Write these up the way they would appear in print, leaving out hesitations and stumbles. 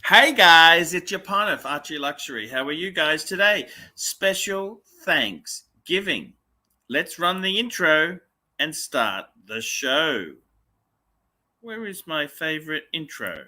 Hey guys, it's your partner for ArchieLuxury. How are you guys today? Special Thanksgiving. Let's run the intro and start the show. Where is my favorite intro?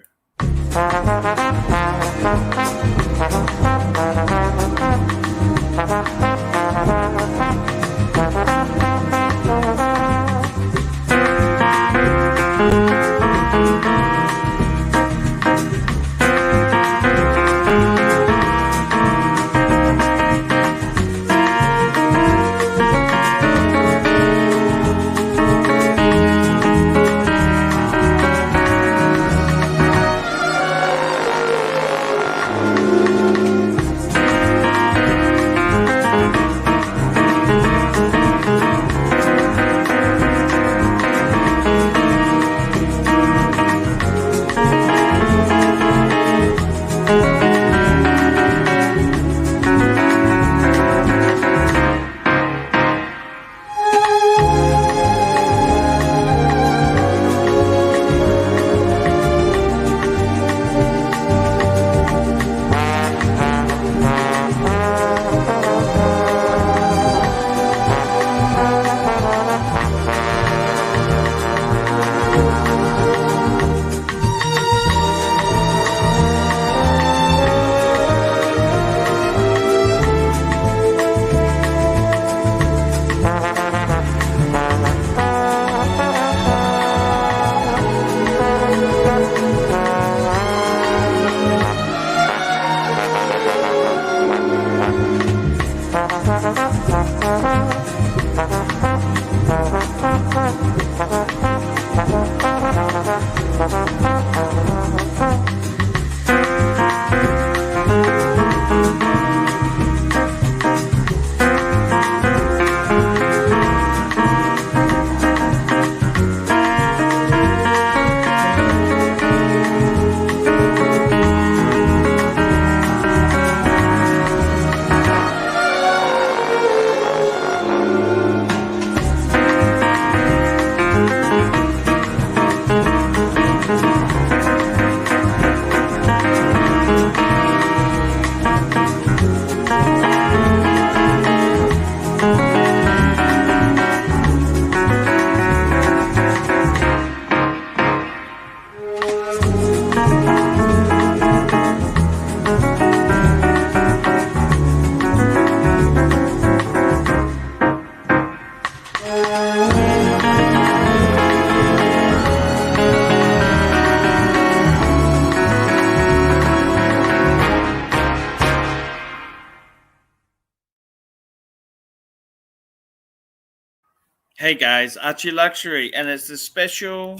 Hey guys, ArchieLuxury, and it's a special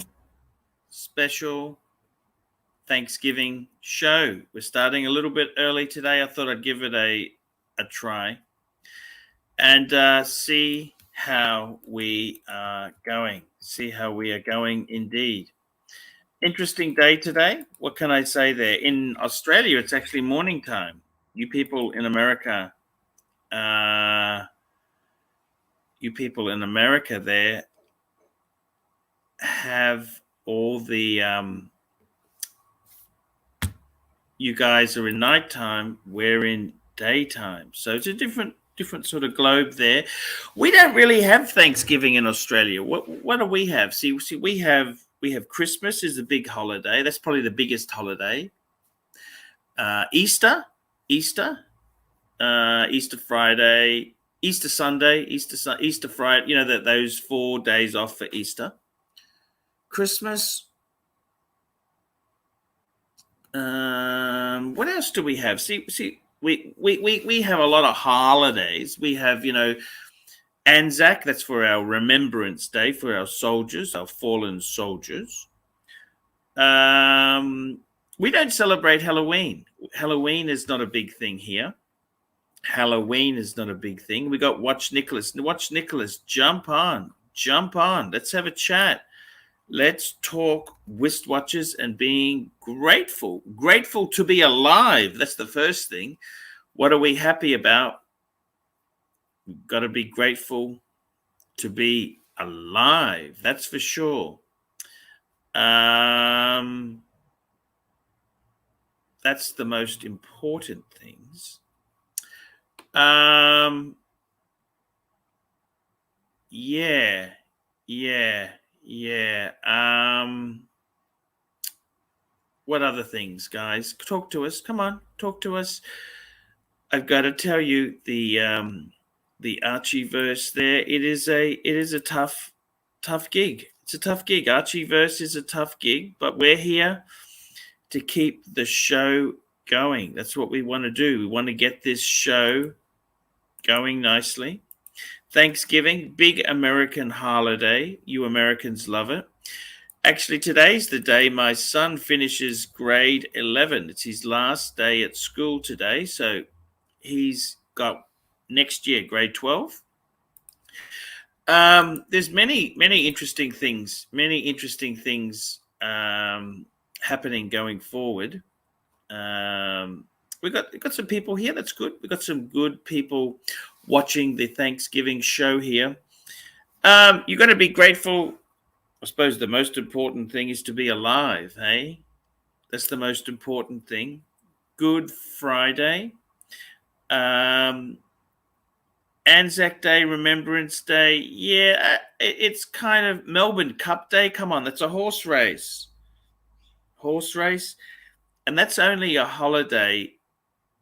Thanksgiving show. We're starting a little bit early today. I thought I'd give it a try and see how we are going. See how we are going indeed. Interesting day today. What can I say there? In Australia, it's actually morning time. You people in America, there have all the you guys are in nighttime, we're in daytime, so it's a different sort of globe there. We don't really have Thanksgiving in Australia. What do we have? See, we have Christmas is a big holiday. That's probably the biggest holiday. Easter, Easter Friday, Easter Sunday, Easter Friday. You know that those 4 days off for Easter. Christmas. What else do we have? See, we have a lot of holidays. We have, Anzac. That's for our Remembrance Day for our soldiers, our fallen soldiers. We don't celebrate Halloween. Halloween is not a big thing here. Halloween is not a big thing. We got Watch Nicholas. Watch Nicholas. Jump on. Let's have a chat. Let's talk wristwatches and being grateful. Grateful to be alive. That's the first thing. What are we happy about? We've got to be grateful to be alive. That's for sure. That's That's the most important things. Yeah. What other things, guys? Talk to us. Come on, talk to us. I've got to tell you the Archie verse there. It is a tough gig. It's a tough gig. Archie verse is a tough gig, but we're here to keep the show going. That's what we want to do. We want to get this show going nicely. Thanksgiving, big American holiday. You Americans love it. Actually, today's the day my son finishes grade 11. It's his last day at school today. So he's got next year, grade 12. There's many interesting things, happening going forward. We got some people here. That's good. We got some good people watching the Thanksgiving show here. You got to be grateful. I suppose the most important thing is to be alive, hey? That's the most important thing. Good Friday. Anzac Day, Remembrance Day. Yeah, it's kind of Melbourne Cup Day. Come on, that's a horse race. And that's only a holiday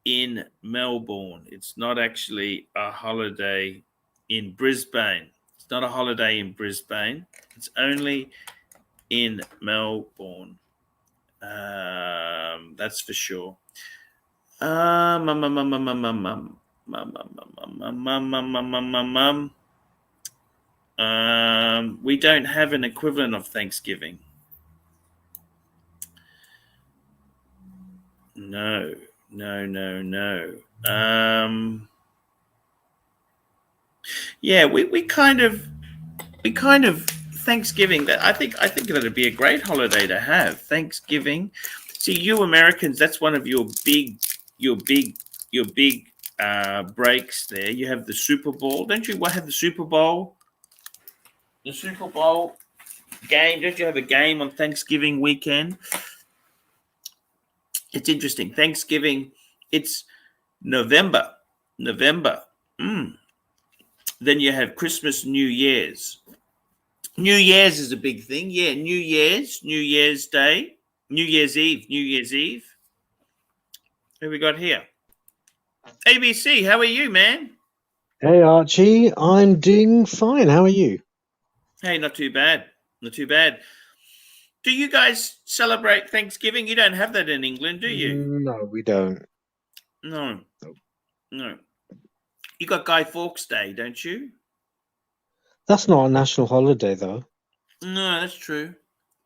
in Melbourne. It's not actually a holiday in Brisbane. It's not a holiday in Brisbane. It's only in Melbourne. That's for sure. We don't have an equivalent of Thanksgiving. No. Yeah, we kind of Thanksgiving. That I think that'd be a great holiday to have. Thanksgiving. See, you Americans, that's one of your big breaks there. You have the Super Bowl, don't you? What have the Super Bowl? The Super Bowl game. Don't you have a game on Thanksgiving weekend? It's interesting. Thanksgiving. It's November. Then you have Christmas, New Year's. New Year's is a big thing. Yeah, New Year's Day, New Year's Eve. Who we got here? ABC, how are you, man? Hey, Archie. I'm doing fine. How are you? Hey, not too bad. Do you guys celebrate Thanksgiving? You don't have that in England, do you? No, we don't. No. You got Guy Fawkes Day, don't you? That's not a national holiday, though. No, that's true.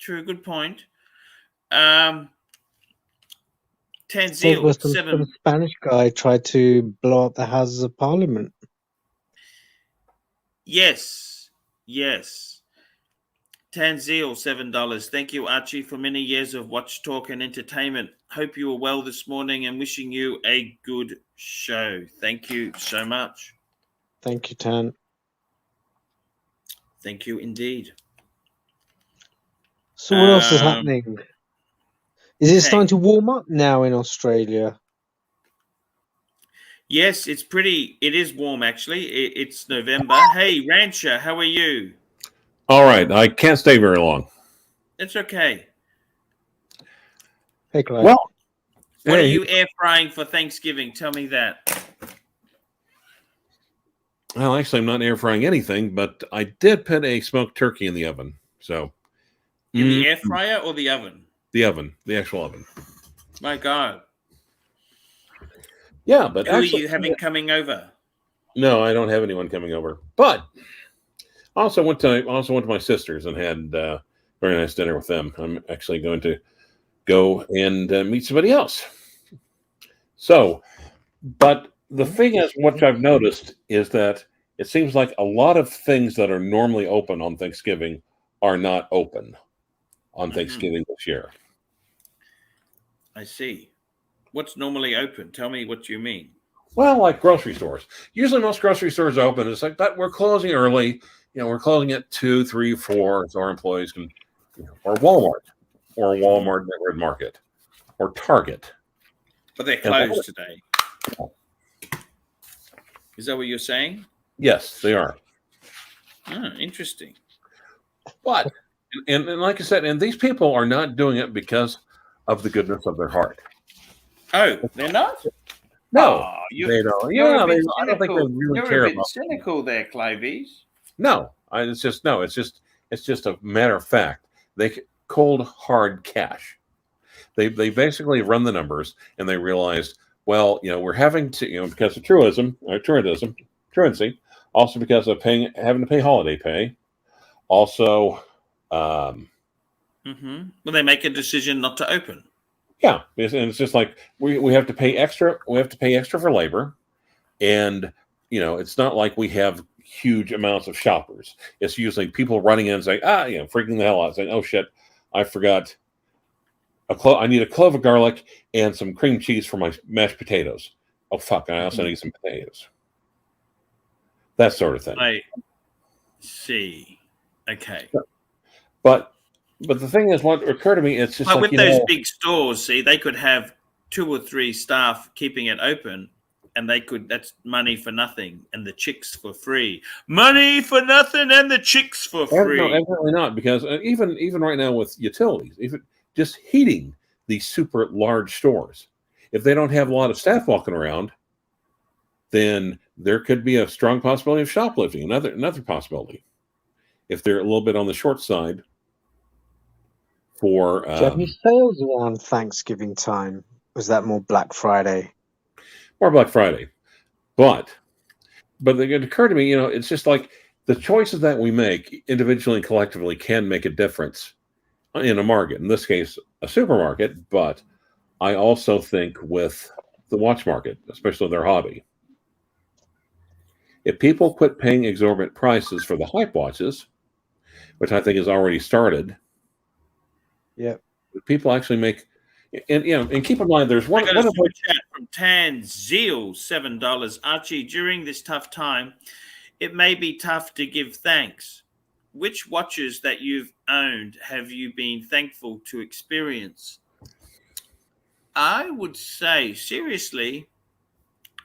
Good point. Tanzil, Some Spanish guy tried to blow up the Houses of Parliament. Yes. Tanzil, $7. Thank you, Archie, for many years of watch, talk, and entertainment. Hope you are well this morning and wishing you a good show. Thank you so much. Thank you, Tan. Thank you indeed. So what else is happening? Is it starting to warm up now in Australia? Yes, it is warm, actually. It's November. Hey, Rancher, how are you? All right. I can't stay very long. It's okay. Hey, Clyde. Well, what are you air frying for Thanksgiving? Tell me that. Well, actually, I'm not air frying anything, but I did put a smoked turkey in the oven. So, in the air fryer or the oven? The oven, the actual oven. My God. Yeah, but who are you having coming over? No, I don't have anyone coming over. But I also went to my sister's and had a very nice dinner with them. I'm actually going to go and meet somebody else. So, but the thing is, what I've noticed is that it seems like a lot of things that are normally open on Thanksgiving are not open on Thanksgiving this year. I see. What's normally open? Tell me what you mean. Well, like grocery stores. Usually most grocery stores are open. It's like that we're closing early. You know, we're closing at 2, 3, 4, so our employees can, or Walmart Neighborhood Market, or Target, But they're closed today. Is that what you're saying? Yes, they are. Oh, interesting. But and like I said, and these people are not doing it because of the goodness of their heart. Oh, they're not? No, Oh, they don't. you're Yeah, a bit I don't think they really You're care a bit about. cynical there, Clavies. No, it's just a matter of fact. They cold hard cash. They basically run the numbers and they realized, well, we're having to, because of truancy, also because of having to pay holiday pay, also. Well, they make a decision not to open. Yeah, and it's just like we have to pay extra. We have to pay extra for labor, and it's not like we have huge amounts of shoppers. It's usually people running in and saying, freaking the hell out, saying, "Oh shit, I forgot I need a clove of garlic and some cream cheese for my mashed potatoes. Oh fuck, I also need some potatoes." That sort of thing. I see. Okay. But the thing is, what occurred to me, it's just with those big stores, see, they could have 2 or 3 staff keeping it open, and that's money for nothing, and the chicks for free. Money for nothing, and the chicks for free. No, evidently not, because even right now with utilities, even just heating these super large stores, if they don't have a lot of staff walking around, then there could be a strong possibility of shoplifting. Another possibility, if they're a little bit on the short side. For do you have any sales around Thanksgiving time? Was that more Black Friday? More Black Friday, but it occurred to me, it's just like the choices that we make individually and collectively can make a difference in a market. In this case, a supermarket, but I also think with the watch market, especially their hobby. If people quit paying exorbitant prices for the hype watches, which I think has already started. Yeah, people actually make, and keep in mind, there's one. I got a super chat from Tanzeel, $7. Archie, during this tough time, it may be tough to give thanks. Which watches that you've owned have you been thankful to experience? I would say, seriously,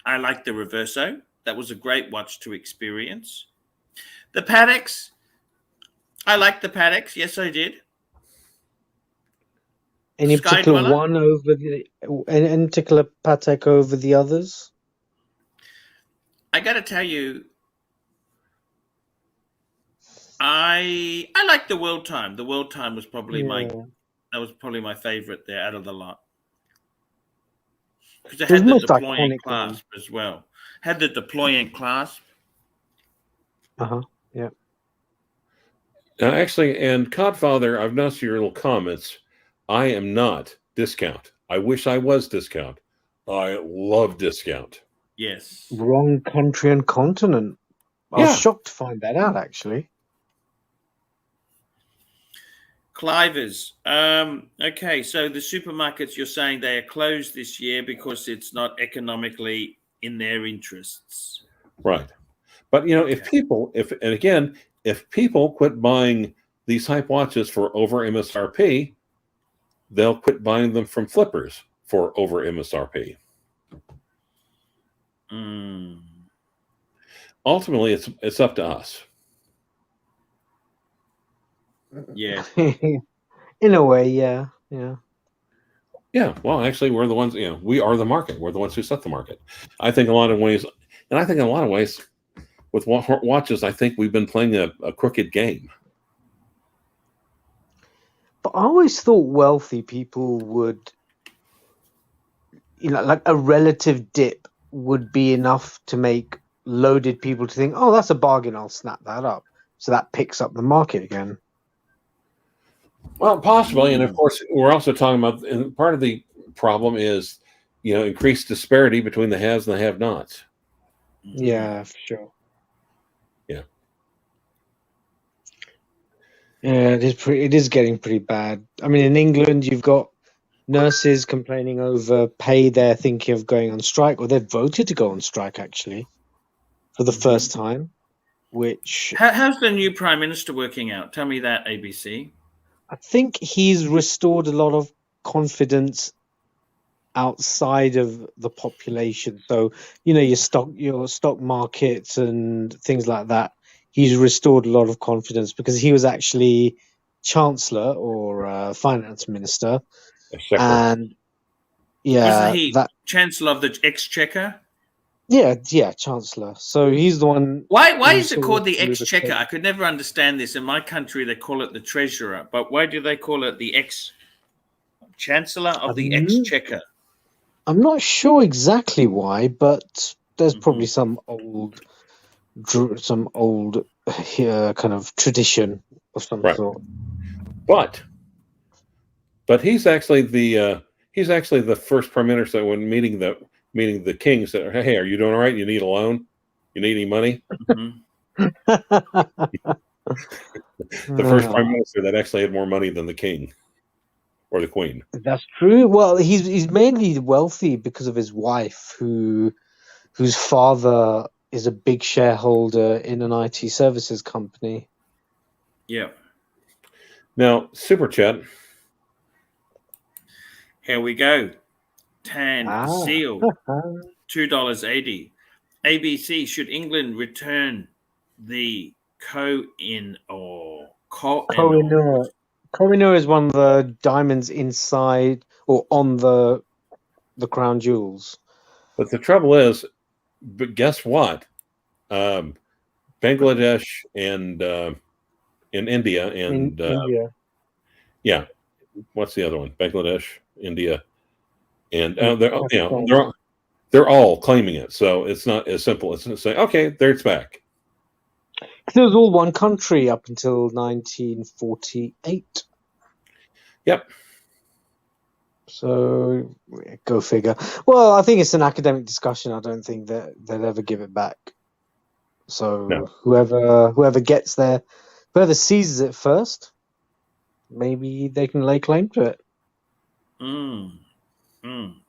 I like the Reverso. That was a great watch to experience. The Patek's, I like the Patek's. Yes, I did. Any particular one over any particular Patek over the others? I got to tell you, I like the World Time. The World Time was probably my favorite there out of the lot, because it had the deployant clasp as well. Had the deployant clasp. Yeah. Actually, and Codfather, I've noticed your little comments. I am not discount. I wish I was discount. I love discount. Yes. Wrong country and continent. I was shocked to find that out, actually. Clivers. Okay, so the supermarkets, you're saying they are closed this year because it's not economically in their interests. Right. But, if people quit buying these hype watches for over MSRP, they'll quit buying them from flippers for over MSRP. Ultimately, it's up to us. Yeah. In a way, yeah. Yeah, well, actually, we're the ones, we are the market. We're the ones who set the market. I think in a lot of ways, with watches, I think we've been playing a crooked game. But I always thought wealthy people would, like a relative dip would be enough to make loaded people to think, oh, that's a bargain, I'll snap that up. So that picks up the market again. Well, possibly. And of course, we're also talking about, and part of the problem is, increased disparity between the haves and the have-nots. Yeah, for sure. Yeah. Yeah, it is getting pretty bad. I mean, in England, you've got nurses complaining over pay. They're thinking of going on strike, or they've voted to go on strike, actually, for the first time. Which how's the new Prime Minister working out? Tell me that, ABC. I think he's restored a lot of confidence outside of the population. So, your stock markets and things like that. He's restored a lot of confidence because he was actually chancellor or finance minister, Exchequer. and Wasn't yeah, he Chancellor of the Exchequer? chancellor. So he's the one. Why who is it sort called of the threw the Exchequer? cake. I could never understand this. In my country, they call it the Treasurer. But why do they call it the Chancellor of the I'm, Exchequer? I'm not sure exactly why, but there's probably Mhm. some old kind of tradition of some Right. sort. But he's actually the first prime minister that when meeting the king said, "Hey, are you doing all right? You need a loan? You need any money?" Mhm. The first prime minister that actually had more money than the king or the queen. That's true. Well, he's mainly wealthy because of his wife, whose father is a big shareholder in an IT services company. Yeah. Now, super chat. Here we go. Tan Seal, $2.80. ABC, should England return the co-in or Kohinoor. Kohinoor is one of the diamonds inside or on the crown jewels. But the trouble is, but guess what? Bangladesh and in India and India. yeah, what's the other one? Bangladesh, India, and they're all claiming it. So it's not as simple as saying, okay, there it's back. It was all one country up until 1948. Yep. So go figure. Well, I think it's an academic discussion. I don't think that they'll ever give it back. So No. whoever gets there, whoever seizes it first, maybe they can lay claim to it.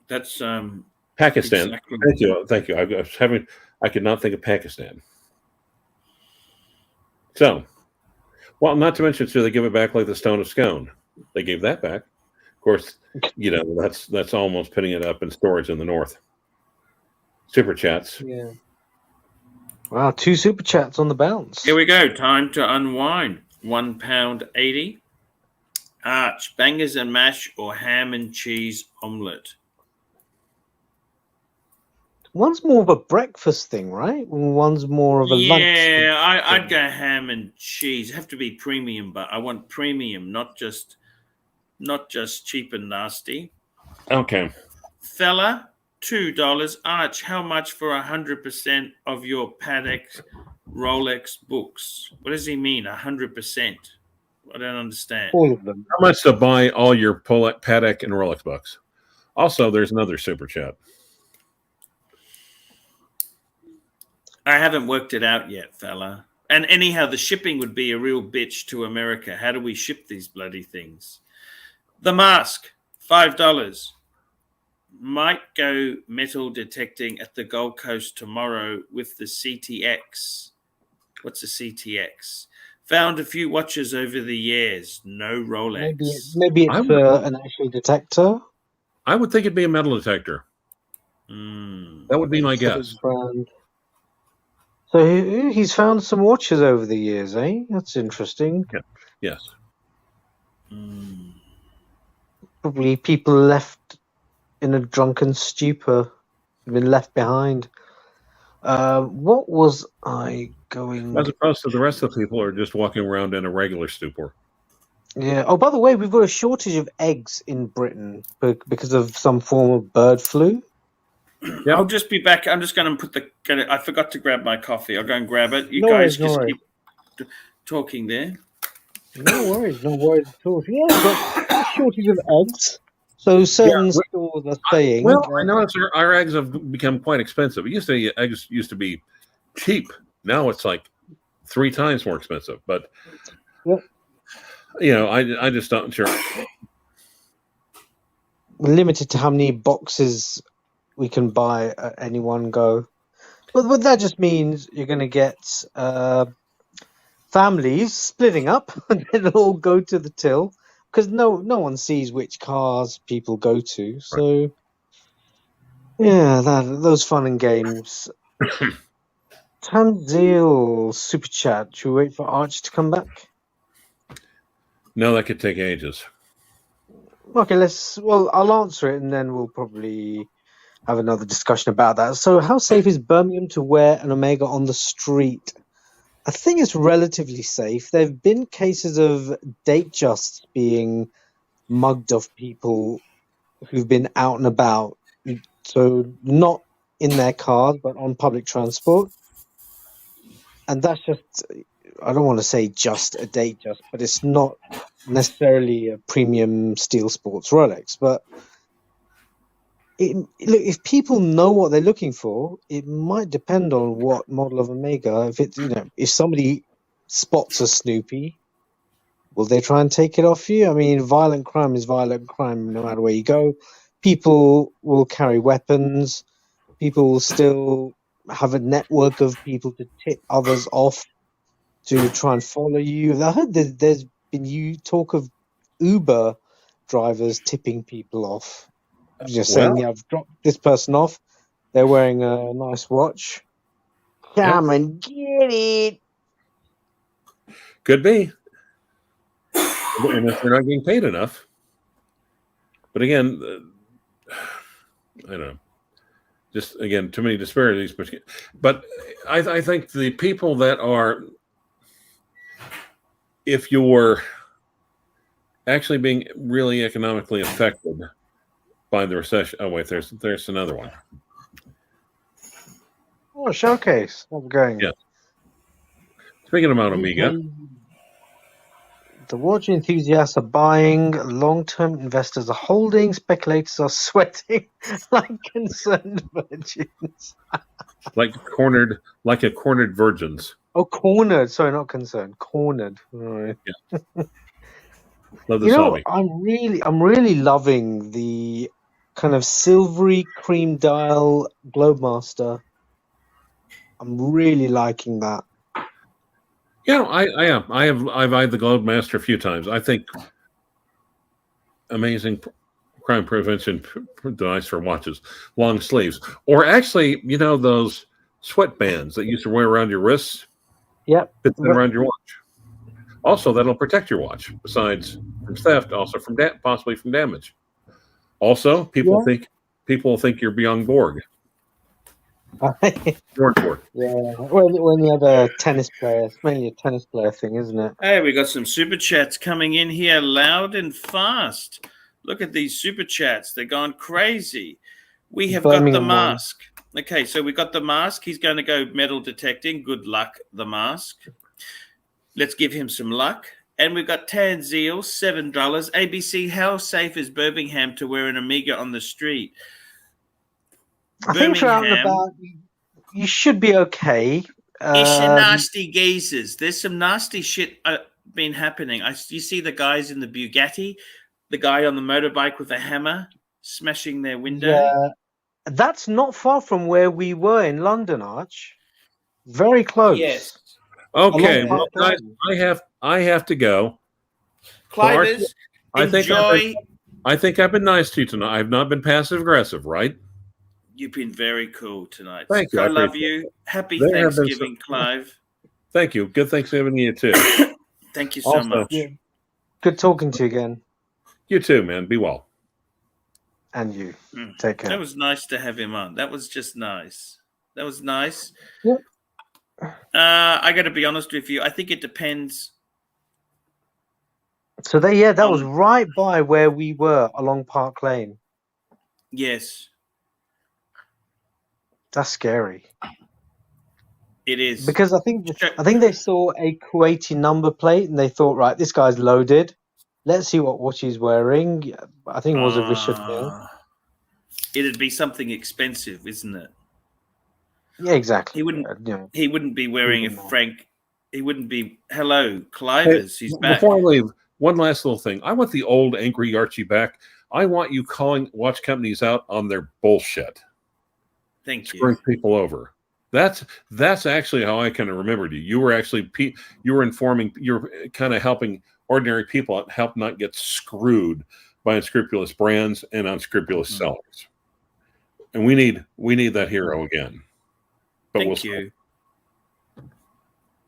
That's Pakistan. exactly. Thank you. I could not think of Pakistan. So, well, not to mention, so they give it back like the stone of scone. They gave that back. Of course, that's almost putting it up in storage in the north. Super chats. Yeah. Wow, 2 super chats on the bounce. Here we go. Time to unwind. £1.80. Arch, bangers and mash or ham and cheese omelette? One's more of a breakfast thing, right? One's more of a lunch. Yeah, I'd go ham and cheese. Have to be premium, but I want premium, not just cheap and nasty. Okay. Fella, $2. Arch, how much for 100% of your Patek Rolex books? What does he mean, 100%? I don't understand. All of them. How much to buy all your Patek and Rolex books? Also, there's another super chat. I haven't worked it out yet, fella. And anyhow, the shipping would be a real bitch to America. How do we ship these bloody things? The Mask, $5. Might go metal detecting at the Gold Coast tomorrow with the CTX. What's a CTX? Found a few watches over the years. No Rolex. Maybe it's an actual detector. I would think it'd be a metal detector. That would be my guess. So he's found some watches over the years, eh? That's interesting. Yeah. Yes. Probably people left in a drunken stupor, been left behind. What was I going? As opposed to the rest of the people who are just walking around in a regular stupor. Yeah. Oh, by the way, we've got a shortage of eggs in Britain because of some form of bird flu. Yeah. I'll just be back. I'm just going to I forgot to grab my coffee. I'll go and grab it. You guys just keep talking there. No worries at all. Yeah, we've got a shortage of eggs. So certain stores are saying. Well, I notice our eggs have become quite expensive. Eggs used to be cheap. Now it's like 3 times more expensive. But I just don't sure. Limited to how many boxes we can buy at any one go. But that just means you're going to get families splitting up and then all go to the till because no one sees which cars people go to. So Yeah, those fun and games. Tanzil super chat. Should we wait for Archie to come back? No, that could take ages. Okay, well, I'll answer it and then we'll probably have another discussion about that. So, how safe is Birmingham to wear an Omega on the street? I think it's relatively safe. There have been cases of date justs being mugged off people who've been out and about. So, not in their cars, but on public transport. And that's just, I don't want to say just a date just, but it's not necessarily a premium steel sports Rolex. But look, if people know what they're looking for, it might depend on what model of Omega. If it's, if somebody spots a Snoopy, will they try and take it off you? I mean, violent crime is violent crime no matter where you go. People will carry weapons. People will still have a network of people to tip others off to try and follow you. I heard there's been talk of Uber drivers tipping people off. Just saying, yeah, I've dropped this person off. They're wearing a nice watch. Come and get it. Could be. And if they're not getting paid enough. But again, I don't know. Just, again, too many disparities. But I think the people that are, if you're actually being really economically affected by the recession. Oh, wait, there's another one. Oh, showcase. How's it going? Yeah. Speaking about Omega. The watch enthusiasts are buying, long-term investors are holding, speculators are sweating like concerned virgins. like a cornered virgins. Oh, cornered. Sorry, not concerned. Cornered. All right. Yeah. Love this hobby. I'm really loving the kind of silvery cream dial Globemaster. I'm really liking that. Yeah, I am. I've eyed the Globemaster a few times. I think amazing crime prevention device for watches, long sleeves, or actually, those sweatbands that you used to wear around your wrists. Yep, fit around your watch. Also, that'll protect your watch. Besides from theft, also from possibly from damage. Also, people think you're beyond Borg. Borg. Yeah, when you have a tennis player, it's mainly a tennis player thing, isn't it? Hey, we got some super chats coming in here loud and fast. Look at these super chats. They're gone crazy. We have got the mask. Okay, so we got the mask. He's going to go metal detecting. Good luck, the mask. Let's give him some luck. And we've got Tanzil, $7. ABC, how safe is Birmingham to wear an Omega on the street? I think around about, you should be okay. It's a nasty geezers. There's some nasty shit been happening. You see the guys in the Bugatti, the guy on the motorbike with a hammer smashing their window. Yeah, that's not far from where we were in London, Arch. Very close. Yes. Okay, well, guys, I have to go. Clivers, enjoy. I think I've been nice to you tonight. I've not been passive aggressive, right? You've been very cool tonight. Thank you. I love you. Happy Thanksgiving, Clive. Thank you. Good Thanksgiving to you too. Thank you so much. Yeah. Good talking to you again. You too, man. Be well. And you. Take care. That was nice to have him on. That was just nice. That was nice. Yep. I got to be honest with you. I think it depends. So that was right by where we were along Park Lane. Yes. That's scary. It is. Because I think they saw a Kuwaiti number plate and they thought, right, this guy's loaded. Let's see what watch he's wearing. I think it was a Richard Mille. It'd be something expensive, isn't it? Yeah, exactly. He wouldn't be wearing a Frank. He wouldn't be. Hello, Clivers. He's back. Before I leave, one last little thing. I want the old angry Archie back. I want you calling watch companies out on their bullshit. Thank you. Screwing people over. That's actually how I kind of remembered you. You were actually informing. You're kind of helping ordinary people out, help not get screwed by unscrupulous brands and unscrupulous sellers. And we need that hero again. But Thank you.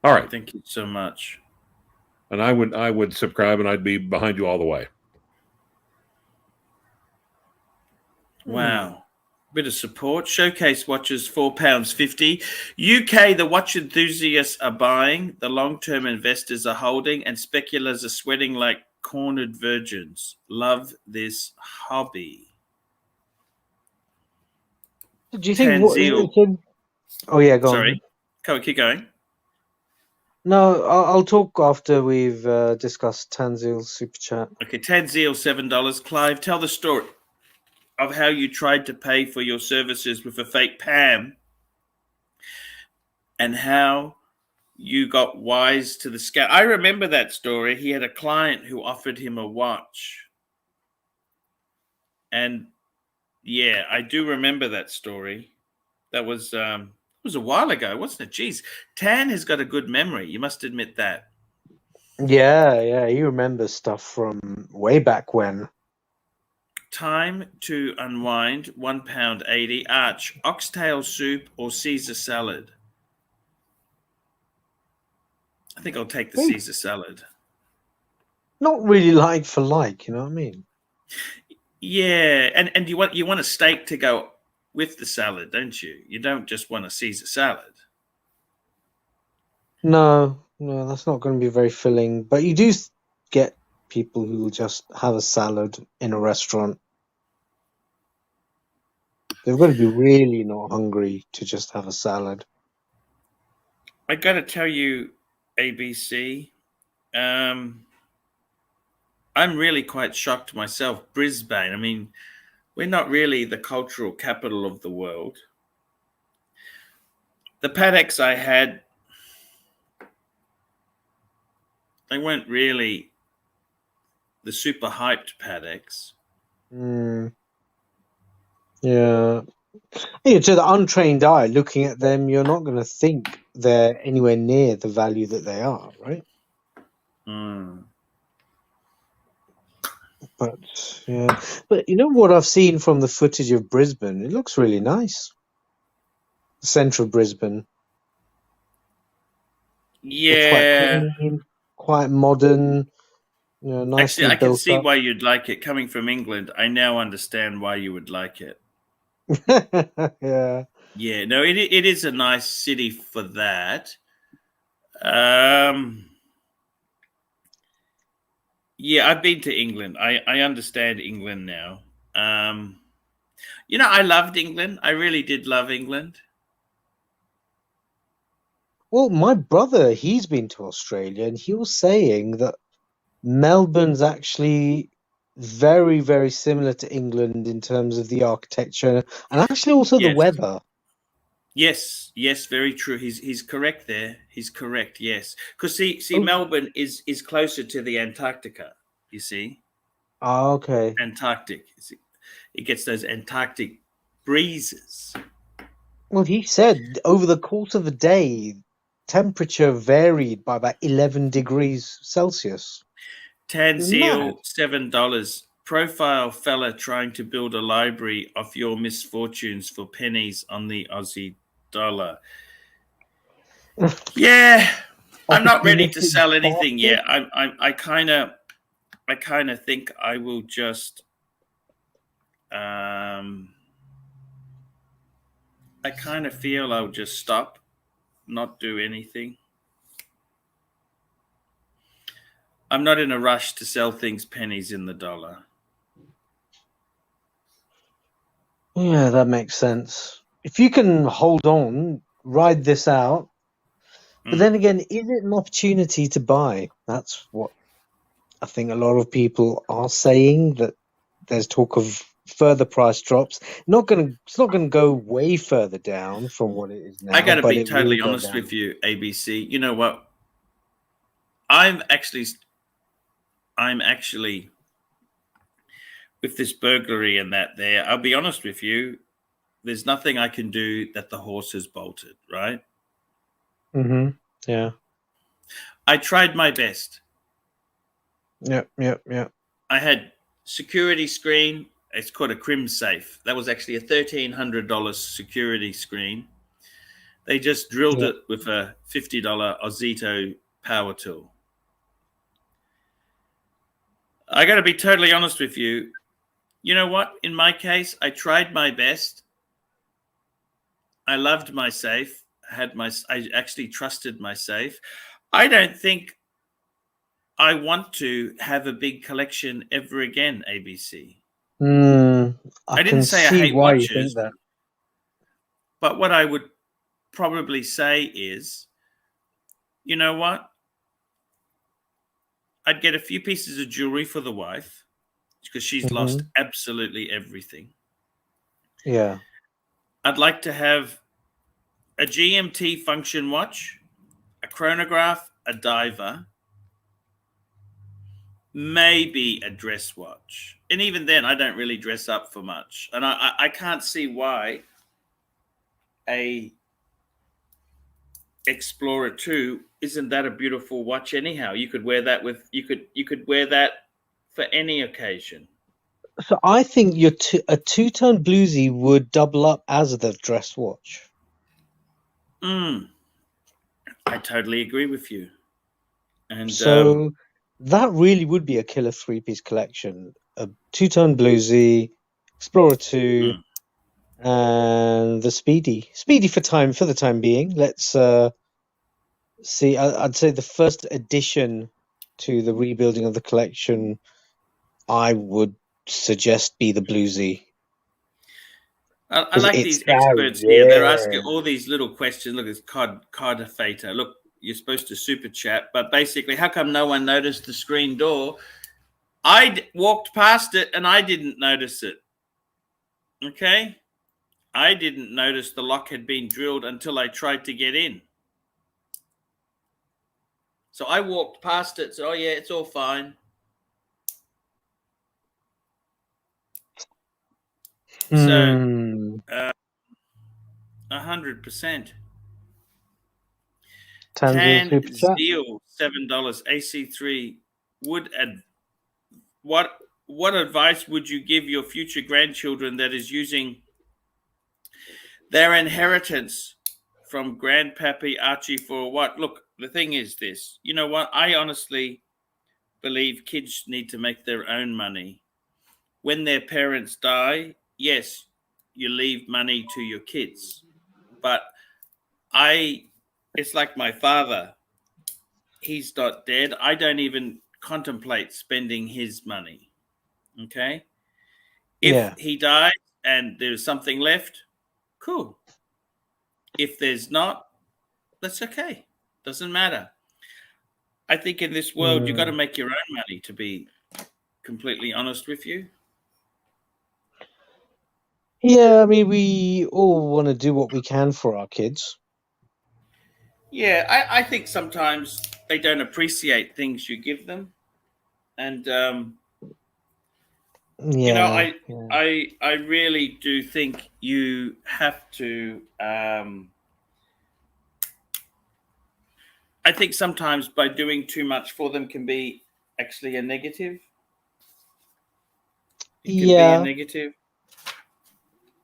All right. Thank you so much. And I would subscribe, and I'd be behind you all the way. Wow. Bit of support. Showcase watches £4.50. UK, the watch enthusiasts are buying, the long-term investors are holding, and speculators are sweating like cornered virgins. Love this hobby. Do you think what? Oh yeah, go on. Sorry. Keep going. No, I'll talk after we've discussed Tanzil's super chat. Okay, Tanzil, $7. Clive, tell the story of how you tried to pay for your services with a fake Pam and how you got wise to the scam. I remember that story. He had a client who offered him a watch. And yeah, I do remember that story. That was it was a while ago, wasn't it? Jeez, Tan has got a good memory. You must admit that. Yeah, he remembers stuff from way back when. Time to unwind, £1.80. Arch, oxtail soup or Caesar salad? I think I'll take the Caesar salad. Not really like for like, you know what I mean? Yeah, and you want a steak to go with the salad, don't you? You don't just want a Caesar salad. No, that's not going to be very filling. But you do get people who will just have a salad in a restaurant. They've got to be really not hungry to just have a salad. I got to tell you, ABC, I'm really quite shocked myself. Brisbane, I mean, we're not really the cultural capital of the world. The paddocks I had, they weren't really the super hyped paddocks. Yeah. To the untrained eye, looking at them, you're not going to think they're anywhere near the value that they are, right? But yeah, but you know what I've seen from the footage of Brisbane? It looks really nice. Central Brisbane. Yeah. It's quite clean, quite modern. Nicely actually, I can built see up. why you'd like it. Coming from England, I now understand why you would like it. Yeah. Yeah, no, it is a nice city for that. Yeah, I've been to England. I understand England now. I loved England. I really did love England. Well, my brother, he's been to Australia, and he was saying that Melbourne's actually very, very similar to England in terms of the architecture and actually also the weather. Yes, very true. He's correct there. He's correct. Yes, because see, Melbourne is closer to the Antarctica. You see. Oh, okay. Antarctic. It gets those Antarctic breezes. Well, he said over the course of the day, temperature varied by about 11 degrees Celsius. Tanzil, $7. Profile fella trying to build a library of your misfortunes for pennies on the Aussie dollar. Yeah, I'm not ready to sell anything yet. I kind of think I will just. I kind of feel I'll just stop, not do anything. I'm not in a rush to sell things pennies in the dollar. Yeah, that makes sense. If you can hold on, ride this out. But then again, is it an opportunity to buy? That's what I think a lot of people are saying, that there's talk of further price drops. It's not going to go way further down from what it is now. I got to be totally honest with you, ABC. You know what? I'm actually with this burglary and that there. I'll be honest with you. There's nothing I can do that the horse has bolted, right? Mm-hmm. Yeah. I tried my best. Yep. I had security screen It's called a Crim Safe. That was actually a $1,300 security screen. They just drilled it with a $50 Ozito power tool. I got to be totally honest with you. You know what? In my case, I tried my best. I loved my safe. I actually trusted my safe. I don't think I want to have a big collection ever again, ABC. I didn't can say I see hate why you watches, think that. but what I would probably say is, you know what? I'd get a few pieces of jewelry for the wife because she's lost absolutely everything. Yeah. I'd like to have a GMT function watch, a chronograph, a diver, maybe a dress watch. And even then, I don't really dress up for much. And I can't see why a Explorer 2 isn't that a beautiful watch anyhow. You could wear that you could wear that for any occasion. So I think a two-tone bluesy would double up as the dress watch. I totally agree with you. And so that really would be a killer three-piece collection. A two-tone bluesy, Explorer 2, and the Speedy. Speedy for the time being. Let's see. I'd say the first addition to the rebuilding of the collection, I would suggest be the bluesy. I like these that experts here. They're asking all these little questions. Look, it's Cardafator. Look, you're supposed to super chat, but basically, how come no one noticed the screen door? I walked past it and I didn't notice it. Okay? I didn't notice the lock had been drilled until I tried to get in. So I walked past it. So, oh, yeah, it's all fine. So, 100%. Tan Zeal, $7. AC3 what advice would you give your future grandchildren that is using their inheritance from Grandpappy Archie for what? Look, the thing is this. You know what? I honestly believe kids need to make their own money. When their parents die, yes, you leave money to your kids. But it's like my father. He's not dead. I don't even contemplate spending his money. Okay? If he dies and there's something left, cool. If there's not, that's okay. Doesn't matter. I think in this world, you've got to make your own money, to be completely honest with you. Yeah, I mean, we all want to do what we can for our kids. Yeah, I think sometimes they don't appreciate things you give them. And, you know, I really do think you have to... I think sometimes by doing too much for them can be actually a negative. It can be a negative.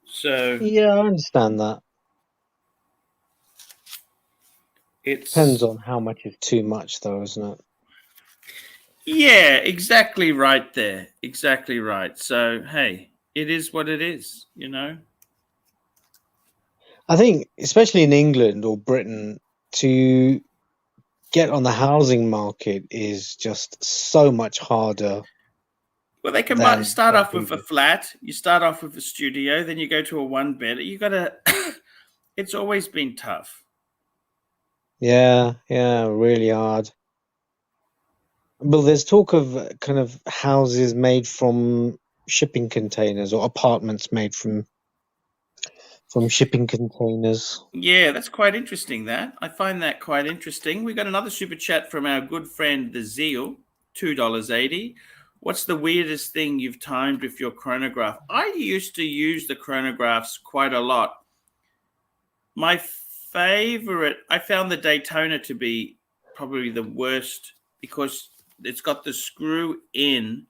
So yeah, I understand that. It depends on how much is too much, though, isn't it? Yeah, exactly right there. Exactly right. So, hey, it is what it is, you know? I think, especially in England or Britain, to get on the housing market is just so much harder. Well, they can start off with a flat. You start off with a studio, then you go to a one bed. You got to. It's always been tough. Yeah, really hard. Well, there's talk of kind of houses made from shipping containers or apartments made from shipping containers. Yeah, that's quite interesting. I find that quite interesting. We got another super chat from our good friend the Zeal, $2.80. What's the weirdest thing you've timed with your chronograph? I used to use the chronographs quite a lot. My favorite, I found the Daytona to be probably the worst because it's got the screw in.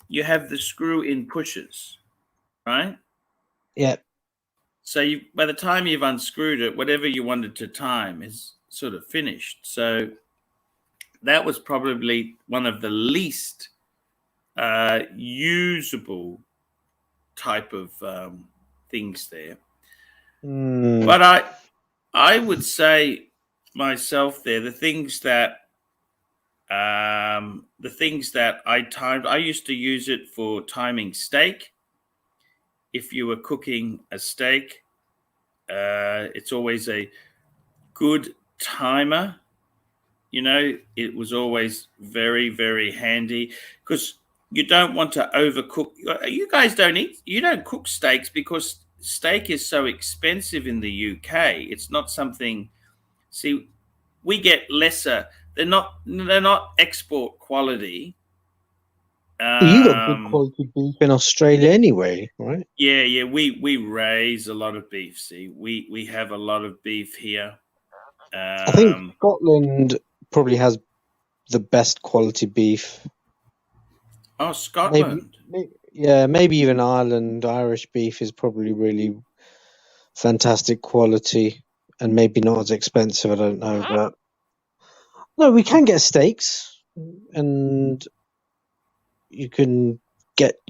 You have the screw in pushers. right? Yeah. So by the time you've unscrewed it, whatever you wanted to time is sort of finished. So that was probably one of the least usable type of things there. But I would say myself there, the things that I timed, I used to use it for timing steak. If you were cooking a steak, it's always a good timer. You know, it was always very, very handy because you don't want to overcook. You guys you don't cook steaks because steak is so expensive in the UK. It's not something, see, we get lesser. They're not export quality. You got good quality beef in Australia anyway, right? Yeah. We raise a lot of beef. See, we have a lot of beef here. I think Scotland probably has the best quality beef. Oh, Scotland. Maybe even Ireland. Irish beef is probably really fantastic quality and maybe not as expensive. I don't know, but no, we can get steaks, and you can get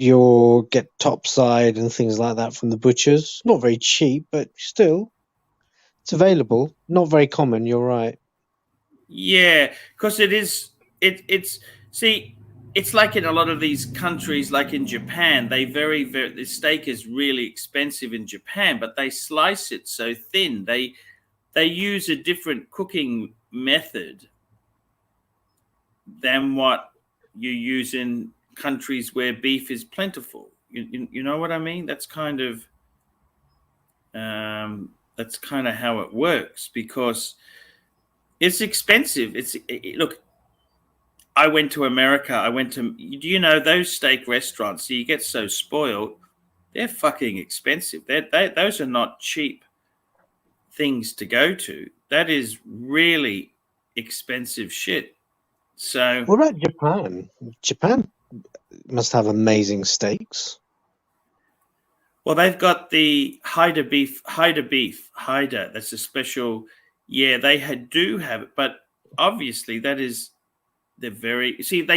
topside and things like that from the butchers. Not very cheap, but still, it's available. Not very common. You're right. Yeah, because it's see, it's like in a lot of these countries, like in Japan, the steak is really expensive in Japan, but they slice it so thin. They use a different cooking method than what you use in countries where beef is plentiful. You know what I mean? That's kind of how it works because it's expensive. Look, I went to America. Do you know those steak restaurants? You get so spoiled. They're fucking expensive. Those are not cheap things to go to. That is really expensive shit. So what about Japan? Japan must have amazing steaks. Well, they've got the Haida beef. That's a special. Yeah, they do have it, but obviously they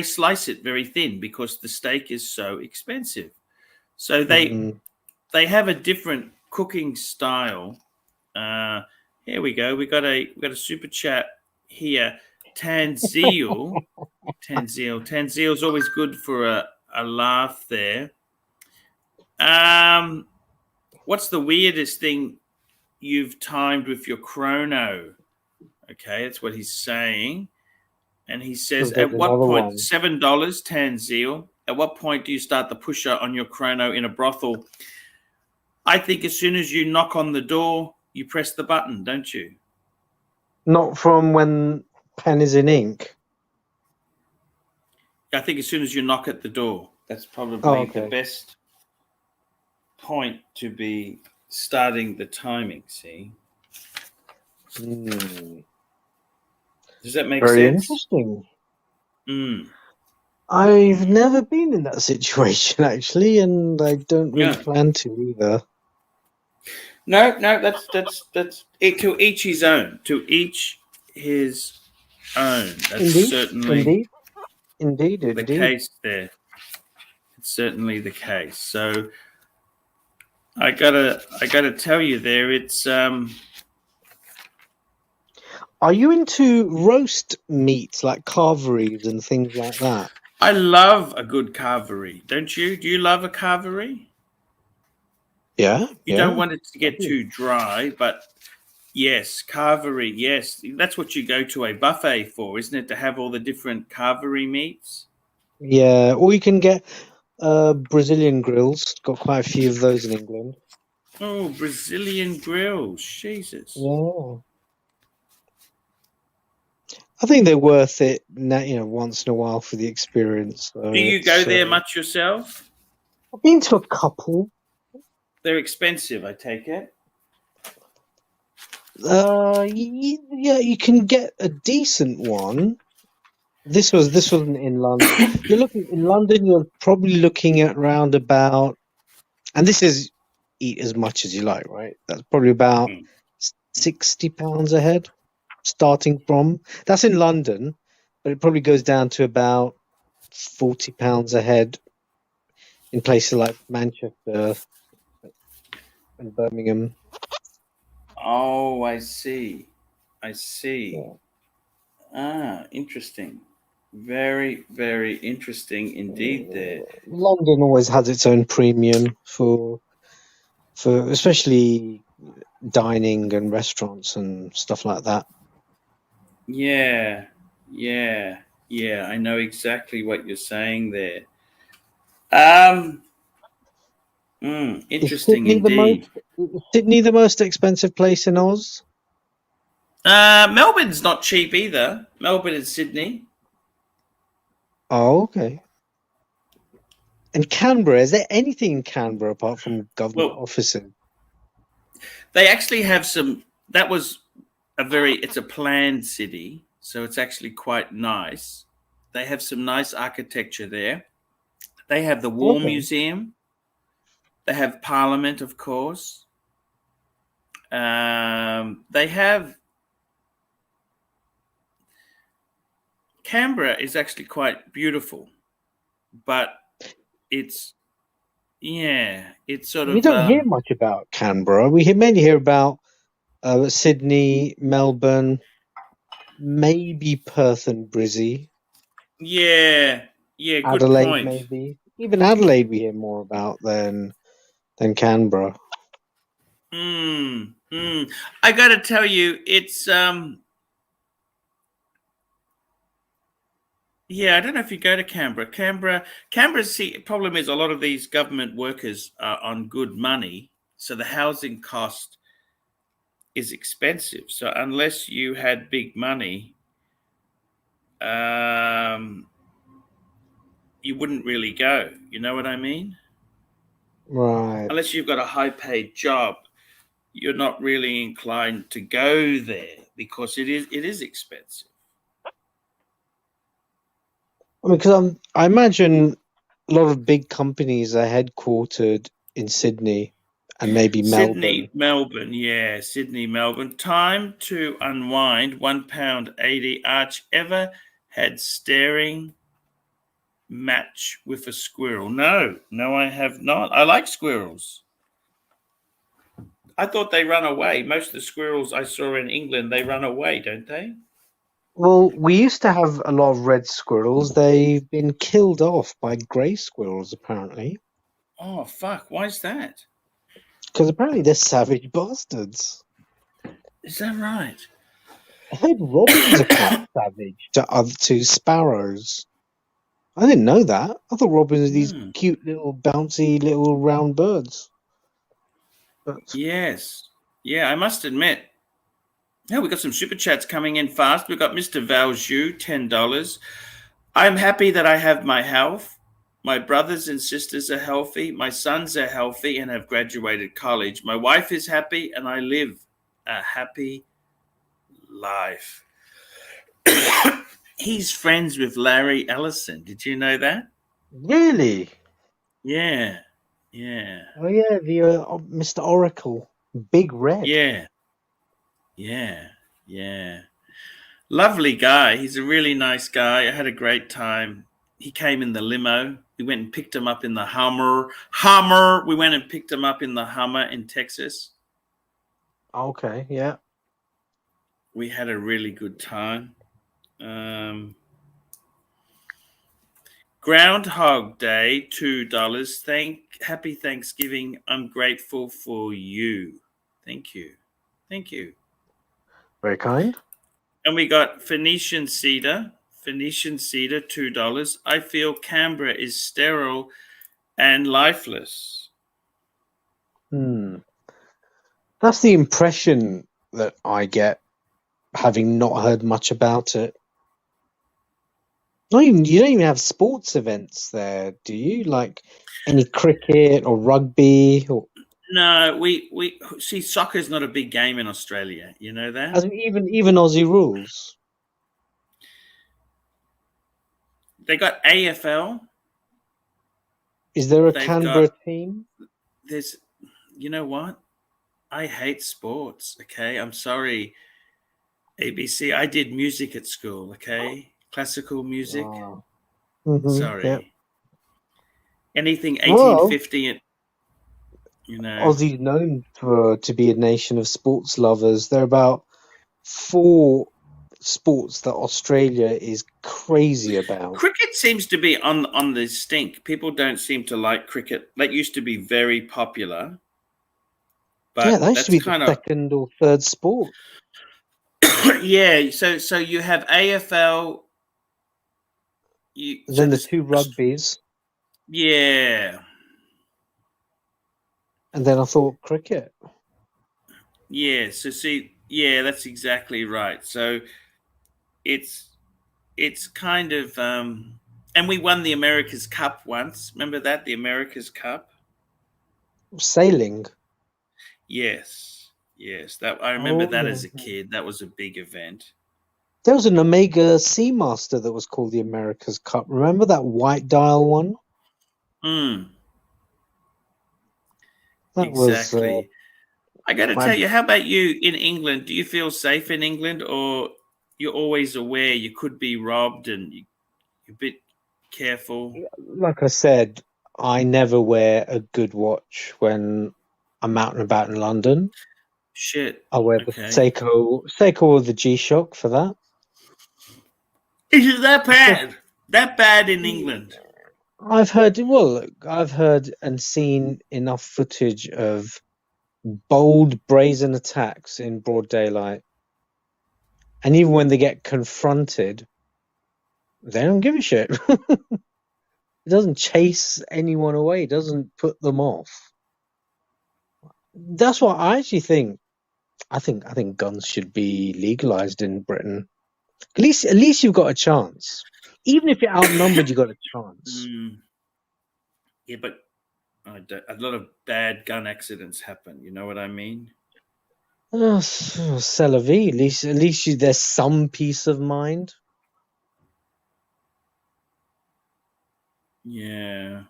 slice it very thin because the steak is so expensive. So they have a different cooking style. Here we go. We got a super chat here. Tanzil is always good for a laugh there. What's the weirdest thing you've timed with your chrono? Okay, that's what he's saying. And he says, at what point, $7, Tanzil, at what point do you start the pusher on your chrono in a brothel? I think as soon as you knock on the door, you press the button, don't you? Not from when pen is in ink. I think as soon as you knock at the door, that's probably the best point to be starting the timing, see? Does that make sense? Very interesting. I've never been in that situation, actually, and I don't really plan to either. No, that's it. To each his own. To each his own. That's certainly the case there. It's certainly the case. So I gotta tell you there, it's Are you into roast meats like carveries and things like that? I love a good carvery, don't you? Do you love a carvery? Yeah. You don't want it to get too dry, but yes, carvery, yes. That's what you go to a buffet for, isn't it? To have all the different carvery meats? Yeah, or you can get Brazilian grills. Got quite a few of those in England. Oh, Brazilian grills. Jesus. Yeah. I think they're worth it, once in a while for the experience. Do you go there much yourself? I've been to a couple. They're expensive, I take it. Yeah, you can get a decent one. This wasn't in London. You're probably looking at round about And this is eat as much as you like, right? That's probably about Mm. £60 a head, starting from. That's in London, but it probably goes down to about £40 a head in places like Manchester and Birmingham. Oh, I see. I see. Yeah. Ah, interesting. Very, very interesting indeed there. London always has its own premium for especially dining and restaurants and stuff like that. Yeah, yeah, yeah. I know exactly what you're saying there. Um, Is interesting Sydney indeed. the most expensive place in Oz? Melbourne's not cheap either. Melbourne and Sydney. Oh, okay. And Canberra, is there anything in Canberra apart from government Well, offices? they actually have some. That was it's a planned city, so it's actually quite nice. They have some nice architecture there. They have the War Okay. Museum. They have Parliament, of course. They have Canberra is actually quite beautiful, but it's it's sort We of don't hear much about Canberra. Mainly hear about Sydney, Melbourne, maybe Perth and Brizzy, yeah, yeah. Good Adelaide, point. maybe. Even Adelaide we hear more about than Canberra. I got to tell you, it's yeah. I don't know if you go to Canberra. Canberra. See, problem is a lot of these government workers are on good money, so the housing cost is expensive. So unless you had big money, um, you wouldn't really go. You know what I mean? Right. Unless you've got a high paid job, you're not really inclined to go there because it is expensive. I mean, because I imagine a lot of big companies are headquartered in Sydney and maybe Melbourne. Sydney, Melbourne, yeah, Sydney, Melbourne. Time to unwind. £1.80. Arch ever had staring match with a squirrel? No, no, I have not. I like squirrels. I thought they run away. Most of the squirrels I saw in England, they run away, don't they? Well, we used to have a lot of red squirrels. They've been killed off by grey squirrels, apparently. Oh, fuck. Why is that? Because apparently they're savage bastards. Is that right? I heard robins are quite savage to sparrows. I didn't know that. I thought robins are these Hmm. cute little bouncy little round birds. But Yes. Yeah, I must admit. Yeah, we got some super chats coming in fast. We've got Mr. Valju, $10. I'm happy that I have my health. My brothers and sisters are healthy. My sons are healthy and have graduated college. My wife is happy and I live a happy life. He's friends with Larry Ellison. Did you know that? really, Yeah. Yeah. oh yeah, the Mr. Oracle, Big Red. Yeah. Yeah. Yeah. Lovely guy. He's a really nice guy. I had a great time. He came in the limo. We went and picked him up in the Hummer. We went and picked him up in the Hummer in Texas. Okay, yeah. We had a really good time. Groundhog Day, $2. Happy Thanksgiving. I'm grateful for you. Thank you. Thank you. Very kind. And we got Phoenician Cedar, $2. I feel Canberra is sterile and lifeless. That's the impression that I get, having not heard much about it. You don't even have sports events there, do you? Like any cricket or rugby, or No, we see soccer's not a big game in Australia. You know that? even Aussie rules. They got AFL. Is there a They've Canberra got team? there's, you know what? I hate sports. Okay, I'm sorry, ABC. I did music at school. Okay, classical music. Oh. Yeah. Sorry, anything Well, 1850. You know, Aussie's known to be a nation of sports lovers. There are about 4 sports that Australia is crazy about. cricket seems to be on the stink. People don't seem to like cricket. That used to be very popular, Yeah, but that used to that's be the kind of second or third sport. yeah. So you have AFL. And So then the this 2 rugbies. yeah. And then I thought cricket. Yeah, so see, yeah, that's exactly right. So it's kind of and we won the America's Cup once. Remember that? The America's Cup? Sailing. Yes. Yes. That I remember Oh, that yeah. as a kid. That was a big event. There was an Omega Seamaster that was called the America's Cup. Remember that white dial one? Mm, That was exactly. I got to my. tell you, how about you in England? Do you feel safe in England, or you're always aware you could be robbed and you're a bit careful? Like I said, I never wear a good watch when I'm out and about in London. Shit. I wear the Okay. Seiko or the G-Shock for that. Is it that It's just bad? That bad in England? I've heard and seen enough footage of bold, brazen attacks in broad daylight, and even when they get confronted, they don't give a shit. It doesn't chase anyone away. It doesn't put them off. That's what I actually think. I think guns should be legalized in Britain. At least you've got a chance. Even if you're outnumbered, you got a chance. Mm, yeah, but a lot of bad gun accidents happen. You know what I mean? C'est la vie. At least there's some peace of mind. Yeah.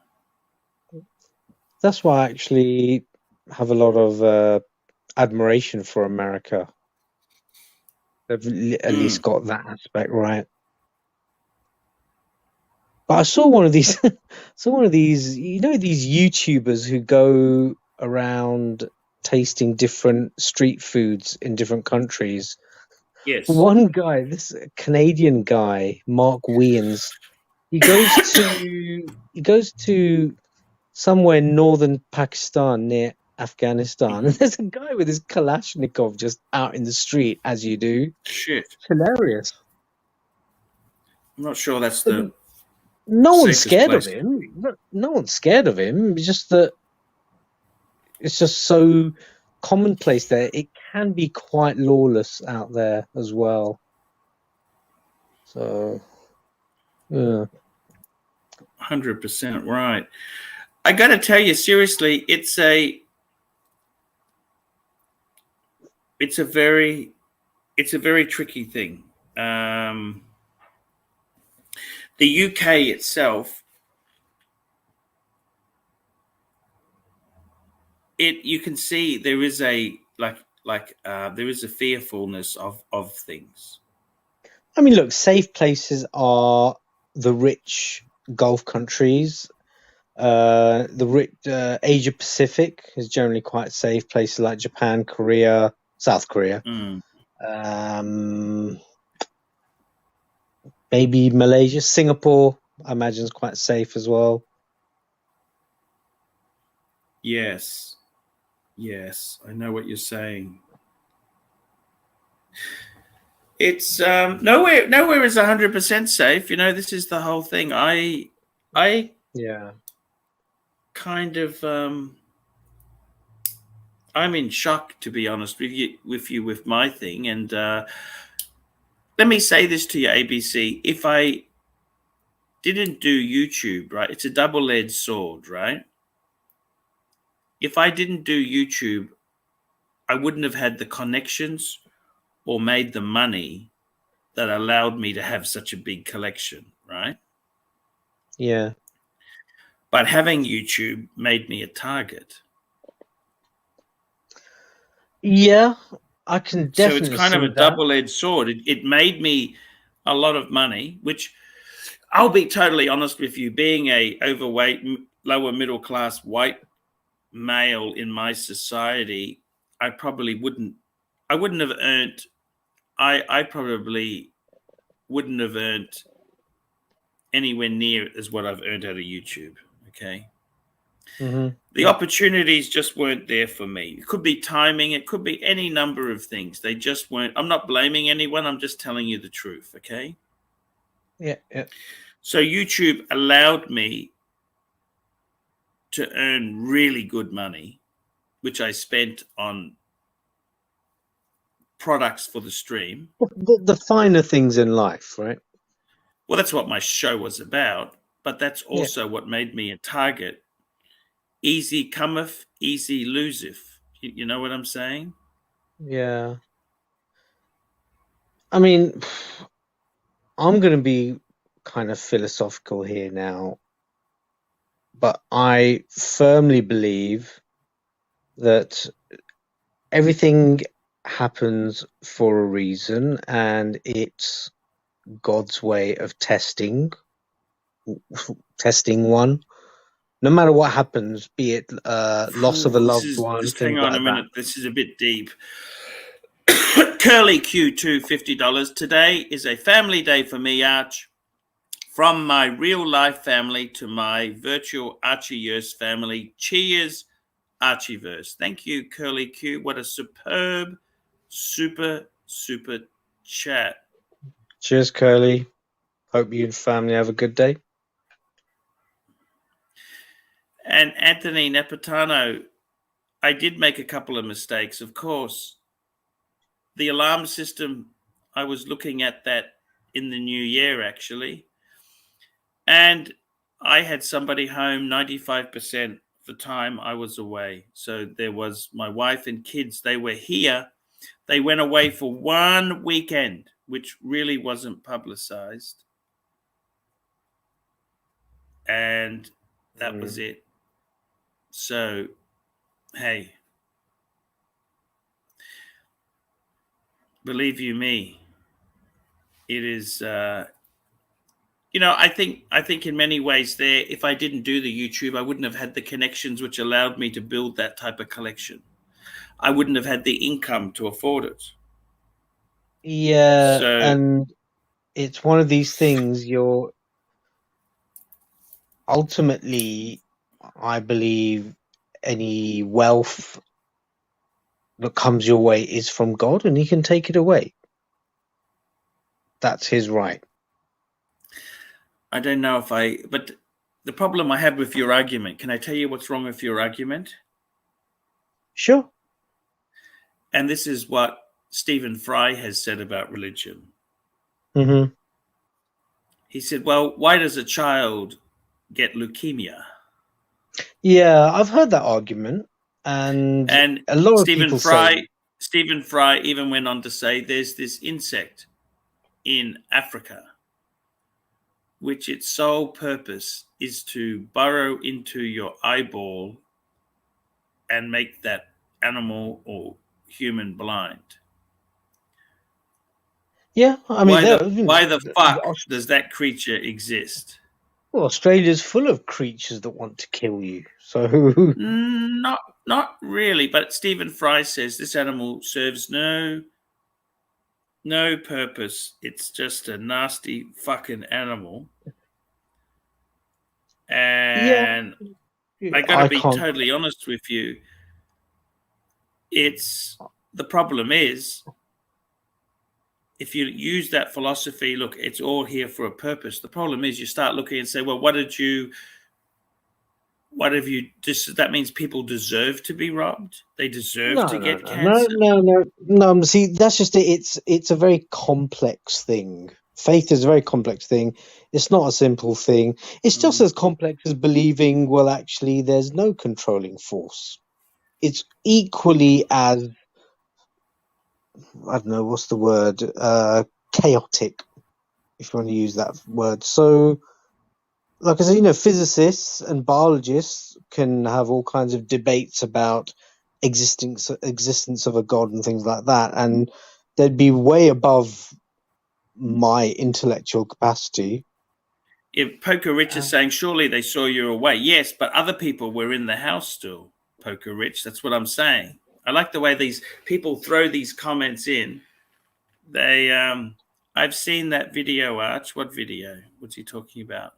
That's why I actually have a lot of admiration for America. They've at least Mm, got that aspect right. But I saw one of these, these YouTubers who go around tasting different street foods in different countries. yes. One guy, this Canadian guy, Mark Wiens, he goes to somewhere in northern Pakistan near Afghanistan, and Mhm. there's a guy with his Kalashnikov just out in the street, as you do. Shit. It's hilarious. I'm not sure that's But the no one's safest scared of place. him. No one's scared of him. It's just that it's just so commonplace there. It can be quite lawless out there as well. So, yeah. 100% right. I got to tell you seriously, it's a very tricky thing. The UK itself, you can see there is a there is a fearfulness of things. I mean, look, safe places are the rich Gulf countries. The rich Asia Pacific is generally quite safe. Places like Japan, Korea, South Korea. Mm, Um, maybe Malaysia, Singapore. I imagine is quite safe as well. yes, yes, I know what you're saying. It's nowhere is 100% safe. You know, this is the whole thing. I Yeah. kind of I'm in shock, to be honest with my thing. And let me say this to you, ABC. If I didn't do YouTube, right, it's a double-edged sword, right? If I didn't do YouTube, I wouldn't have had the connections or made the money that allowed me to have such a big collection, right? Yeah. But having YouTube made me a target. Yeah, I can So it's definitely kind of see a that. double-edged sword. It made me a lot of money, which I'll be totally honest with you, being a overweight, lower middle class white male in my society, I probably wouldn't. I wouldn't have earned. I probably wouldn't have earned anywhere near as what I've earned out of YouTube. Okay. Hmm. The opportunities just weren't there for me. It could be timing, it could be any number of things. They just weren't. I'm not blaming anyone, I'm just telling you the truth, okay? Yeah, yeah. So YouTube allowed me to earn really good money, which I spent on products for the stream. The finer things in life, right? Well, that's what my show was about, but that's Yeah, also what made me a target. Easy cometh, easy loseth. You know what I'm saying? yeah. I mean, I'm going to be kind of philosophical here now, but I firmly believe that everything happens for a reason, and it's God's way of testing one. No matter what happens, be it loss of a This loved is one, just hang things on a like that. minute. This is a bit deep. Curly Q2 $50. Today is a family day for me, Arch. From my real life family to my virtual Archieverse family. Cheers, Archieverse. Thank you, Curly Q. What a superb, super chat. Cheers, Curly. Hope you and family have a good day. And Anthony Napatano, I did make a couple of mistakes, of course. The alarm system, I was looking at that in the new year, actually. And I had somebody home 95% of the time I was away. So there was my wife and kids. They were here. They went away for one weekend, which really wasn't publicized. And that was it. So, hey, believe you me, it is I think in many ways there, if I didn't do the YouTube, I wouldn't have had the connections which allowed me to build that type of collection. I wouldn't have had the income to afford it. Yeah, So and it's one of these things you're ultimately, I believe, any wealth that comes your way is from God, and he can take it away. That's his right. I don't know but the problem I have with your argument, can I tell you what's wrong with your argument? Sure. And this is what Stephen Fry has said about religion. Mm-hmm. He said, well, why does a child get leukemia? Yeah, I've heard that argument, and And a lot of Stephen people say, Fry, Stephen Fry even went on to say there's this insect in Africa which its sole purpose is to burrow into your eyeball and make that animal or human blind. yeah, I mean, Why there, why the fuck does that creature exist? well, Australia's full of creatures that want to kill you. So, Not really, but Stephen Fry says this animal serves no purpose. It's just a nasty fucking animal. yeah, And I got to I be can't. totally honest with you. The problem is, if you use that philosophy, look, it's all here for a purpose. The problem is you start looking and say, well, what have you just, that means people deserve to be robbed. They deserve No, to no, get no, no, cancer. no, no, no. See, that's just it. It's a very complex thing. Faith is a very complex thing. It's not a simple thing. It's just as complex as believing, well, actually, there's no controlling force. It's equally as, I don't know, what's the word? Chaotic, if you want to use that word. So, like I said, physicists and biologists can have all kinds of debates about existence of a god and things like that, and they'd be way above my intellectual capacity. If Poker Rich is saying, surely they saw you away. Yes, but other people were in the house still, Poker Rich. That's what I'm saying. I like the way these people throw these comments in. They, I've seen that video, Arch. What video? What's he talking about?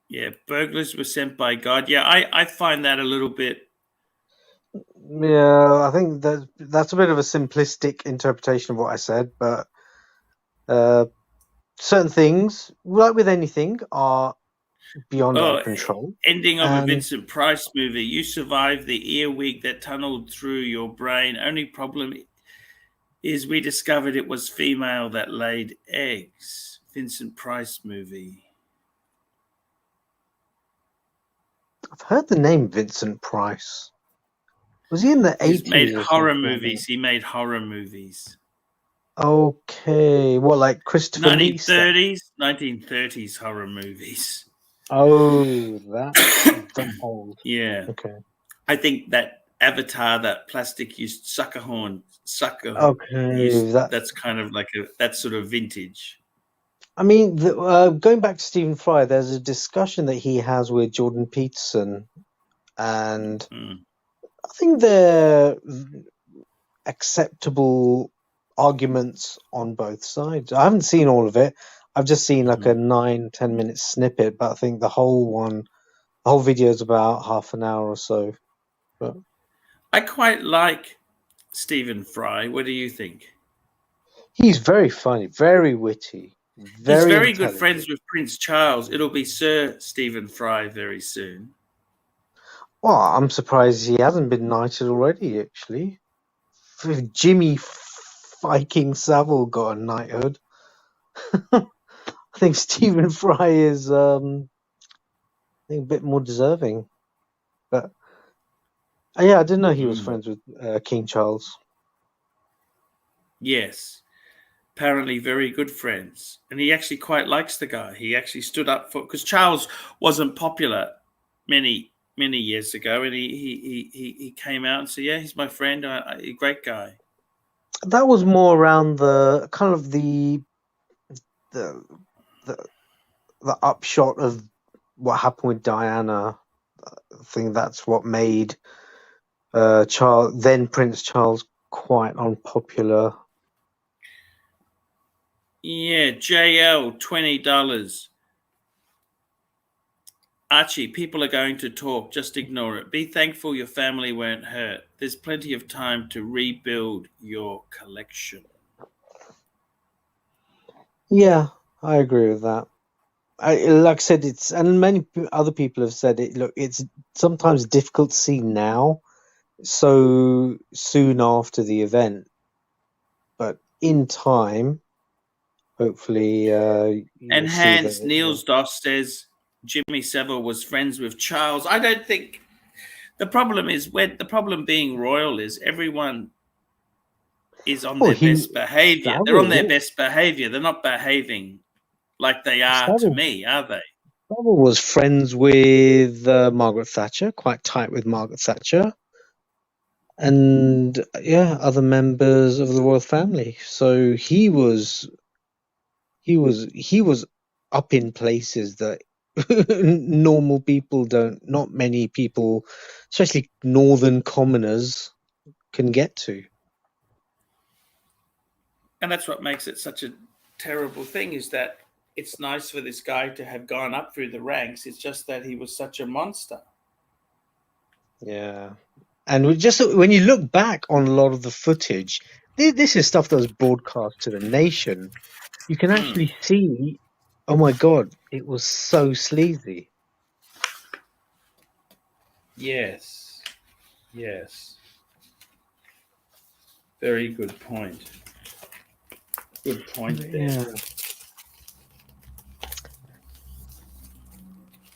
Yeah, burglars were sent by God. Yeah, I find that a little bit. Yeah, I think that's a bit of a simplistic interpretation of what I said, but certain things, like with anything, are beyond our control. Ending of a Vincent Price movie. You survived the earwig that tunneled through your brain. Only problem is we discovered it was female that laid eggs. Vincent Price movie. I've heard the name Vincent Price. Was he in the 80s? He's made horror movies. He made horror movies. Okay. What, like Christopher 1930s? 1930s horror movies. Oh, that's old. Yeah. Okay. I think that Avatar, that plastic used sucker horn. Okay. That's kind of like that's sort of vintage. I mean, going back to Stephen Fry, there's a discussion that he has with Jordan Peterson, and I think they're acceptable arguments on both sides. I haven't seen all of it. I've just seen like a 9-10 minute snippet, but I think the whole video is about half an hour or so. But I quite like Stephen Fry. What do you think? He's very funny, very witty. He's very good intelligent. friends with Prince Charles. It'll be Sir Stephen Fry very soon. Well, I'm surprised he hasn't been knighted already, actually. Jimmy Viking Savile got a knighthood. I think Stephen Fry is I think a bit more deserving. But yeah, I didn't know he was friends with King Charles. Yes. Apparently very good friends. And he actually quite likes the guy. He actually stood up for, because Charles wasn't popular many years ago, and he came out and said, yeah, he's my friend, a great guy. That was more around the kind of the upshot of what happened with Diana. I think that's what made then Prince Charles quite unpopular. Yeah, JL, $20. Archie, people are going to talk. Just ignore it. Be thankful your family weren't hurt. There's plenty of time to rebuild your collection. Yeah, I agree with that. Like I said, and many other people have said it. Look, it's sometimes difficult to see now, so soon after the event, but in time, hopefully. And Hans Nielsdorf says Jimmy Savile was friends with Charles. I don't think the problem is the problem being royal is everyone is on their best behavior. They're on their best behavior. They're not behaving like they are to me, are they? Savile was friends with Margaret Thatcher, quite tight with Margaret Thatcher, and yeah, other members of the royal family. So he was up in places that normal people not many people, especially northern commoners, can get to. And that's what makes it such a terrible thing, is that it's nice for this guy to have gone up through the ranks. It's just that he was such a monster. Yeah. And just when you look back on a lot of the footage, this is stuff that was broadcast to the nation. You can actually see, oh my God, it was so sleazy. Yes. Very good point. Good point there. Yeah.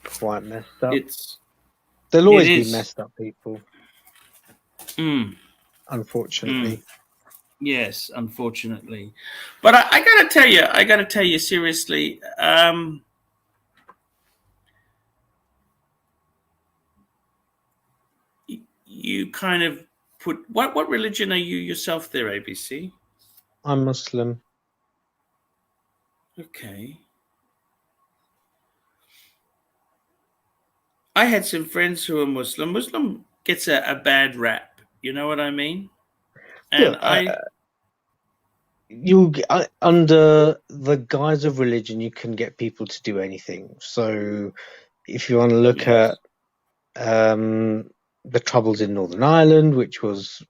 Quite messed up. There'll always be messed up people. Unfortunately. Yes, unfortunately. But I gotta tell you seriously, kind of put what religion are you yourself there, ABC? I'm Muslim. Okay. I had some friends who are Muslim. Muslim gets a bad rap. You know what I mean? And Look, under the guise of religion, you can get people to do anything. So if you want to look yes. at the troubles in Northern Ireland, which was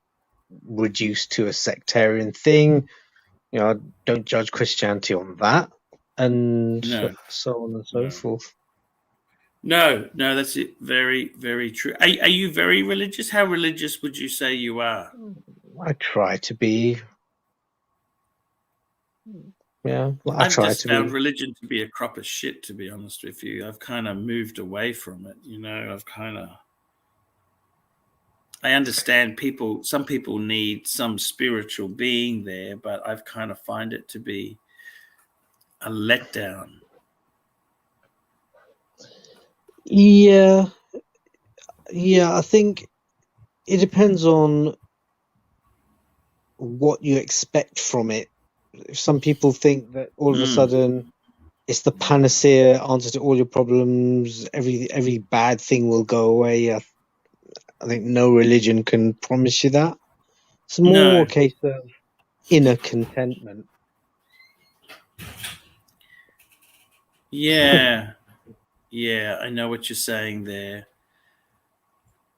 reduced to a sectarian thing, I don't judge Christianity on that, and No. so on and so forth. No, that's it. Very, very true. Are you very religious? How religious would you say you are? I try to be. Yeah, I I've try just to found be. religion to be a crop of shit, to be honest with you. I've kind of moved away from it. I understand some people need some spiritual being there, but I've kind of find it to be a letdown. Yeah, I think it depends on what you expect from it. Some people think that all of a sudden it's the panacea answer to all your problems. Every bad thing will go away. I think no religion can promise you that. It's more No. a case of inner contentment. Yeah. Yeah, I know what you're saying there.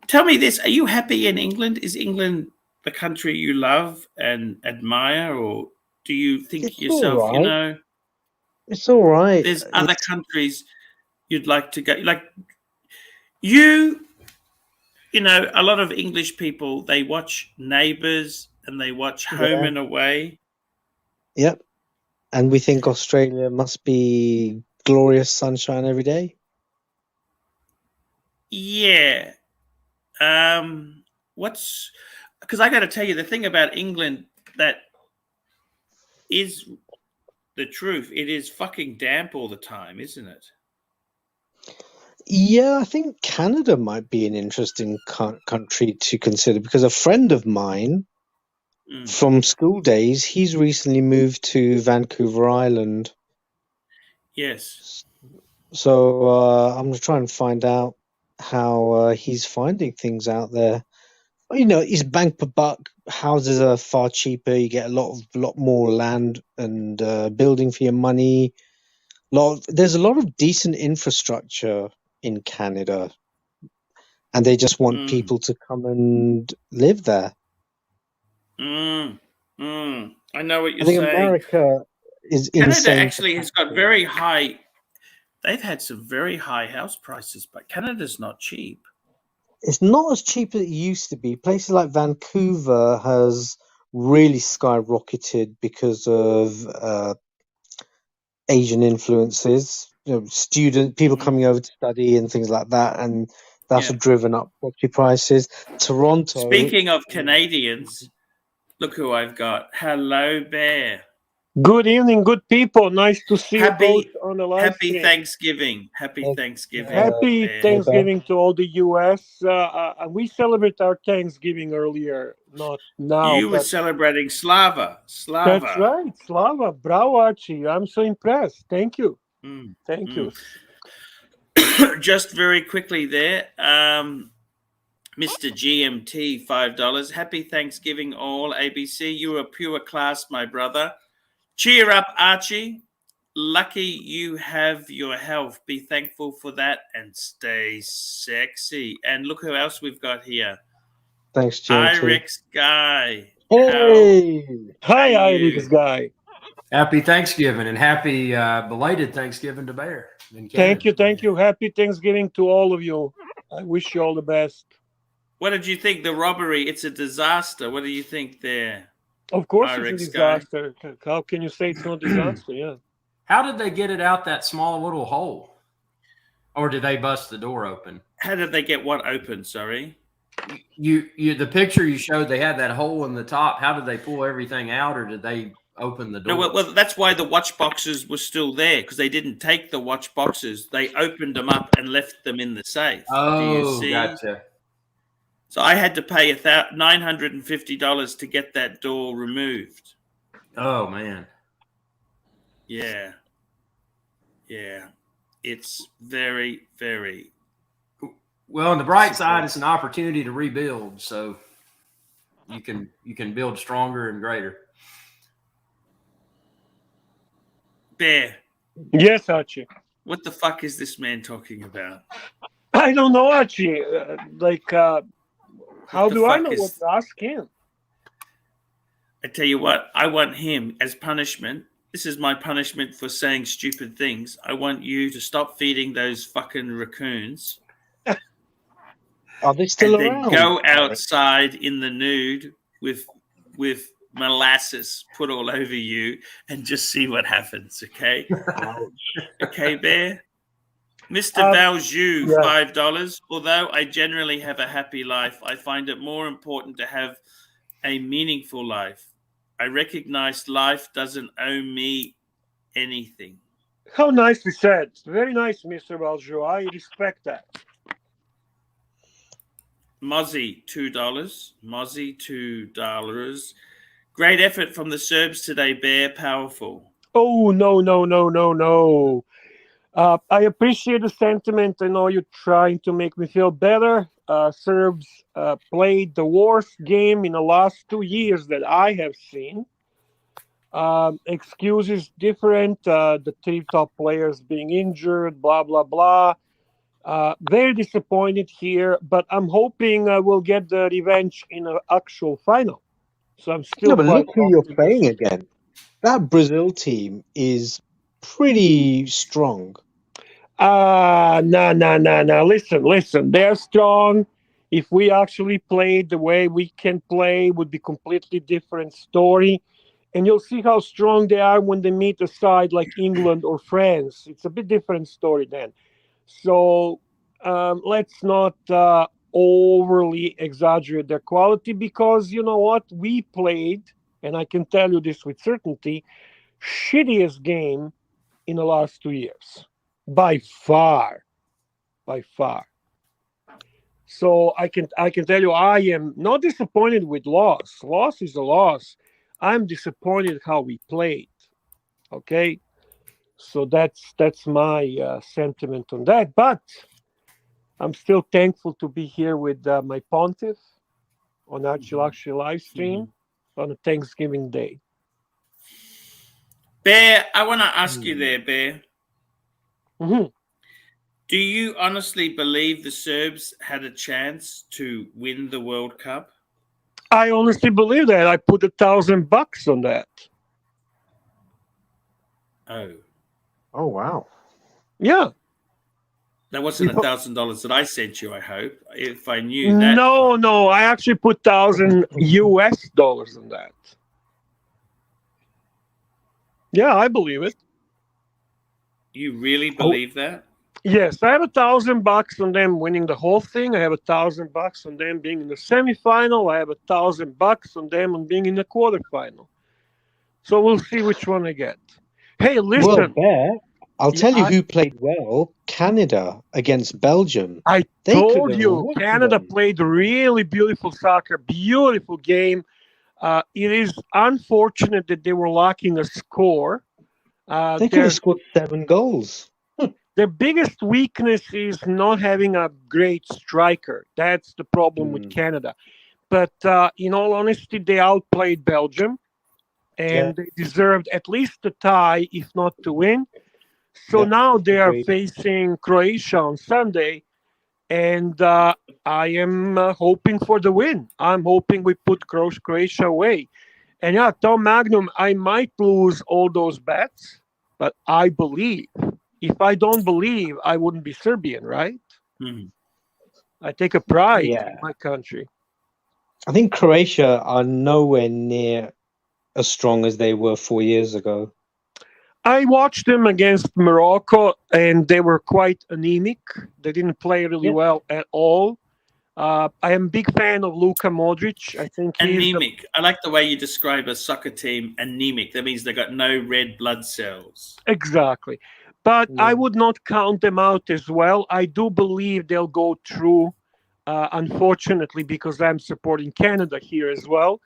Tell me this, are you happy in England? Is England the country you love and admire, or do you think It's all yourself, right. It's all right. there's other countries you'd like to go? Like you a lot of English people, they watch Neighbours and they watch Home Yeah. and Away. Yep. And we think Australia must be glorious sunshine every day. Yeah. What's because I got to tell you the thing about England that is the truth. It is fucking damp all the time, isn't it? Yeah, I think Canada might be an interesting country to consider because a friend of mine from school days, he's recently moved to Vancouver Island. Yes. So I'm going to try and find out how he's finding things out there. It's bank per buck. Houses are far cheaper. You get a lot more land and building for your money. There's a lot of decent infrastructure in Canada, and they just want people to come and live there. I know what you're I think saying. America is Canada insane. actually has got very high. They've had some very high house prices, but Canada's not cheap. It's not as cheap as it used to be. Places like Vancouver has really skyrocketed because of Asian influences. People coming over to study and things like that, and that's driven up property prices. Toronto. Speaking of Canadians, look who I've got. Hello, Bear. Good evening, good people. Nice to see you both on the live Happy stream. Thanksgiving. Happy Thanksgiving. Happy Thanksgiving to all the US. We celebrate our Thanksgiving earlier, not now. You were celebrating Slava. That's right. Slava. Bravo, Archie. I'm so impressed. Thank you. Thank you. Just very quickly there. Mr. GMT, $5. Happy Thanksgiving all. ABC, you are pure class, my brother. Cheer up, Archie. Lucky you have your health. Be thankful for that and stay sexy. And look who else we've got here. Thanks, GMT. Irix Guy. Hey! Hi, Irix Guy. Happy Thanksgiving and happy belated Thanksgiving to Bear. Thank you. Happy Thanksgiving to all of you. I wish you all the best. What did you think? The robbery, it's a disaster. What do you think there? Of course it's a disaster. How can you say it's not a disaster? Yeah. How did they get it out that small little hole? Or did they bust the door open? How did they get what open? Sorry. The picture you showed, they had that hole in the top. How did they pull everything out, or did they open the door? No, well, that's why the watch boxes were still there, because they didn't take the watch boxes. They opened them up and left them in the safe. Oh, do you see? Gotcha. So I had to pay $950 to get that door removed. Oh man. Yeah. It's very, very. Well, on the bright side, it's an opportunity to rebuild, so you can build stronger and greater. Bear, Yes, Archie. what the fuck is this man talking about? I don't know, Archie. How the do I fuck know is- what to ask him? I tell you what, I want him as punishment. This is my punishment for saying stupid things. I want you to stop feeding those fucking raccoons Are they still and around? then go outside in the nude with molasses put all over you and just see what happens, okay? Okay, Bear? Mr. Valjoux, yeah. $5. Although I generally have a happy life, I find it more important to have a meaningful life. I recognize life doesn't owe me anything. How nicely said. Very nice, Mr. Valjoux. I respect that. Mozzie, $2. Mozzie, $2. Great effort from the Serbs today, Bear. Powerful. Oh, no. I appreciate the sentiment. I know you're trying to make me feel better. Serbs played the worst game in the last 2 years that I have seen. Excuses different. The three top players being injured, blah, blah, blah. Very disappointed here, but I'm hoping we'll get the revenge in an actual final. So I'm still No, but quite look who you're optimistic. playing again. That Brazil team is pretty strong. No. Listen. They're strong. If we actually played the way we can play, would be completely different story. And you'll see how strong they are when they meet a side like England or France. It's a bit different story then. So let's not overly exaggerate their quality, because you know what? We played, and I can tell you this with certainty, shittiest game in the last 2 years. By far. So I can tell you I am not disappointed with loss. Loss is a loss. I'm disappointed how we played. Okay, so that's my sentiment on that. But I'm still thankful to be here with my pontiff on ArchieLuxury live stream on a Thanksgiving Day. Bear, I want to ask you there, Bear. Mm-hmm. Do you honestly believe the Serbs had a chance to win the World Cup? I honestly believe that. I put $1,000 on that. Oh, wow. Yeah. That wasn't $1,000 that I sent you, I hope. If I knew that. No. I actually put $1,000 US on that. Yeah, I believe it. You really believe that? Yes, I have $1,000 on them winning the whole thing. I have $1,000 on them being in the semifinal. I have $1,000 on them on being in the quarterfinal. So we'll see which one I get. Hey, listen. Well, Bear, I'll tell you who played well. Canada against Belgium. I They told could've you, won Canada them. played really beautiful soccer, beautiful game. It is unfortunate that they were lacking a score. They could have scored 7 goals. Their biggest weakness is not having a great striker. That's the problem with Canada. But in all honesty, they outplayed Belgium, and they deserved at least a tie, if not to win. So now they are facing Croatia on Sunday, and I am hoping for the win. I'm hoping we put Croatia away. And yeah, Tom Magnum, I might lose all those bets, but I believe. If I don't believe, I wouldn't be Serbian, right? Mm-hmm. I take a pride in my country. I think Croatia are nowhere near as strong as they were 4 years ago. I watched them against Morocco, and they were quite anemic. They didn't play really well at all. I am a big fan of Luka Modric. I think he's anemic. I like the way you describe a soccer team anemic. That means they got no red blood cells. Exactly. But I would not count them out as well. I do believe they'll go through unfortunately, because I'm supporting Canada here as well.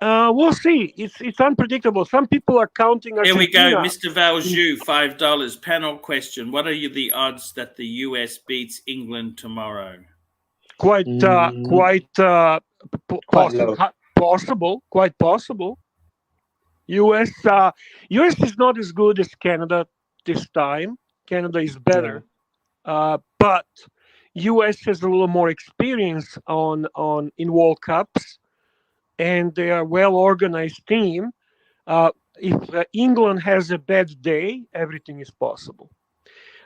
We'll see. It's unpredictable. Some people are counting Here we Argentina. go, Mr. Valjoux, $5. Panel question: what are the odds that the US beats England tomorrow? Quite low. possible. Quite possible. US is not as good as Canada this time. Canada is better, but US has a little more experience in World Cups, and they are a well-organized team. If England has a bad day, everything is possible.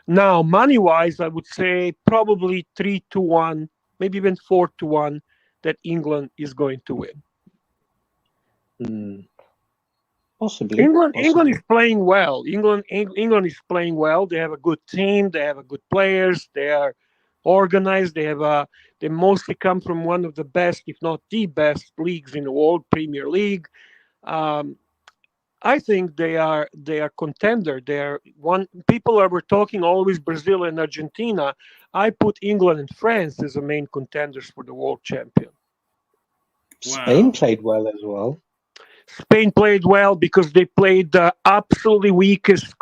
Now, money-wise, I would say probably 3-1, maybe even 4-1, that England is going to win. Possibly. England is playing well. England is playing well. They have a good team. They have a good players. They are organized. They mostly come from one of the best, if not the best, leagues in the world, Premier League. I think they are contender. They are one. People were talking always Brazil and Argentina. I put England and France as the main contenders for the world champion. Spain played well as well. Spain played well because they played the absolutely weakest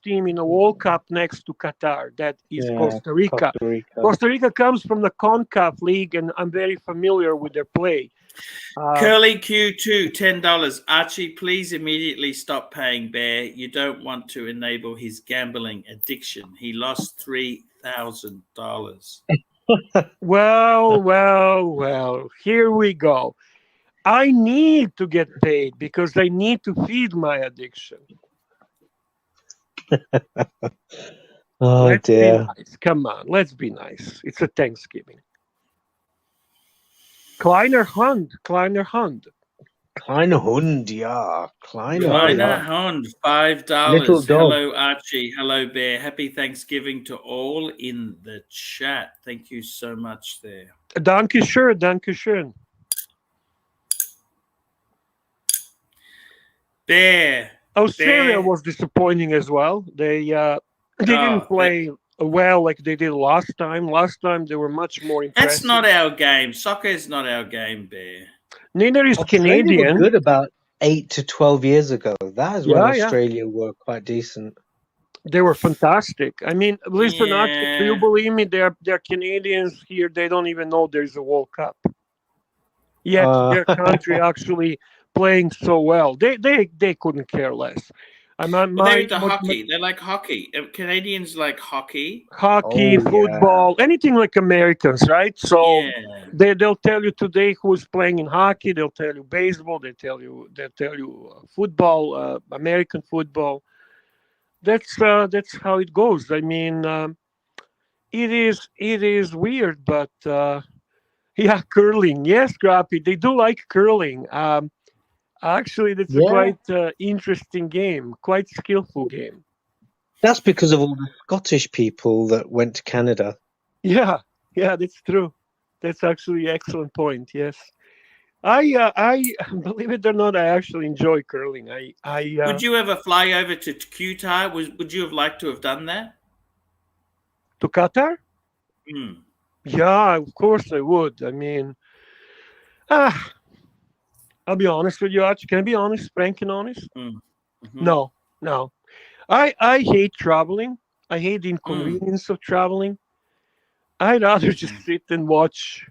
team in the World Cup next to Qatar. That is Costa Rica. Costa Rica comes from the CONCACAF League, and I'm very familiar with their play. Curly Q2, $10. Archie, please immediately stop paying Bear. You don't want to enable his gambling addiction. He lost $3,000. Well, here we go. I need to get paid because I need to feed my addiction. Let's be nice. Come on, let's be nice. It's a Thanksgiving. Kleiner Hund, yeah. Kleiner Hund, $5. Little dog. Hello, Archie. Hello, Bear. Happy Thanksgiving to all in the chat. Thank you so much there. Dankeschön. Bear. Australia was disappointing as well. They didn't play well like they did last time. Last time they were much more impressive. That's not our game. Soccer is not our game, Bear. Neither is Canadian. Were good about 8 to 12 years ago. That is when Australia were quite decent. They were fantastic. I mean, listen, Archie, do you believe me? They're Canadians here. They don't even know there's a World Cup. Yet their country actually playing so well. They couldn't care less. They're into hockey. They like hockey. Canadians like hockey. Football, anything like Americans, right? So they'll tell you today who's playing in hockey. They'll tell you baseball. They'll tell you football, American football. That's how it goes. I mean, it is weird, but curling. Yes, Grappy, they do like curling. Actually, that's a quite interesting game, quite skillful game. That's because of all the Scottish people that went to Canada. Yeah, that's true. That's actually an excellent point. Yes, I believe it or not, I actually enjoy curling. Would you ever fly over to Qatar? Would you have liked to have done that? To Qatar? Yeah, of course I would. I mean, I'll be honest with you, Archie. Can I be honest, frank and honest? No. I hate traveling. I hate the inconvenience of traveling. I'd rather just sit and watch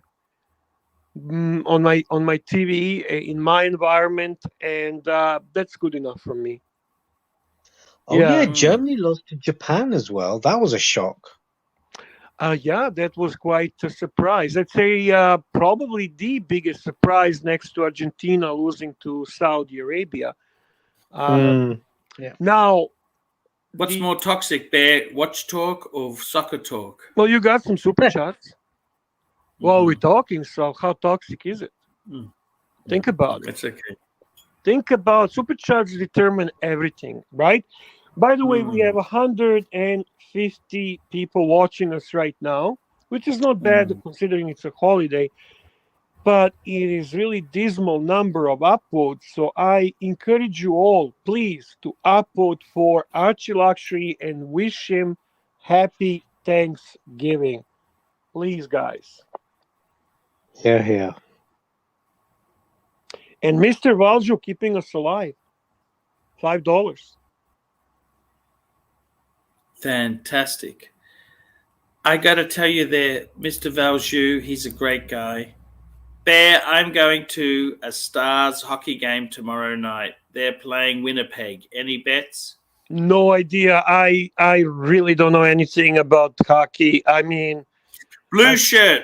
on my TV in my environment, and that's good enough for me. Germany lost to Japan as well. That was a shock. That was quite a surprise. I'd say probably the biggest surprise next to Argentina losing to Saudi Arabia. Now, what's more toxic, Bear? Watch talk or soccer talk? Well, you got some super chats. While we're talking, so how toxic is it? Think about it. It's okay. Think about super chats determine everything, right? By the way, we have 150 people watching us right now, which is not bad considering it's a holiday, but it is really dismal number of upvotes. So I encourage you all, please, to upvote for ArchieLuxury and wish him happy Thanksgiving. Please, guys. Here. And Mr. Valjo keeping us alive. $5. Fantastic. I got to tell you there, Mr. Valju, he's a great guy. Bear, I'm going to a Stars hockey game tomorrow night. They're playing Winnipeg. Any bets? No idea. I really don't know anything about hockey. I mean, Blue shirt.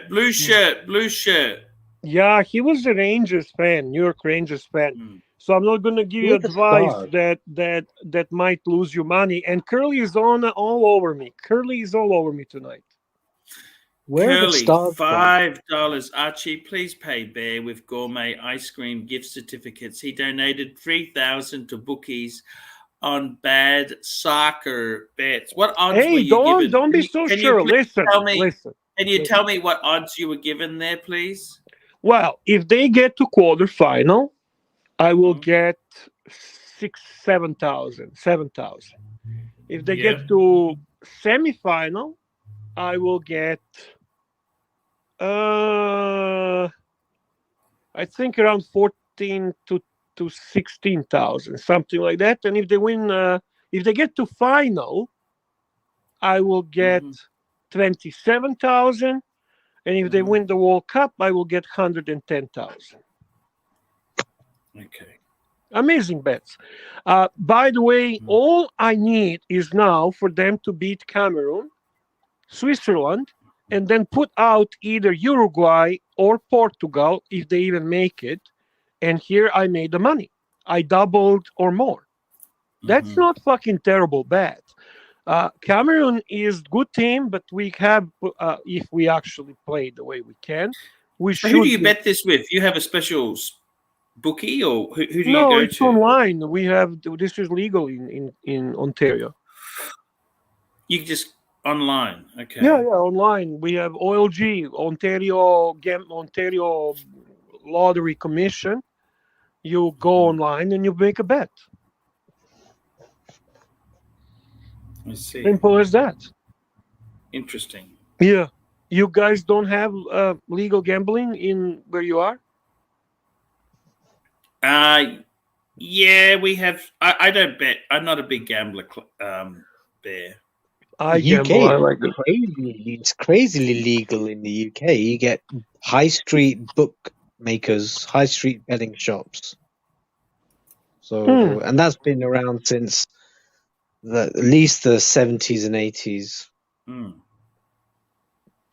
yeah, he was a Rangers fan, New York Rangers fan. So I'm not going to give you advice that might lose you money. And Curly is all over me. Curly is all over me tonight. Where are the Curly, stars $5. Archie, please pay Bear with gourmet ice cream gift certificates. He donated $3,000 to bookies on bad soccer bets. What odds were you given? Don't be so sure. Listen. Can you tell me what odds you were given there, please? Well, if they get to quarterfinal, I will get 7,000. If they get to semifinal, I will get I think around 14 to 16,000, something like that. And if they win, if they get to final, I will get 27,000. And if they win the World Cup, I will get 110,000. Okay. Amazing bets. By the way, all I need is now for them to beat Cameroon, Switzerland, and then put out either Uruguay or Portugal if they even make it. And here I made the money. I doubled or more. That's not fucking terrible bet. Cameroon is good team, but we have, if we actually play the way we can, we should. Who do you bet this with? You have a special bookie, or who do you go to? No, it's online. We have, this is legal in Ontario. You just online, okay? Yeah, online. We have OLG, Ontario Lottery Commission. You go online and you make a bet. I see. Simple as that. Interesting. Yeah. You guys don't have legal gambling in where you are? Yeah, we have. I don't bet. I'm not a big gambler, Bear. UK, it's crazily legal in the UK. You get high street bookmakers, high street betting shops. So, and that's been around since at least the 70s and 80s.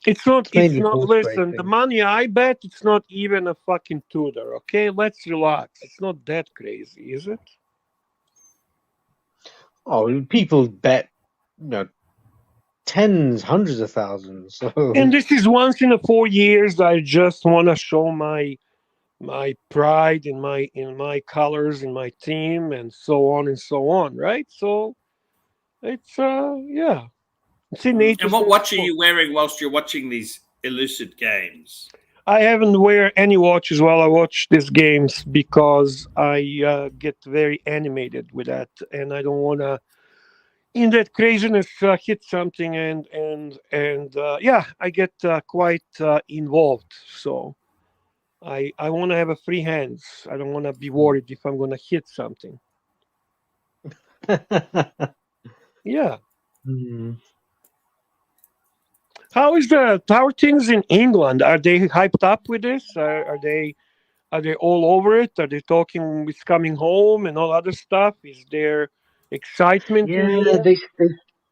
It's not, listen, the money I bet, it's not even a fucking Tudor, okay? Let's relax. It's not that crazy, is it? Oh, people bet, tens, hundreds of thousands. So. And this is once in 4 years. I just want to show my pride in my colors, in my team, and so on, right? So it's yeah. And what watch are you wearing whilst you're watching these elusive games? I haven't wear any watches while I watch these games because I get very animated with that, and I don't want to, in that craziness, hit something, and yeah, I get quite involved. So I want to have a free hands. I don't want to be worried if I'm going to hit something. Yeah. How are things in England? Are they hyped up with this? Are they all over it? Are they talking it's coming home and all other stuff? Is there excitement? Yeah,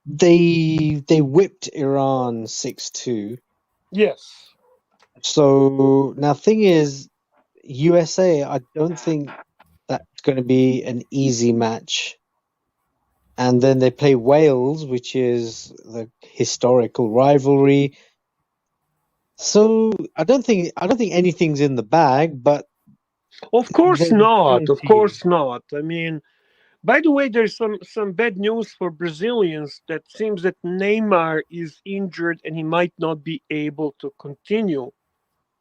they whipped Iran 6-2. Yes. So now, thing is, USA, I don't think that's going to be an easy match. And then they play Wales, which is the historical rivalry. So I don't think anything's in the bag, but of course not. Of course not. I mean, by the way, there's some bad news for Brazilians. That seems that Neymar is injured and he might not be able to continue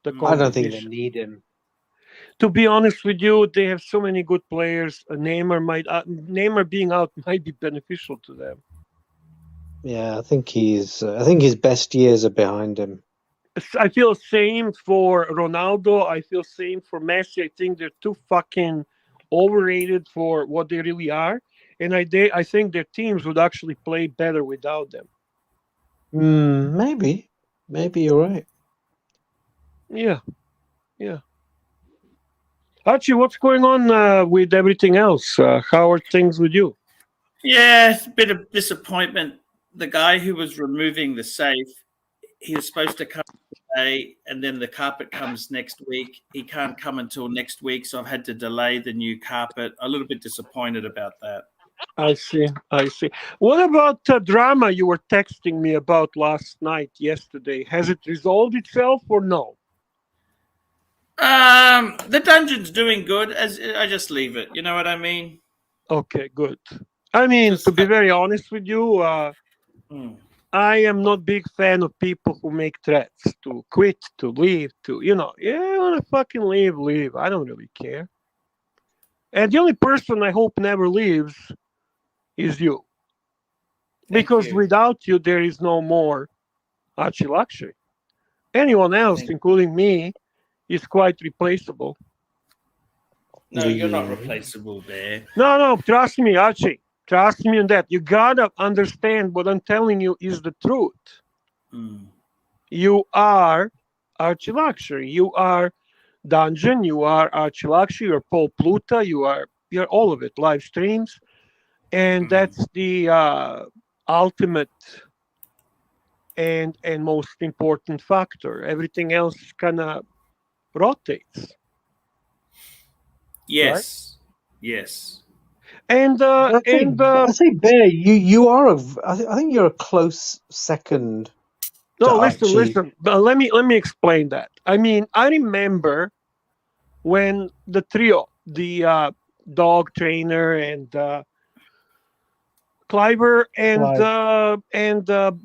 the competition. I don't think they need him. To be honest with you, they have so many good players. Neymar being out might be beneficial to them. Yeah, I think his best years are behind him. I feel same for Ronaldo. I feel same for Messi. I think they're too fucking overrated for what they really are, and I think their teams would actually play better without them. Maybe you're right. Yeah, yeah. Archie, what's going on with everything else? How are things with you? Yeah, it's a bit of disappointment. The guy who was removing the safe, he was supposed to come today, and then the carpet comes next week. He can't come until next week, so I've had to delay the new carpet. A little bit disappointed about that. I see. What about drama you were texting me about yesterday? Has it resolved itself or no? The dungeon's doing good. As I just leave it. You know what I mean? Okay, good. I mean, to be very honest with you, I am not big fan of people who make threats to quit, to leave, you want to fucking leave. I don't really care. And the only person I hope never leaves is you. Because without you, there is no more ArchieLuxury. Anyone else, including me, is quite replaceable. No, you're not replaceable there. No, trust me, Archie. Trust me on that. You gotta understand what I'm telling you is the truth. You are ArchieLuxury. You are Dungeon. You are ArchieLuxury. You're Paul Pluta. You're all of it. Live streams, and that's the ultimate and most important factor. Everything else kind of rotates. Yes. Right? Yes. And I say, Bear, you are I think you're a close second. No, listen. Let me explain that. I mean, I remember when the trio, the dog trainer and Cliver and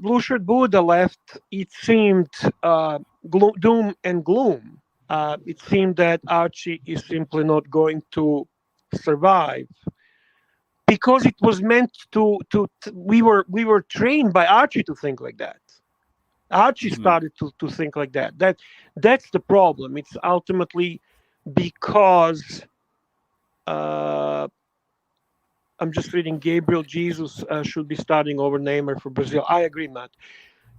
Blue Shirt Buddha left. It seemed doom and gloom. It seemed that Archie is simply not going to survive. Because it was meant to we were trained by Archie to think like that. Archie started to think like that. That's the problem. It's ultimately because I'm just reading Gabriel Jesus should be starting over Neymar for Brazil. I agree, Matt.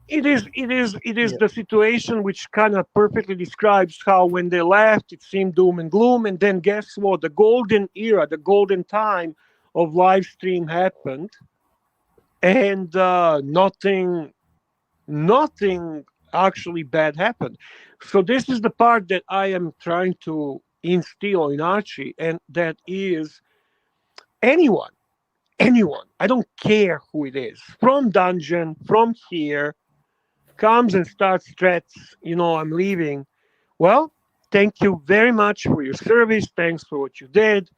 It is the situation which kind of perfectly describes how when they left it seemed doom and gloom, and then guess what? The golden era, the golden time of live stream happened, and nothing actually bad happened. So this is the part that I am trying to instill in Archie, and that is anyone, I don't care who it is, from Dungeon, from here, comes and starts threats, I'm leaving. Well, thank you very much for your service. Thanks for what you did.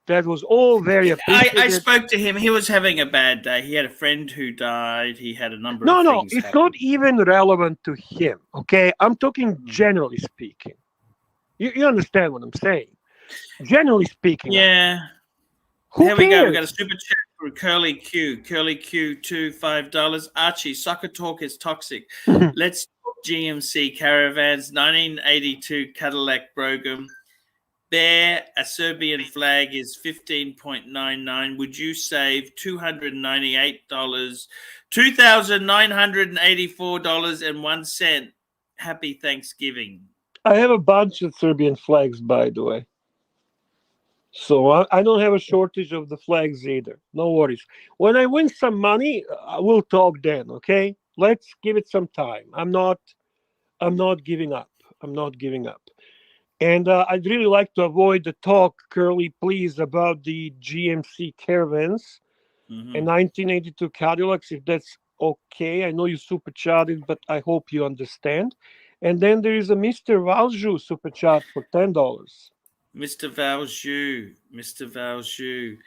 That was all very appreciated. I spoke to him. He was having a bad day. He had a friend who died. He had a number of things. No, it's not even relevant to him. Okay, I'm talking generally speaking. You understand what I'm saying? Generally speaking. Yeah. Here we go. We got a super chat for Curly Q. Curly Q, $5. Archie, soccer talk is toxic. Let's talk GMC caravans. 1982 Cadillac Brougham. Bear, a Serbian flag is $15.99. Would you save $298? $2,984.01. Happy Thanksgiving. I have a bunch of Serbian flags, by the way. So I don't have a shortage of the flags either. No worries. When I win some money, we'll talk then, okay? Let's give it some time. I'm not giving up. And I'd really like to avoid the talk, Curly, please, about the GMC caravans and 1982 Cadillacs, if that's okay. I know you super chatted, but I hope you understand. And then there is a Mr. Valju super chat for $10. Mr. Valju.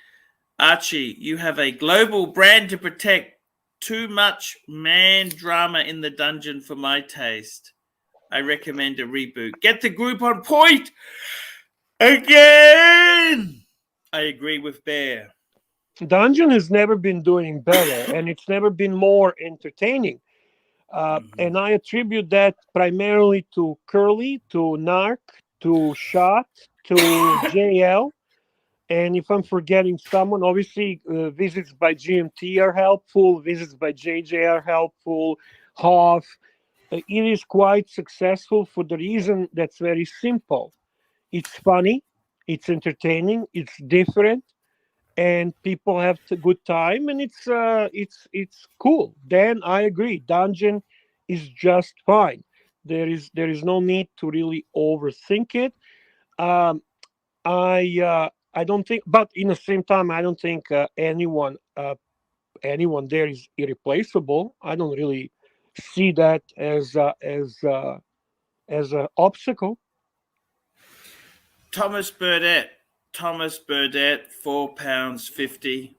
Archie, you have a global brand to protect. Too much man drama in the dungeon for my taste. I recommend a reboot. Get the group on point again. I agree with Bear. Dungeon has never been doing better, and it's never been more entertaining. And I attribute that primarily to Curly, to Narc, to Shot, to JL. And if I'm forgetting someone, obviously visits by GMT are helpful, visits by JJ are helpful, Hoff. It is quite successful for the reason that's very simple. It's funny, it's entertaining, it's different, and people have a good time, and it's cool. Then I agree, Dungeon is just fine. There is no need to really overthink it. Um, I don't think, but in the same time, I don't think anyone there is irreplaceable. I don't really see that as an obstacle. Thomas Burdett, £4.50.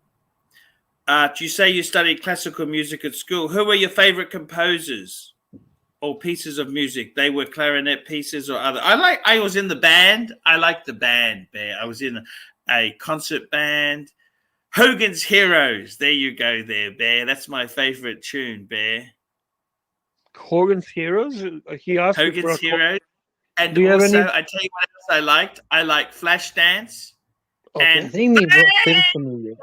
You say you studied classical music at school. Who were your favorite composers or pieces of music? They were clarinet pieces or other. I was in the band. I liked the band, Bear. I was in a concert band. Hogan's Heroes. There you go there, Bear. That's my favorite tune, Bear. Hogan's Heroes? He asked me for Hogan's Heroes. And Do you have also, any- I tell you what else I liked. I like Flashdance. Okay. I And think means what symphony.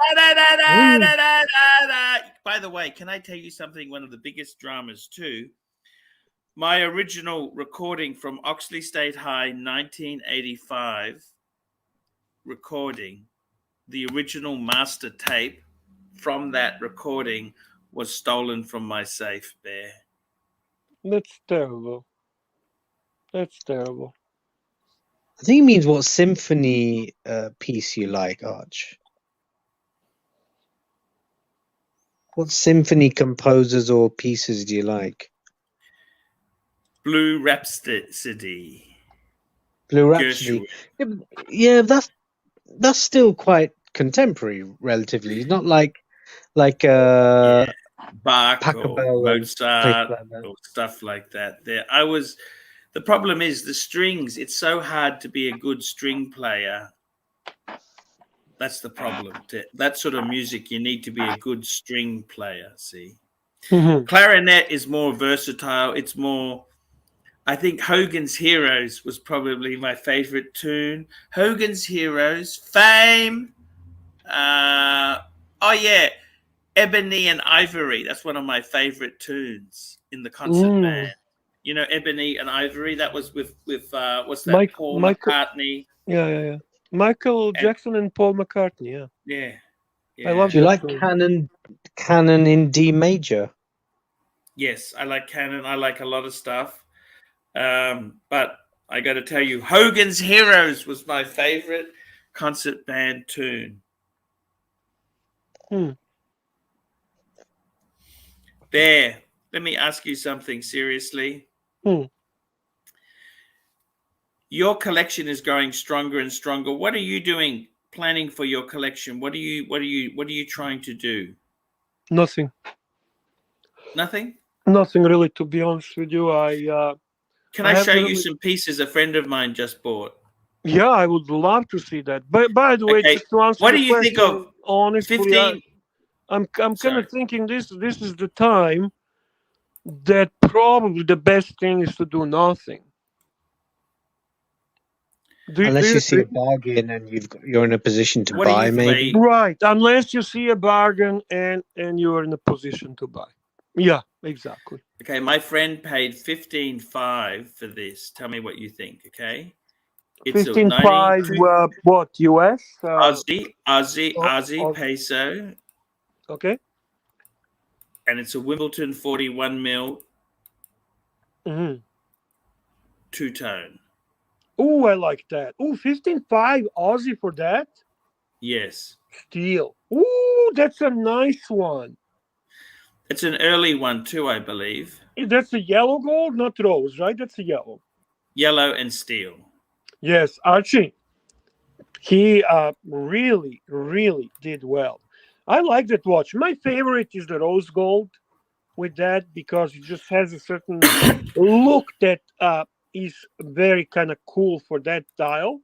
by the way, can I tell you something? One of the biggest dramas too. My original recording from Oxley State High, 1985 recording, the original master tape from that recording was stolen from my safe, Bear. That's terrible. That's terrible. I think it means what symphony piece you like, Arch. What symphony composers or pieces do you like? Blue Rhapsody. Blue Rhapsody. Gershwin. Yeah, that's still quite contemporary, relatively. It's not like Bach Pachelbel or and Mozart places like that. or stuff like that. The problem is the strings. It's so hard to be a good string player. That's the problem. That sort of music, you need to be a good string player, see? Mhm. Clarinet is more versatile. It's more, I think Hogan's Heroes was probably my favorite tune. Hogan's Heroes, Fame. Oh, yeah. Ebony and Ivory. That's one of my favorite tunes in the concert band. You know, Ebony and Ivory. That was with what's that? Paul McCartney. Yeah. Michael Jackson and Paul McCartney. Yeah. I love Do you that like tune. Canon in D major? Yes, I like Canon. I like a lot of stuff. But I got to tell you, Hogan's Heroes was my favorite concert band tune. There. Let me ask you something seriously. Your collection is growing stronger and stronger. What are you doing, planning for your collection? What are you trying to do? Nothing. Nothing? Nothing really, to be honest with you. Can I show you some pieces a friend of mine just bought? Yeah, I would love to see that. But by the way, Okay. just to answer What the do you question, think of honestly, 15? I'm kind Sorry. of thinking this is the time that probably the best thing is to do nothing. Unless you see a bargain and you're in a position to buy, maybe. Right, unless you see a bargain and you're in a position to buy. Yeah, exactly. Okay, my friend paid $15.5 for this. Tell me what you think, okay? It's 15.5, what, US? Aussie peso. Okay. And it's a Wimbledon 41 mil two-tone. Oh, I like that. Oh, 15.5 Aussie for that? Yes. Steel. Oh, that's a nice one. It's an early one too, I believe. That's a yellow gold, not rose, right? That's a yellow. Yellow and steel. Yes, Archie. He really, really did well. I like that watch. My favorite is the rose gold with that because it just has a certain look that is very kind of cool for that dial.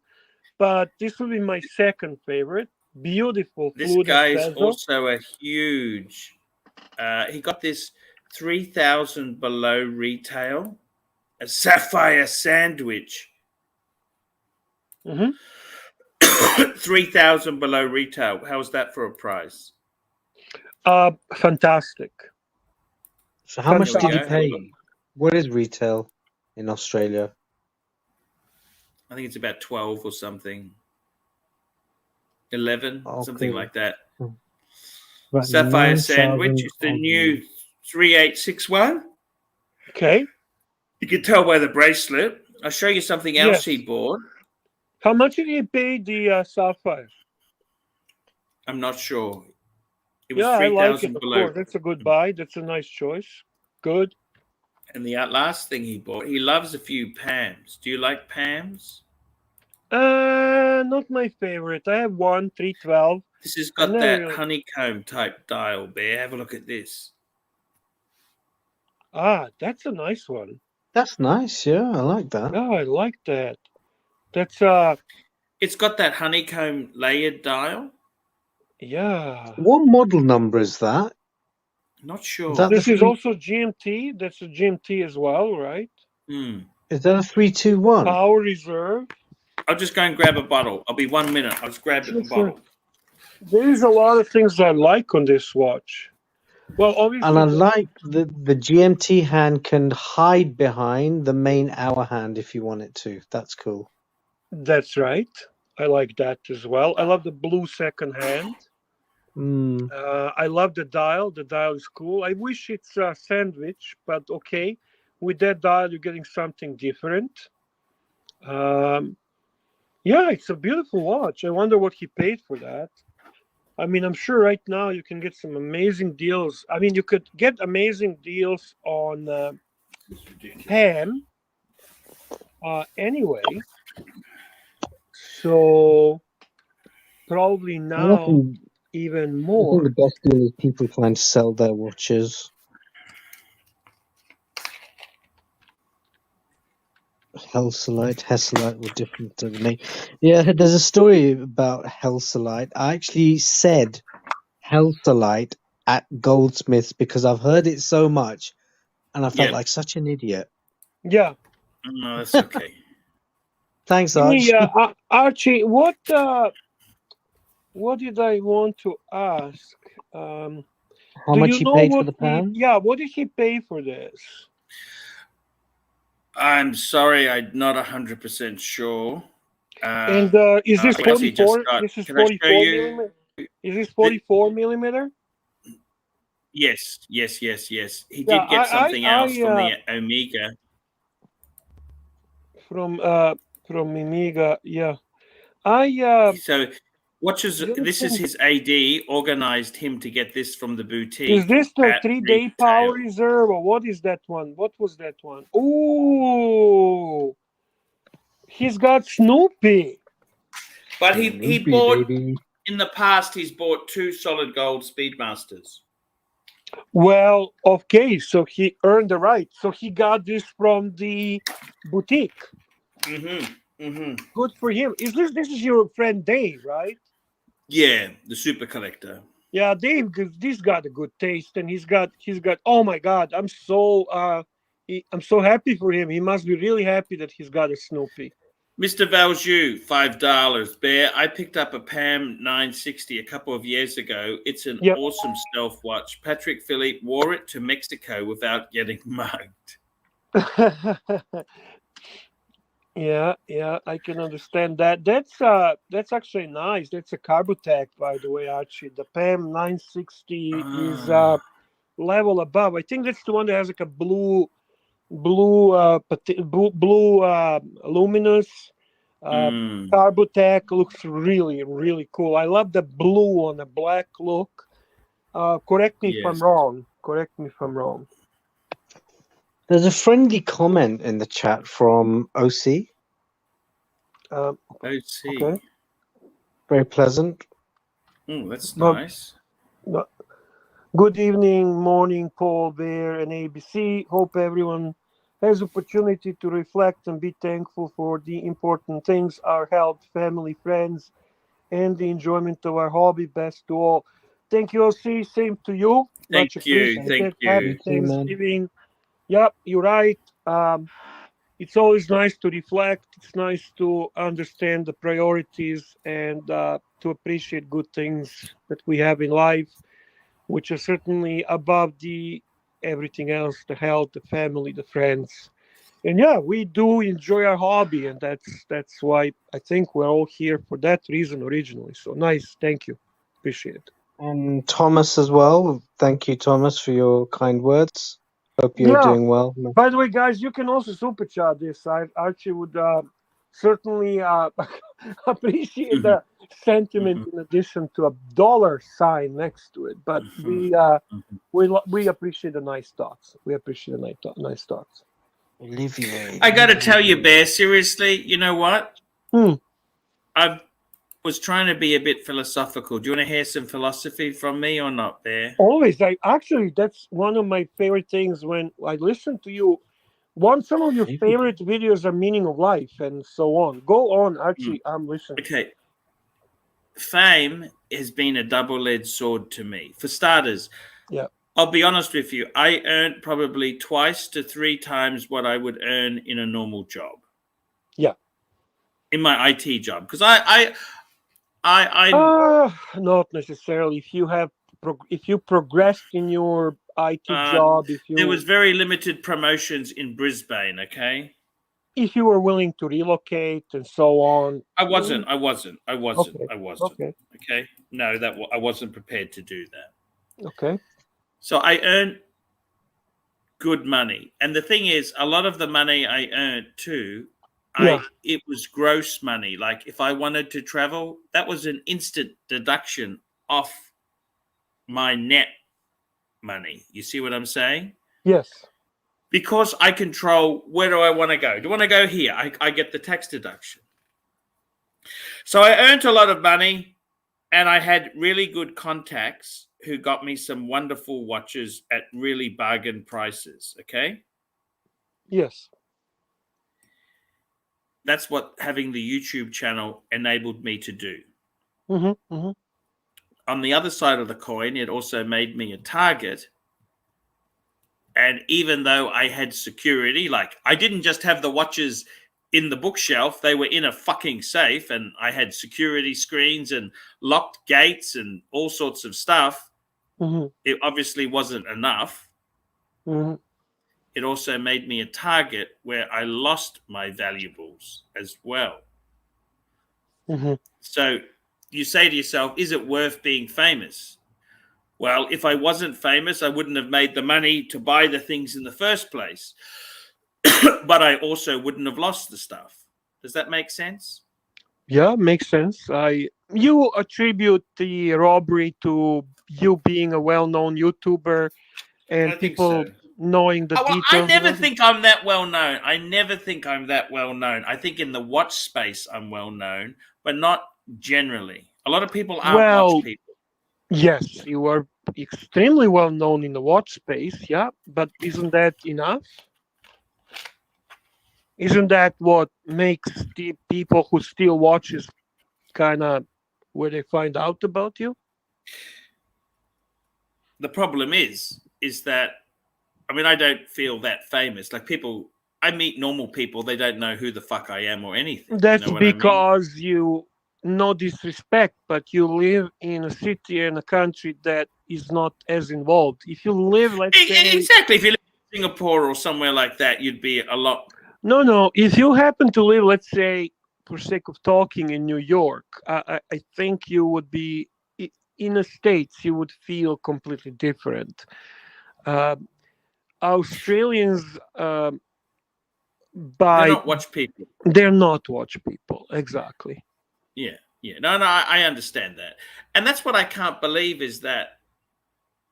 But this will be my second favorite. Beautiful. This guy is also a huge. He got this 3,000 below retail. A sapphire sandwich. Mhm. 3,000 below retail. How's that for a price? Fantastic. So how much There we did you go. Have a look. pay? What is retail in Australia? I think it's about 12 or something. 11, something Okay. like that. Right, Sapphire sandwich 9,000 is the Aussie. new 3861. Okay. You can tell by the bracelet. I'll show you something else Yes. he bought. How much did he pay the sapphire? I'm not sure. It was Yeah, I like it. 3,000 Of below. course, that's a good buy. That's a nice choice. Good. And the last thing he bought, he loves a few Pams. Do you like Pams? Not my favorite. I have one 312. This has I've got never that really- honeycomb type dial, Bear. Have a look at this. That's a nice one. That's nice. Yeah, I like that. Oh, I like that. That's It's got that honeycomb layered dial. yeah. What model number is that? Not sure. That- This is three- also GMT. That's a GMT as well, right? Hmm. Is that a 321? Power reserve. I'll just go and grab a bottle. I'll be 1 minute. I'll just grab the Listen. bottle. There's a lot of things I like on this watch. Well, obviously, And I like the GMT hand can hide behind the main hour hand if you want it to. That's cool. that's right. I like that as well. I love the blue second hand. Mm. I love the dial. The dial is cool. I wish it's a sandwich, but okay. With that dial, you're getting something different. Yeah, it's a beautiful watch. I wonder what he paid for that. I mean, I'm sure right now you can get some amazing deals. I mean, you could get amazing deals on Pam anyway. So probably I now reckon- even I think more. the best deal is people trying to sell their watches. Hesselite were different to the name. Yeah, there's a story about Hesselite. I actually said Hesselite at Goldsmiths because I've heard it so much and I felt Yeah. like such an idiot. Yeah. No, that's okay. Thanks, Archie. Archie, what did I want to ask? How Do much you he know paid for what the pan? what did he pay for this? I'm sorry, I'm not 100% sure. And is this I guess he just 44? got- This is can I show 44 you? millimeter. Is this 44 millimeter? Yes. He did Yeah, get something else from I, the Omega. From Amiga? Yeah. So watches, The other this is thing- his AD, organized him to get this from the boutique. Is this the at 3-day retail. power reserve or what is that one? What was that one? Ooh, he's got Snoopy. But he Snoopy, bought, baby. in the past, he's bought 2 solid gold Speedmasters. Well, okay, so he earned the right. So he got this from the boutique. Good for him. This is your friend Dave, right? Yeah, the super collector. Yeah, Dave. He's got a good taste, and he's got. Oh my God, I'm so happy for him. He must be really happy that he's got a Snoopy. Mr. Valjoux, $5. Bear, I picked up a PAM 960 a couple of years ago. It's an Yep. awesome stealth watch. Patrick Philippe wore it to Mexico without getting mugged. Yeah, I can understand that. That's actually nice. That's a Carbotech, by the way, Archie. The PAM 960 is level above. I think that's the one that has like a blue luminous Carbotech. Looks really, really cool. I love the blue on the black look. Correct me if I'm wrong. There's a friendly comment in the chat from OC. OC. Okay. Very pleasant. Oh, that's No. nice. Good evening, morning, Paul, Bear, and ABC. Hope everyone has opportunity to reflect and be thankful for the important things, our health, family, friends, and the enjoyment of our hobby. Best to all. Thank you, OC. Same to you. Thank Much you. appreciated. Thank you. Happy You too, man. Thanksgiving. Yep, you're right. It's always nice to reflect. It's nice to understand the priorities and to appreciate good things that we have in life, which are certainly above the everything else, the health, the family, the friends. And yeah, we do enjoy our hobby, and that's why I think we're all here for that reason originally. So nice, thank you, appreciate it. And Thomas as well. Thank you, Thomas, for your kind words. Hope you're Yeah. doing well. By the way, guys, you can also super chat this. Archie would certainly appreciate the sentiment in addition to a dollar sign next to it. But we appreciate the nice thoughts. We appreciate the nice thoughts. Olivier. I got to tell you, Bear, seriously, you know what? I was trying to be a bit philosophical. Do you want to hear some philosophy from me or not, Bear? Always. That's one of my favorite things when I listen to you. Some of your favorite videos are meaning of life and so on. Go on, Archie. I'm listening. Okay. Fame has been a double-edged sword to me. For starters, yeah, I'll be honest with you. I earned probably 2 to 3 times what I would earn in a normal job. Yeah. In my IT job, because I not necessarily. If you progressed in your IT job, there was very limited promotions in Brisbane. Okay. If you were willing to relocate and so on. I wasn't. Okay. Okay. No, I wasn't prepared to do that. Okay. So I earned good money. And the thing is, a lot of the money I earned too, it was gross money. Like if I wanted to travel, that was an instant deduction off my net money. You see what I'm saying? Yes. Because I control where do I want to go. Do I want to go here? I get the tax deduction. So I earned a lot of money and I had really good contacts who got me some wonderful watches at really bargain prices. Okay. Yes. That's what having the YouTube channel enabled me to do. On the other side of the coin, it also made me a target. And even though I had security, like I didn't just have the watches in the bookshelf, they were in a fucking safe and I had security screens and locked gates and all sorts of stuff. It obviously wasn't enough. It also made me a target where I lost my valuables as well. So you say to yourself, is it worth being famous? Well, if I wasn't famous, I wouldn't have made the money to buy the things in the first place. But I also wouldn't have lost the stuff. Does that make sense? Yeah, makes sense. You attribute the robbery to you being a well-known YouTuber and people knowing the details. I never think I'm that well known. I think in the watch space I'm well known, but not generally. A lot of people aren't watch people. Yes, you are extremely well known in the watch space, yeah, but isn't that enough? Isn't that what makes the people who steal watches kind of where they find out about you? The problem is that, I mean, I don't feel that famous. Like people, I meet normal people, they don't know who the fuck I am or anything. That's because you, no disrespect, but you live in a city and a country that is not as involved. If you live, let's say... Exactly. If you live in Singapore or somewhere like that, you'd be a lot... No. If you happen to live, let's say, for sake of talking, in New York, I think you would be... In the States, you would feel completely different. Australians... they're not watch people. They're not watch people, exactly. Yeah. No, I understand that. And that's what I can't believe is that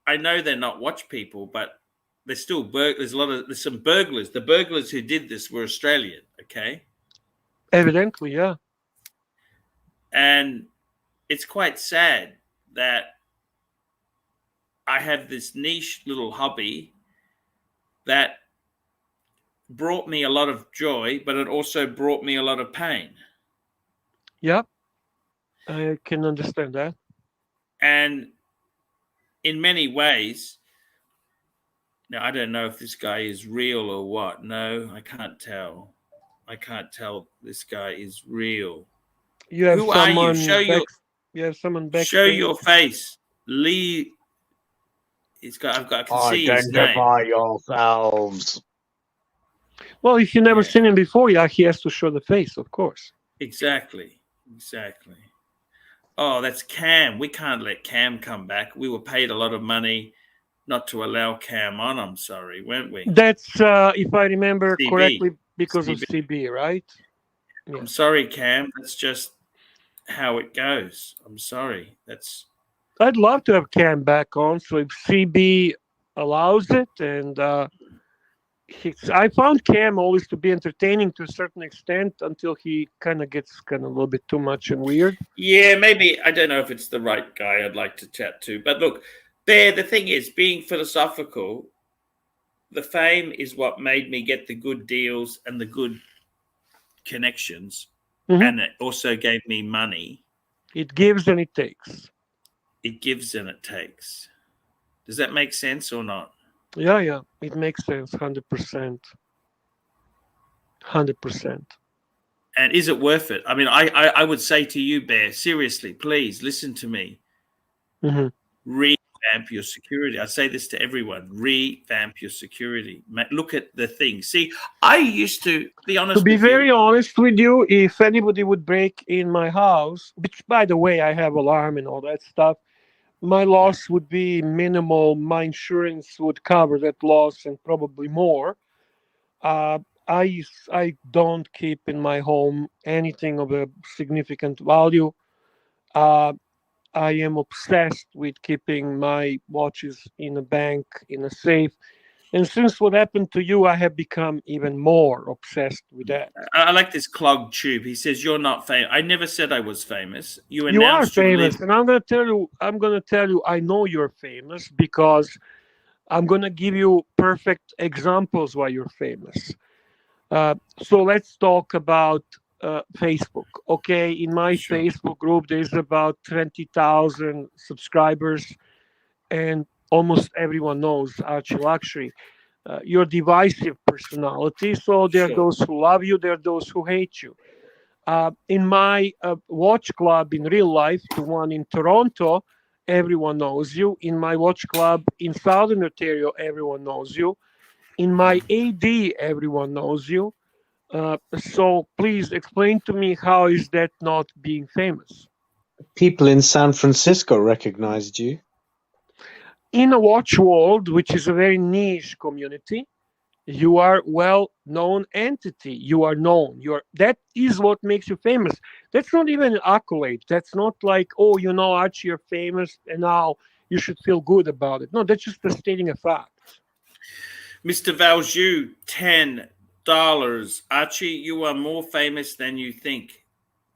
I know they're not watch people, but there's still there's some burglars. The burglars who did this were Australian, okay? Evidently, yeah. And it's quite sad that I have this niche little hobby that brought me a lot of joy, but it also brought me a lot of pain. Yep. I can understand that. And in many ways. Now, I don't know if this guy is real or what. No, I can't tell. I can't tell this guy is real. You have Who are you? You have someone Show backstage. your face. Lee. I can see his name. Identify yourselves. Well, if you never Yeah. seen him before, yeah, he has to show the face, of course. Exactly. Oh, that's Cam. We can't let Cam come back. We were paid a lot of money not to allow Cam on. I'm sorry, weren't we? That's, if I remember CB. correctly, because of CB. CB, right? Yeah. I'm sorry, Cam. That's just how it goes. I'm sorry. I'd love to have Cam back on. So if CB allows it, and I found Cam always to be entertaining to a certain extent until he kind of gets a little bit too much and weird. Yeah, maybe. I don't know if it's the right guy I'd like to chat to. But look, Bear, the thing is, being philosophical, the fame is what made me get the good deals and the good connections. Mhm. And it also gave me money. It gives and it takes. It gives and it takes. Does that make sense or not? Yeah, it makes sense, 100%. 100%. And is it worth it? I mean, I would say to you, Bear, seriously, please listen to me. Mm-hmm. Revamp your security. I say this to everyone. Revamp your security. Look at the thing. See, I used to be honest. To be very honest with you, if anybody would break in my house, which, by the way, I have alarm and all that stuff, my loss would be minimal. My insurance would cover that loss and probably more. I don't keep in my home anything of a significant value. I am obsessed with keeping my watches in a bank, in a safe. And since what happened to you, I have become even more obsessed with that. I like this clogged tube. He says you're not famous. I never said I was famous. You You are announced you famous, live. and I'm gonna tell you, I know you're famous because I'm gonna give you perfect examples why you're famous. So let's talk about Facebook. Okay, in my Sure. Facebook group, there's about 20,000 subscribers, and almost everyone knows ArchieLuxury. Your divisive personality. So there are Sure. those who love you, there are those who hate you. In my watch club in real life, the one in Toronto, everyone knows you. In my watch club in Southern Ontario, everyone knows you. In my AD, everyone knows you. So please explain to me, how is that not being famous? People in San Francisco recognized you. In a watch world, which is a very niche community, you are well-known entity. You are known. That is what makes you famous. That's not even an accolade. That's not like, oh, Archie, you're famous, and now you should feel good about it. No, that's just stating a fact. Mr. Valjoux, $10. Archie, you are more famous than you think.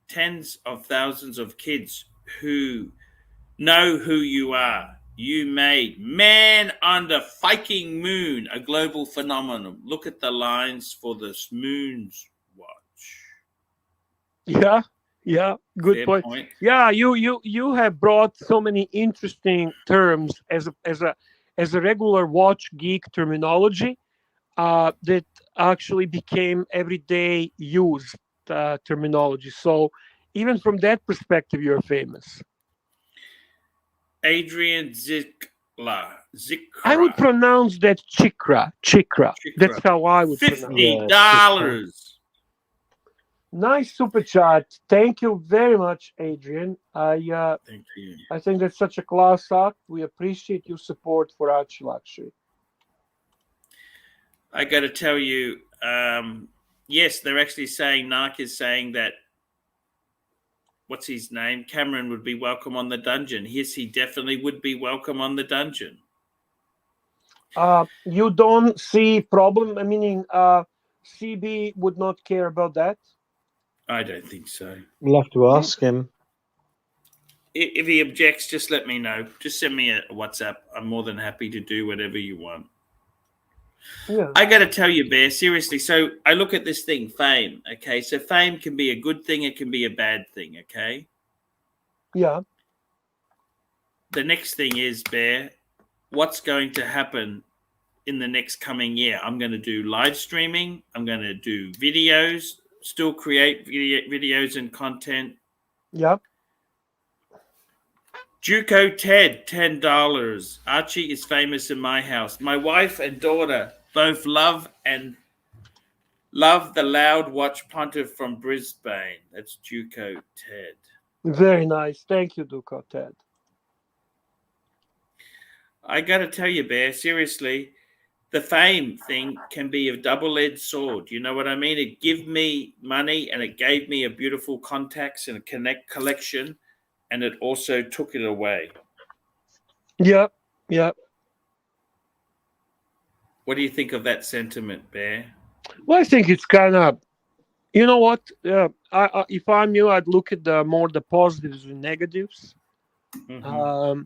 Tens of thousands of kids who know who you are. You made Man on the Fucking Moon a global phenomenon. Look at the lines for this moon's watch. Yeah, good Fair point. Yeah, you have brought so many interesting terms as a regular watch geek terminology that actually became everyday used terminology. So even from that perspective, you're famous. Adrian Zikra. I would pronounce that Chikra. That's how I would pronounce it. $50. Nice super chat. Thank you very much, Adrian. Thank you. I think that's such a class act. We appreciate your support for ArchieLuxury. I got to tell you, yes, they're actually saying, Narc is saying that, what's his name? Cameron would be welcome on the dungeon. Yes, he definitely would be welcome on the dungeon. You don't see problem, meaning CB would not care about that? I don't think so. We'll have to ask him. If he objects, just let me know. Just send me a WhatsApp. I'm more than happy to do whatever you want. Yeah. I got to tell you, Bear, seriously. So I look at this thing, fame. Okay, so fame can be a good thing. It can be a bad thing. Okay. Yeah. The next thing is, Bear, what's going to happen in the next coming year. I'm going to do live streaming. I'm going to do videos, still create videos and content. Yep. Juco Ted, $10. Archie is famous in my house. My wife and daughter both love the loud watch punter from Brisbane. That's Juco Ted. Very nice. Thank you, Duco Ted. I got to tell you, Bear, seriously, the fame thing can be a double-edged sword. You know what I mean? It gave me money and it gave me a beautiful contacts and a collection, and it also took it away. Yep. What do you think of that sentiment, Bear? Well, I think it's kind of, you know what? If I'm you, I'd look at more the positives and negatives. Mm-hmm.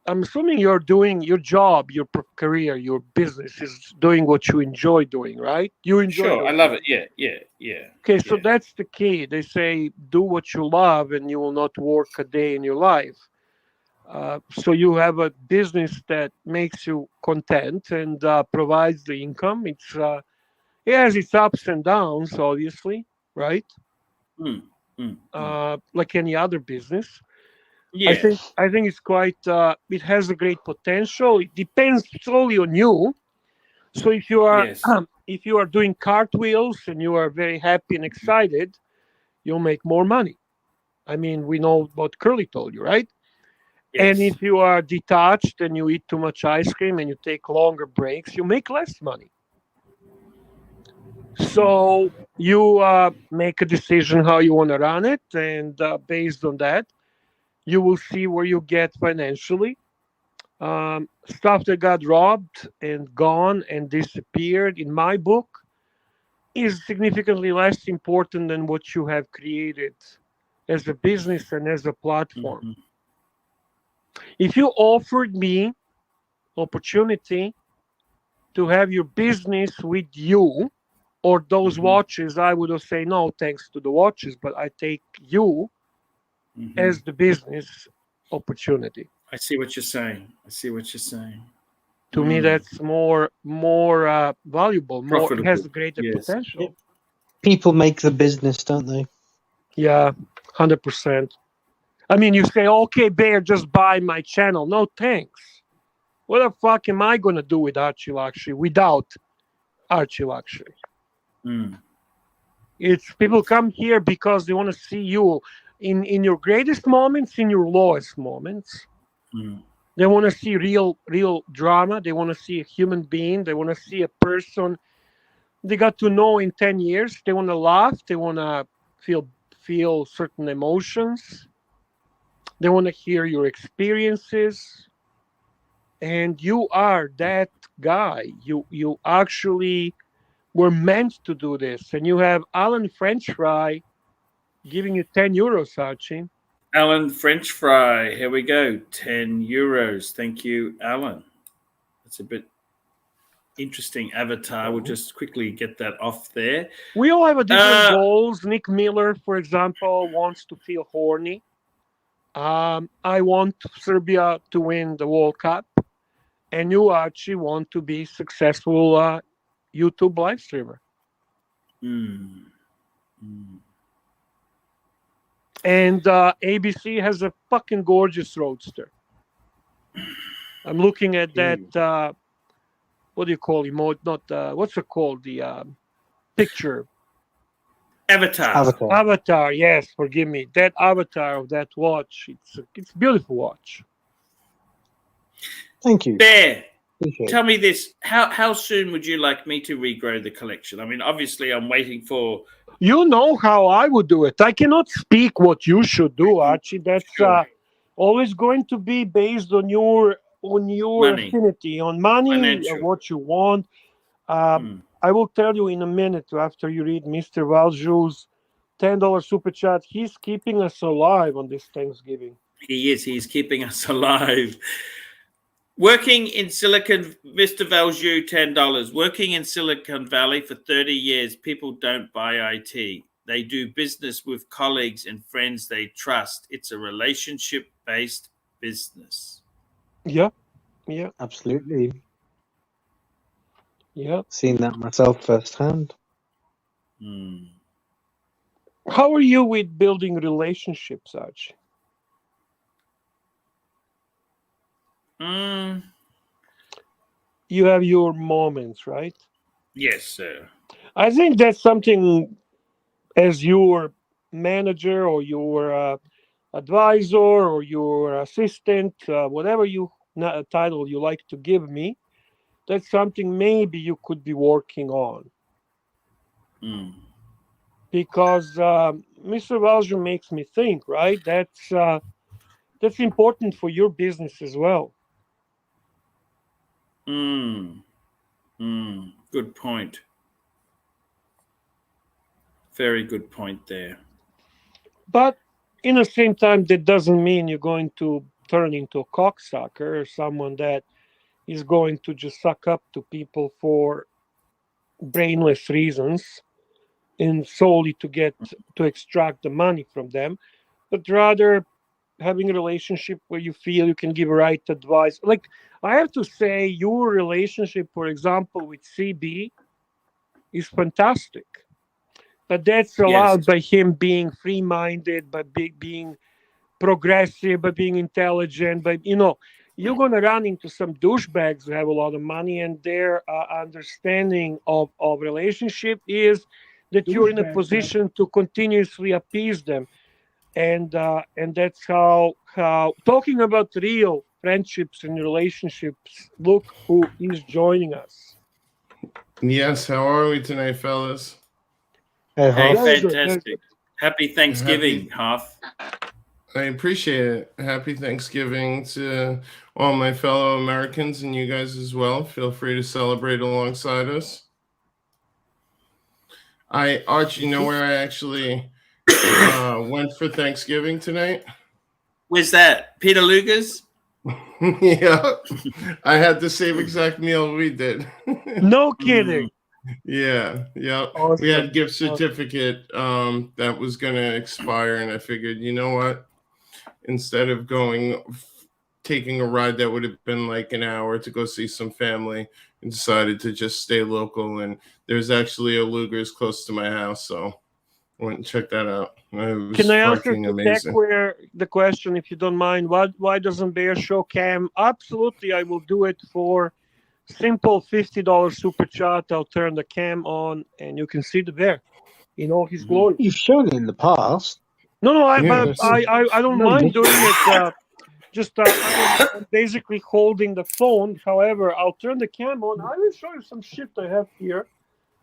I'm assuming you're doing your job, your career, your business is doing what you enjoy doing, right? You enjoy Sure, doing I love it. Yeah. Okay, so that's the key. They say do what you love and you will not work a day in your life. So you have a business that makes you content and provides the income. It has its ups and downs, obviously, right? Like any other business. Yeah. I think it's quite. It has a great potential. It depends solely on you. So if you are Yes. if you are doing cartwheels and you are very happy and excited, you'll make more money. I mean, we know what Curly told you, right? And Yes. if you are detached and you eat too much ice cream and you take longer breaks, you make less money. So you make a decision how you want to run it, and based on that, you will see where you get financially. Stuff that got robbed and gone and disappeared, in my book, is significantly less important than what you have created as a business and as a platform. Mm-hmm. If you offered me opportunity to have your business with you or those watches, I would have said no thanks to the watches, but I take you as the business opportunity. I see what you're saying. To me, that's more valuable, more Profitable. has greater Yes. potential. People make the business, don't they? Yeah, 100%. I mean, you say, okay, Bear, just buy my channel. No, thanks. What the fuck am I going to do with ArchieLuxury without ArchieLuxury? It's people come here because they want to see you in your greatest moments, in your lowest moments. They want to see real drama. They want to see a human being. They want to see a person they got to know in 10 years. They want to laugh. They want to feel certain emotions. They want to hear your experiences. And you are that guy. You actually were meant to do this. And you have Alan French Fry giving you 10 euros, Archie. Alan French Fry. Here we go. 10 euros. Thank you, Alan. That's a bit interesting avatar. We'll just quickly get that off there. We all have a different goals. Nick Miller, for example, wants to feel horny. I want Serbia to win the World Cup. And you actually want to be successful YouTube live streamer. And ABC has a fucking gorgeous roadster. I'm looking at that. What do you call emote? Not what's it called? The picture. Avatar. Yes, forgive me. That avatar of that watch. It's a beautiful watch. Thank you. Bear, tell me this. How soon would you like me to regrow the collection? I mean, obviously, I'm waiting for. You know how I would do it. I cannot speak what you should do, Archie. That's always going to be based on your money. affinity, on money, Financial. what you want. I will tell you in a minute after you read Mr. Valju's $10 super chat. He's keeping us alive on this Thanksgiving. He is. He's keeping us alive. Working in Silicon, Mr. Valju, $10. Working in Silicon Valley for 30 years, people don't buy IT. They do business with colleagues and friends they trust. It's a relationship-based business. Yeah, yeah, Absolutely. yeah. Seen that myself firsthand. Mm. How are you with building relationships, Archie? Mm. You have your moments, right? Yes, sir. I think that's something as your manager or your advisor or your assistant, whatever title you like to give me, that's something maybe you could be working on Mm. because Mr. Valjean makes me think, right? That's important for your business as well. Mm. Mm. Good point. Very good point there. But in the same time, that doesn't mean you're going to turn into a cocksucker or someone that is going to just suck up to people for brainless reasons and solely to extract the money from them, but rather having a relationship where you feel you can give right advice. Like I have to say, your relationship, for example, with CB is fantastic. But that's Yes. allowed by him being free-minded, by being progressive, by being intelligent. But you're gonna run into some douchebags who have a lot of money, and their understanding of relationship is that you're in a position to continuously appease them, and that's how talking about real friendships and relationships. Look who is joining us. Yes, how are we tonight, fellas? Hey, Hey, Hoff. Very good, very fantastic. good. Happy Thanksgiving, Half. I appreciate it. Happy Thanksgiving to all my fellow Americans and you guys as well. Feel free to celebrate alongside us. Archie, you know where I actually went for Thanksgiving tonight? Where's that? Peter Luger's? Yeah, I had the same exact meal we did. No kidding. Yeah. Awesome. We had gift certificate that was gonna expire, and I figured, you know what? Instead of taking a ride that would have been like an hour to go see some family, and decided to just stay local. And there's actually a Luger's close to my house, so I went and checked that out. It was Can I answer fucking to amazing. the question, if you don't mind? Why doesn't Bear show cam? Absolutely, I will do it for simple $50 super chat. I'll turn the cam on, and you can see the bear in all his glory. You've shown it in the past. No, Yeah. but I don't No, mind doing it. I'm basically holding the phone. However, I'll turn the cam on. I will show you some shit I have here,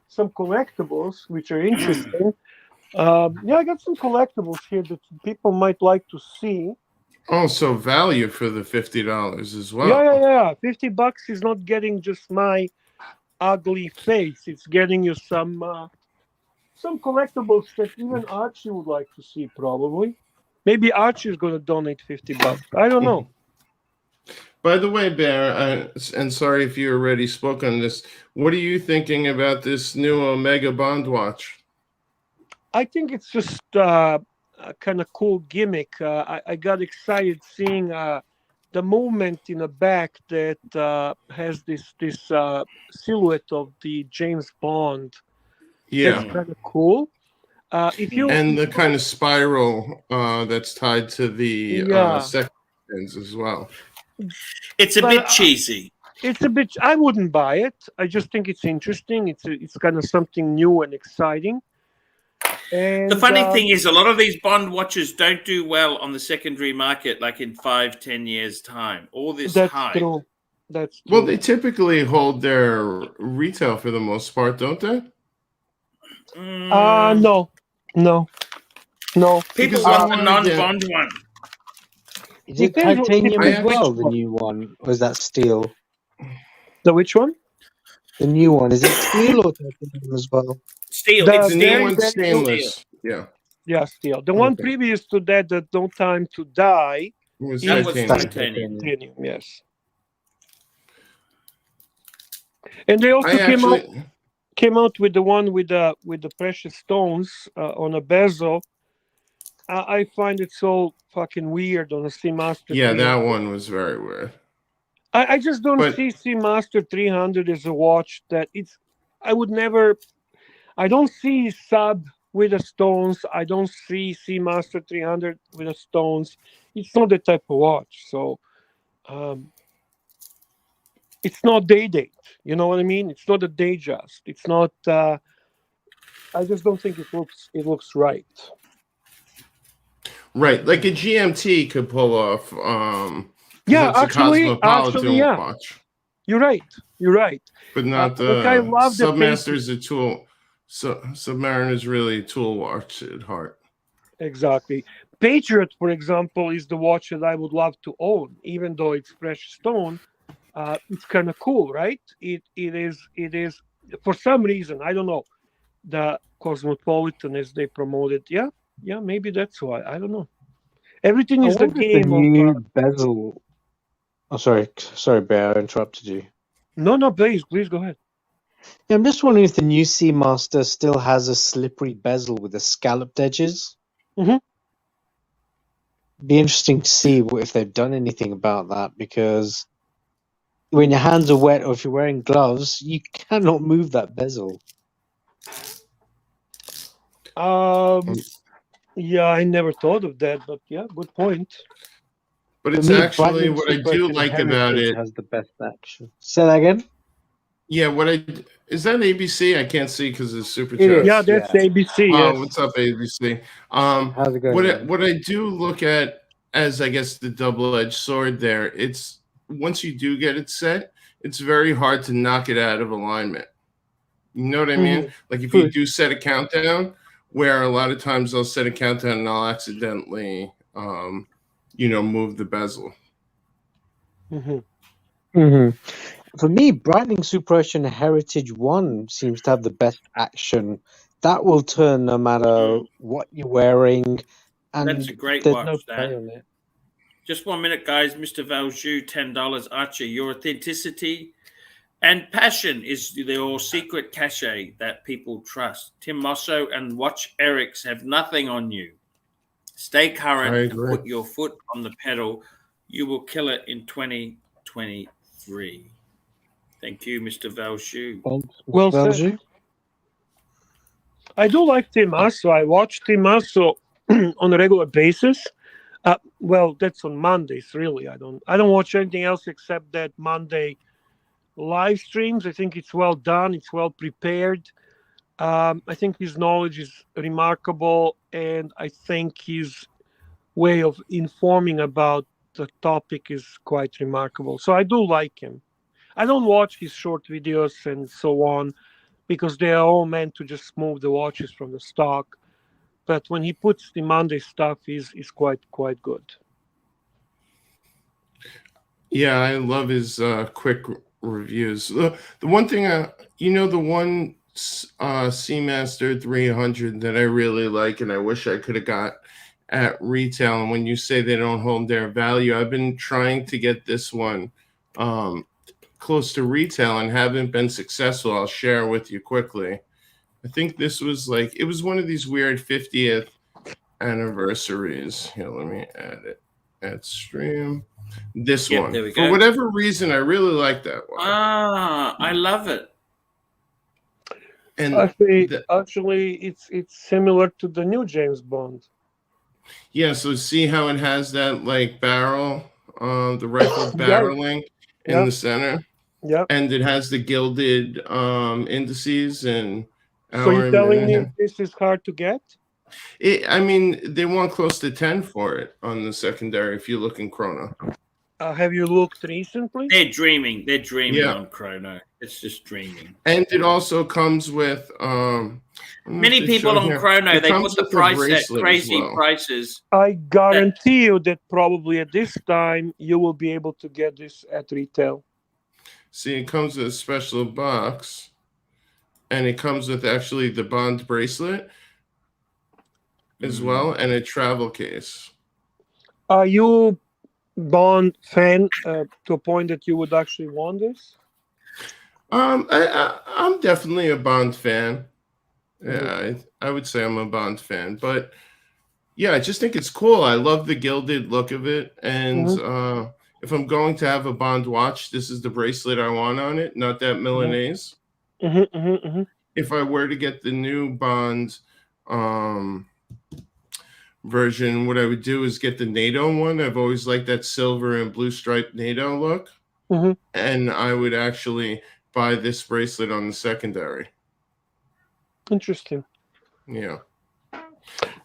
some collectibles which are interesting. I got some collectibles here that people might like to see. Also, value for the $50 as well. Yeah. $50 is not getting just my ugly face. It's getting you some collectibles that even Archie would like to see, probably. Maybe Archie is going to donate $50. I don't know. By the way, Bear, and sorry if you already spoke on this, what are you thinking about this new Omega Bond watch? I think it's just a kind of cool gimmick. I got excited seeing the movement in the back that has this silhouette of the James Bond. Yeah. That's kind of cool. And the kind of spiral that's tied to the sections as well. It's a bit cheesy. It's a bit. I wouldn't buy it. I just think it's interesting. It's kind of something new and exciting. And the funny thing is, a lot of these Bond watches don't do well on the secondary market, like in 5-10 years' time. All this hype. True. That's true. Well, they typically hold their retail for the most part, don't they? No. People want the non-Bond one. Is it titanium as well, the new one? Or is that steel? The which one? The new one. Is it steel or titanium as well? Steel. The new one's stainless. Yeah, steel. The one previous to that No Time to Die, was titanium. Yes. And they also came out with the one with the precious stones on a bezel. I find it so fucking weird on a Seamaster. Yeah, that one was very weird. I just don't But see Seamaster 300 as a watch that it's. I would never. I don't see sub with the stones. I don't see Seamaster 300 with the stones. It's not the type of watch. So um, it's not day date. You know what I mean? It's not a day just. It's not. I just don't think it looks right. right, like a GMT could pull off, because Yeah, that's a actually, cosmopolitan yeah. watch, You're right. You're right. but not Look, I the love the Submaster's a tool. So Submariner's really a tool watch at heart. Exactly. Patriot, for example, is the watch that I would love to own, even though it's precious stone. It's kind of cool, right? It is for some reason, I don't know, the Cosmopolitan as they promoted. Yeah, maybe that's why. I don't know. Everything I is the wonder if the game of new bezel. Oh, sorry, Bear, I interrupted you. no, please go ahead. Yeah, I'm just wondering if the new Seamaster still has a slippery bezel with the scalloped edges. Mhm. Be interesting to see if they've done anything about that, because when your hands are wet or if you're wearing gloves, you cannot move that bezel. Yeah, I never thought of that, but yeah, good point. But For it's me, actually Brightling what I do Suppression like about Heritage it. has the best action. Say that again? Yeah, is that ABC? I can't see because it's super It chat. is. Yeah, that's Yeah. ABC. Oh, Yes. what's up, ABC? How's it going, man? What I do look at as, I guess, the double-edged sword there, it's once you do get it set, it's very hard to knock it out of alignment. You know what I mean? Like if you do set a countdown, where a lot of times I'll set a countdown and I'll accidentally, move the bezel. For me, Brightling Suppression Heritage 1 seems to have the best action. That will turn no matter what you're wearing, and That's a great there's watch, no that. play on it. Just 1 minute, guys. Mr. Valjoux, $10. Archie, your authenticity and passion is your secret cachet that people trust. Tim Mosso and Watch Erics have nothing on you. Stay current and put your foot on the pedal. You will kill it in 2023. Thank you, Mr. Valjoux. Well said. I do like Tim Mosso. I watch Tim Mosso on a regular basis. Well, that's on Mondays, really. I don't watch anything else except that Monday live streams. I think it's well done. It's well prepared. I think his knowledge is remarkable, and I think his way of informing about the topic is quite remarkable. So I do like him. I don't watch his short videos and so on, because they are all meant to just move the watches from the stock. But when he puts the Monday stuff, is quite good. Yeah, I love his quick reviews. The one thing, the one Seamaster 300 that I really like, and I wish I could have got at retail. And when you say they don't hold their value, I've been trying to get this one close to retail and haven't been successful. I'll share with you quickly. I think this was it was one of these weird 50th anniversaries. Here, let me add it. Add stream. This one. There we For go. whatever reason, I really like that one. I love it. And actually, it's similar to the new James Bond. Yeah, so see how it has that barrel, the rifle barreling in the center? Yep. And it has the gilded indices and so you're telling me this is hard to get? They want close to 10 for it on the secondary if you look in Chrono. Have you looked recently? They're dreaming on Chrono. It's just dreaming. And it also comes with many people on Chrono, they put the price at crazy prices. I guarantee you that probably at this time you will be able to get this at retail. See, it comes with a special box, and it comes with actually the Bond bracelet as well, and a travel case. Are you Bond fan to a point that you would actually want this? I'm definitely a Bond fan. Yeah, I would say I'm a Bond fan, but yeah, I just think it's cool. I love the gilded look of it, and if I'm going to have a Bond watch, this is the bracelet I want on it, not that Milanese. If I were to get the new Bond version, what I would do is get the NATO one. I've always liked that silver and blue striped NATO look. And I would actually buy this bracelet on the secondary. Interesting. Yeah.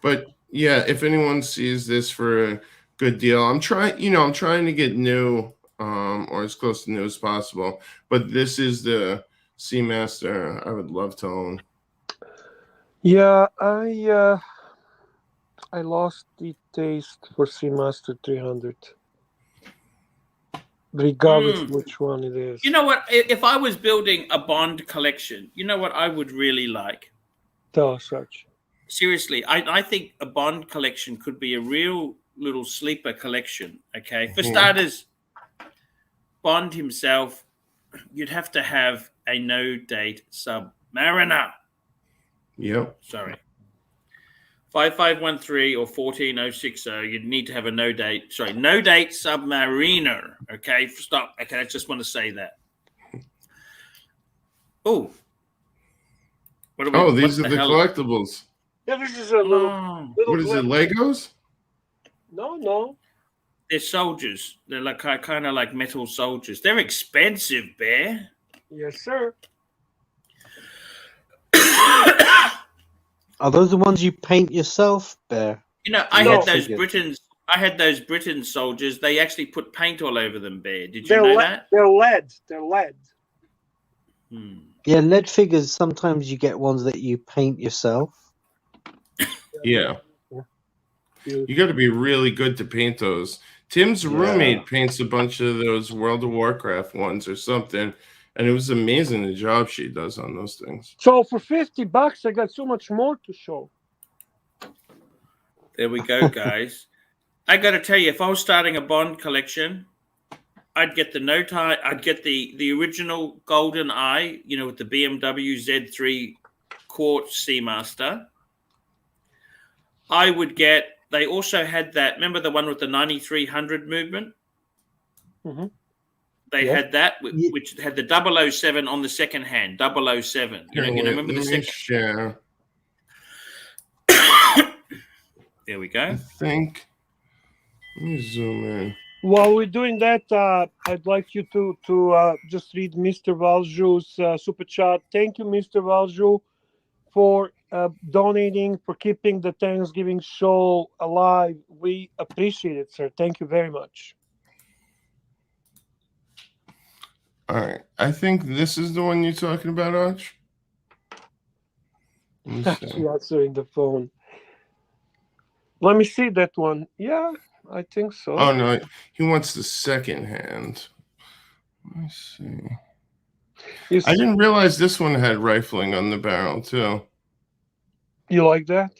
But yeah, if anyone sees this for a good deal, I'm trying to get new or as close to new as possible. But this is the Seamaster I would love to own. Yeah, I lost the taste for Seamaster 300. Regardless which one it is. You know what? If I was building a Bond collection, you know what I would really like? Tell us, Archie. Seriously, I think a Bond collection could be a real little sleeper collection. Okay, for starters, Bond himself, you'd have to have a no-date Submariner. Yep. Sorry. 5513 or 14060, you'd need to have a no-date Submariner. Okay, stop. Okay, I just want to say that. Oh. These are the collectibles. Yeah, this is a little what is it, Legos? No. They're soldiers. They're like kind of like metal soldiers. They're expensive, Bear. Yes, sir. Are those the ones you paint yourself, Bear? You know, I had those Britain soldiers. They actually put paint all over them, Bear. Did you know that? They're lead. Yeah, lead figures, sometimes you get ones that you paint yourself. Yeah. You got to be really good to paint those. Tim's roommate paints a bunch of those World of Warcraft ones or something, and it was amazing the job she does on those things. So for $50, I got so much more to show. There we go, guys. I got to tell you, if I was starting a Bond collection, I'd get I'd get the original Golden Eye, you know, with the BMW Z3 Quartz Seamaster. I would get. They also had that. Remember the one with the 9300 movement? They had that, which had the 007 on the second hand. 007. You know, remember the second? Share. There we go. I think. Let me zoom in. While we're doing that, I'd like you to just read Mr. Valju's super chat. Thank you, Mr. Valju, for donating, for keeping the Thanksgiving show alive. We appreciate it, sir. Thank you very much. All right. I think this is the one you're talking about, Arch. She's answering the phone. Let me see that one. Yeah, I think so. Oh, no. He wants the second hand. Let me see. I didn't realize this one had rifling on the barrel, too. You like that?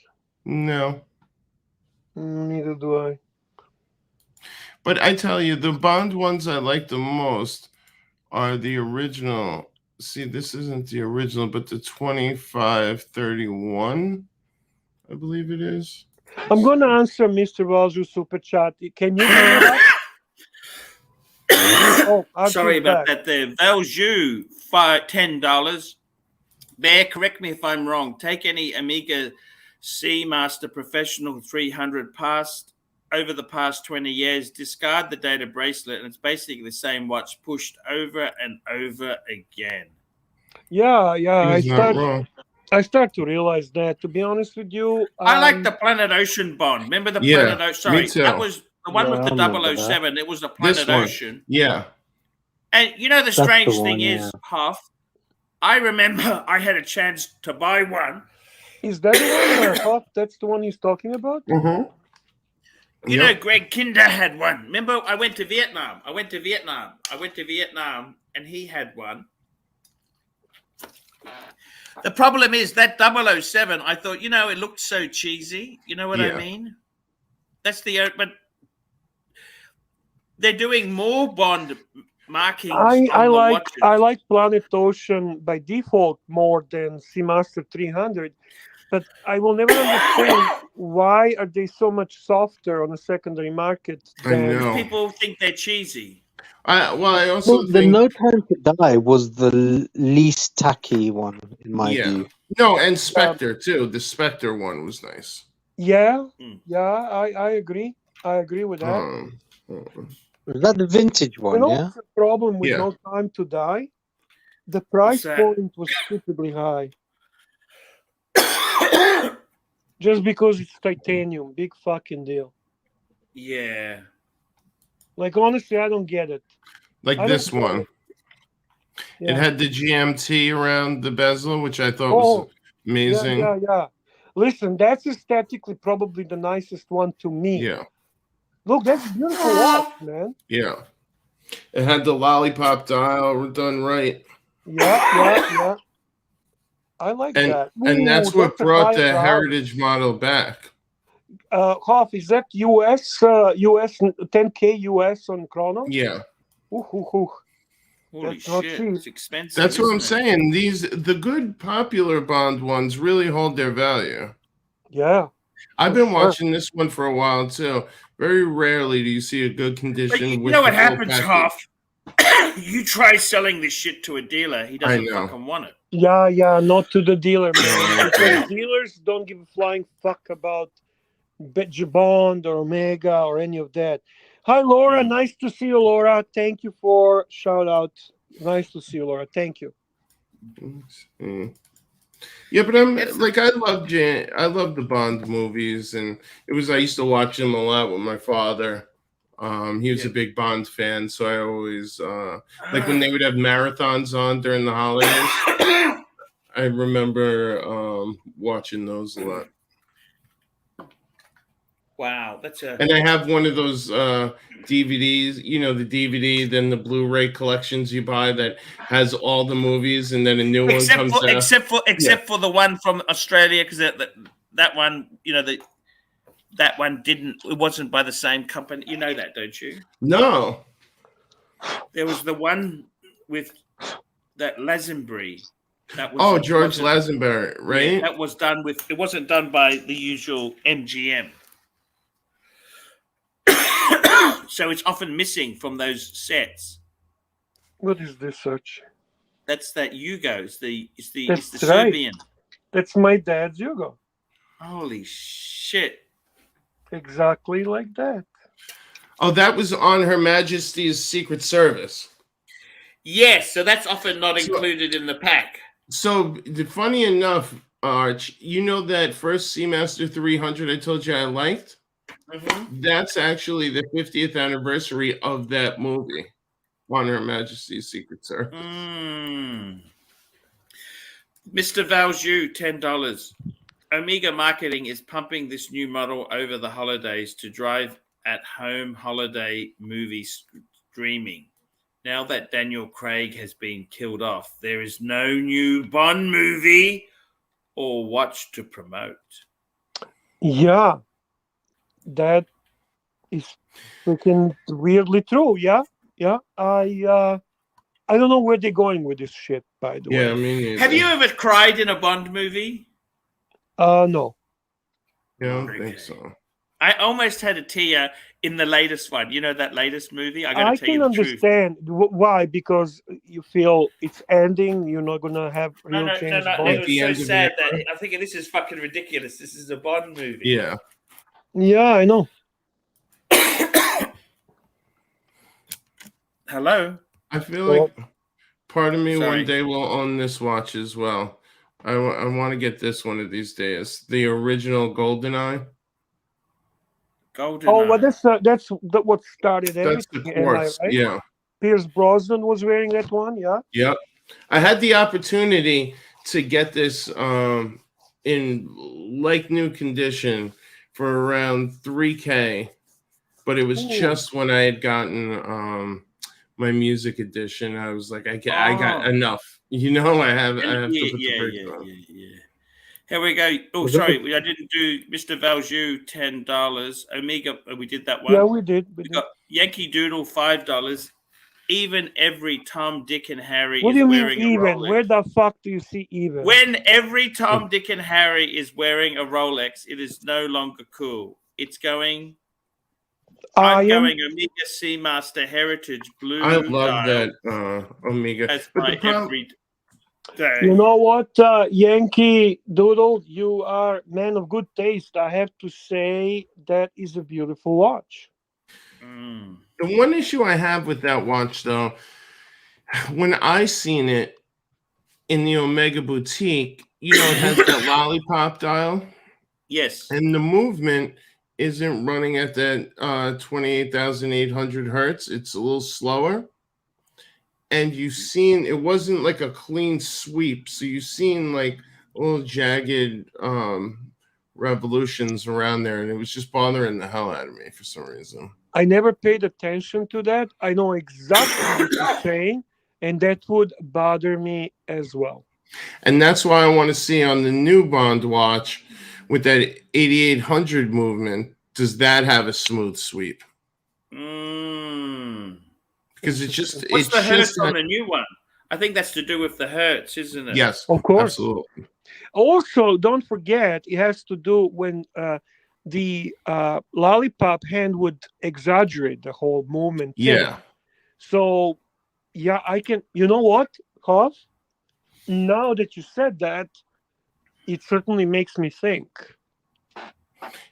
No. Neither do I. But I tell you, the Bond ones I like the most are the original. See, this isn't the original, but the 2531, I believe it is. I'm going to answer Mr. Valju's super chat. Can you hear that? Sorry about that there. Valju, $10. Bear, correct me if I'm wrong. Take any Amiga Seamaster Professional 300 over the past 20 years, discard the data bracelet, and it's basically the same watch pushed over and over again. Yeah. I start to realize that, to be honest with you. I like the Planet Ocean Bond. Remember the Planet Ocean? Sorry, that was the one with the 007. It was the Planet Ocean. Yeah. And you know the strange thing is, Huff, I remember I had a chance to buy one. Is that the one, Huff? That's the one he's talking about? Mm-hmm. You know, Greg Kinder had one. Remember, I went to Vietnam, and he had one. The problem is that 007, I thought, it looked so cheesy. You know what I mean? That's but they're doing more Bond markings. I like Planet Ocean by default more than Seamaster 300. But I will never understand why are they so much softer on the secondary market I than know. People think they're cheesy. I also Well, the think No Time to Die was the least tacky one in my yeah. view. No, and Spectre too. The Spectre one was nice. yeah, Mm. yeah, I agree. I agree with that. Was that the vintage You one? know Yeah. what's the problem with Yeah. No Time to Die? The What's price that? point was stupidly high. Just because it's titanium, big fucking deal. Yeah. Like honestly, I don't get it. Like I don't this get one. it. It Yeah. had the GMT around the bezel, which I thought Oh, was amazing. yeah. Listen, that's aesthetically probably the nicest one to me. Yeah. Look, that's beautiful watch, man. Yeah. It had the lollipop dial done right. Yeah. I like And that. and that's Ooh, what a brought high the round. heritage model back. Hoff, is that US 10K US on Chrono? Yeah. Ooh. Holy That's not shit. cheap. It's expensive. That's what I'm isn't it? saying. The good popular Bond ones really hold their value. Yeah. I've For been sure. watching this one for a while too. Very rarely do you see a good But condition you with know the what full happens, package. Hoff? You try selling this shit to a dealer, he doesn't know. fucking want it. Yeah, not to the dealer, man. No, Because dealers don't give a flying fuck about Bond or Omega or any of that. Hi, Laura. Nice to see you, Laura. Thank you for shout out. Nice to see you, Laura. Thank you. Yeah, but I love the Bond movies, and I used to watch them a lot with my father. He was a big Bond fan, so I always like when they would have marathons on during the holidays. I remember watching those a lot. Wow, and I have one of those DVDs, the DVD, then the Blu-ray collections you buy that has all the movies, and then a new one comes out. Except for the one from Australia, because that one, that one it wasn't by the same company. You know that, don't you? No. There was the one with that Lazenby. That was George Lazenby, right? Yeah, that was done with. It wasn't done by the usual MGM. So it's often missing from those sets. What is this, Archie? That's that Yugo. It's the That's Serbian. That's my dad's Yugo. Holy shit! Exactly like that. Oh, that was on Her Majesty's Secret Service. Yes, so that's often not included in the pack. So, funny enough, Arch, you know that first Seamaster 300 I told you I liked? Mm-hmm. That's actually the 50th anniversary of that movie on Her Majesty's Secret Service. Mr. Valjoux, $10. Omega Marketing is pumping this new model over the holidays to drive at home holiday movie streaming. Now that Daniel Craig has been killed off, there is no new Bond movie or watch to promote. Yeah, that is freaking weirdly true. Yeah. I don't know where they're going with this shit, by the way. Yeah, me neither. Have you ever cried in a Bond movie? No. I don't think so. I almost had a tear in the latest one. You know that latest movie? I got to tell you the understand why, because you feel it's ending. You're not gonna have real James Bond. It was so sad that I think this is fucking ridiculous. This is a Bond movie. Yeah. Yeah, I know. Hello. I feel like part of me one day will own this watch as well. I want to get this one of these days. The original GoldenEye. GoldenEye. Well, that's what started everything. That's the quartz. Right? Yeah. Pierce Brosnan was wearing that one. Yeah. Yep. I had the opportunity to get this in like new condition for around $3,000, but it was just when I had gotten my music edition. I was like, I got enough. I have to put the brakes on. Yeah. Here we go. Oh, sorry, I didn't do Mr. Valjoux, $10. Omega, we did that one. Yeah, we did. We got Yankee Doodle, $5. even every Tom, Dick, and Harry What is do you mean wearing a even? Rolex. Where the fuck do you see even? When every Tom, Dick, and Harry is wearing a Rolex, it is no longer cool. It's going. I'm going Omega Seamaster Heritage Blue. I love dial that Omega. as But my the problem, every day. You know what, Yankee Doodle, you are man of good taste. I have to say that is a beautiful watch. the one issue I have with that watch, though, when I seen it in the Omega boutique, you know, it has that lollipop dial. Yes. And the movement isn't running at that 28,800 hertz. It's a little slower. And you've seen, it wasn't like a clean sweep. So you've seen like little jagged revolutions around there. And it was just bothering the hell out of me for some reason. I never paid attention to that. I know exactly what you're saying. And that would bother me as well. And that's why I want to see on the new Bond watch with that 8800 movement, does that have a smooth sweep? Because it's just... What's it's the hertz just on the new one? I think that's to do with the hertz, isn't it? Yes, of course. Absolutely. Also, don't forget, it has to do when the lollipop hand would exaggerate the whole movement. Yeah. So, yeah, I can... You know what, Hoff? Now that you said that, it certainly makes me think.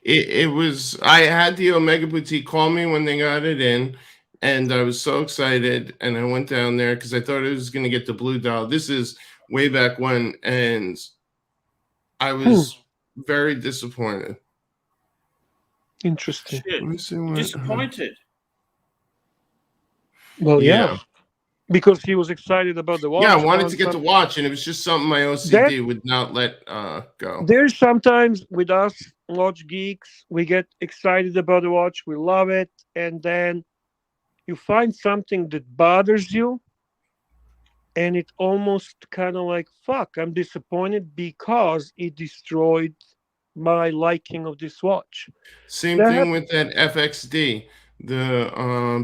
It was... I had the Omega Boutique call me when they got it in, and I was so excited, and I went down there because I thought I was going to get the blue dial. This is way back when, and I was very disappointed. Interesting. Shit. Disappointed. Well, yeah. Because he was excited about the watch. Yeah, I wanted to get the watch, and it was just something my OCD would not let go. There's sometimes with us watch geeks, we get excited about the watch, we love it, and then you find something that bothers you, and it almost kind of like, fuck, I'm disappointed because it destroyed my liking of this watch. Same thing with that FXD, the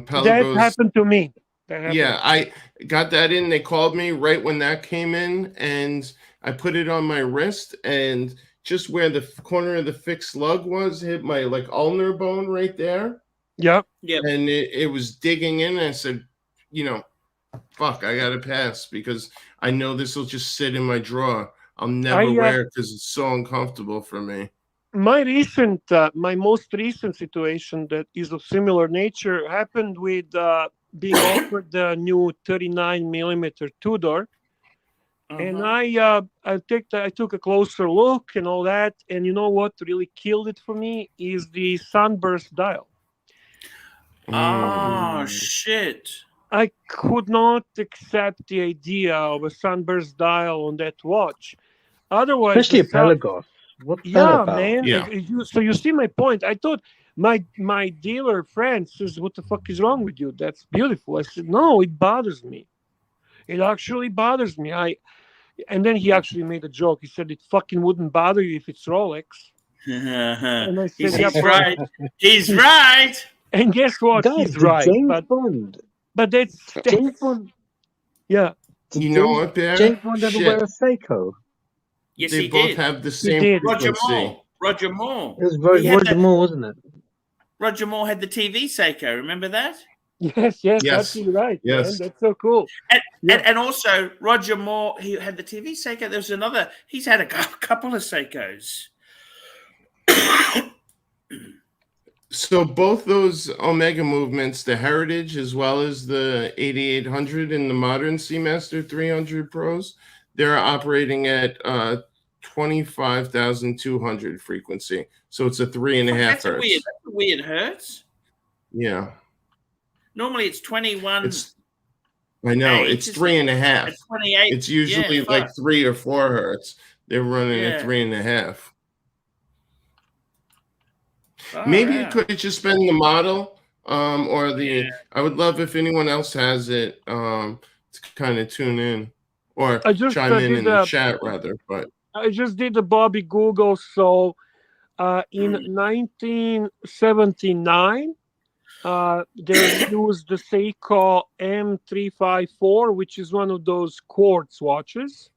Pelagos. That happened to me. Yeah, I got that in. They called me right when that came in, and I put it on my wrist, and just where the corner of the fixed lug was hit my like ulnar bone right there. Yeah. And it was digging in, and I said, you know, fuck, I gotta pass because I know this will just sit in my drawer. I'll never wear it because it's so uncomfortable for me. My most recent situation that is of similar nature happened with being offered the new 39 millimeter Tudor, and I took a closer look and all that, and you know what really killed it for me is the sunburst dial. Oh shit! I could not accept the idea of a sunburst dial on that watch. Otherwise, especially a Pelagos. What's that about? Man. Yeah. So you see my point. I thought my dealer friend says, "What the fuck is wrong with you? That's beautiful." I said, "No, it bothers me. It actually bothers me." And then he actually made a joke. He said, "It fucking wouldn't bother you if it's Rolex." And I said, he's right. He's right. And guess what? Guys, he's right. James Bond. But that's James Bond. Yeah. You know what, Bear? James Bond ever wear a Seiko? Yes, they he both did. have the same frequency. Roger Moore. It was Roger Moore, wasn't it? Roger Moore had the TV Seiko. Remember that? Yes, absolutely right. Yes, man. That's so cool. And also Roger Moore, he had the TV Seiko. There was another. He's had a couple of Seikos. So both those Omega movements, the Heritage as well as the 8800 and the modern Seamaster 300 Pros, they're operating at 25,200 frequency. So it's a 3.5 hertz. That's a weird hertz. Yeah. Normally it's 21. I know. It's 3.5. It's 28. It's usually like 3 or 4 hertz. They're running at 3.5. Maybe it could just been the model or the I would love if anyone else has it to kind of tune in or chime in the chat rather. But I just did the Bobby Google. So in 1979 they used the Seiko M354, which is one of those quartz watches.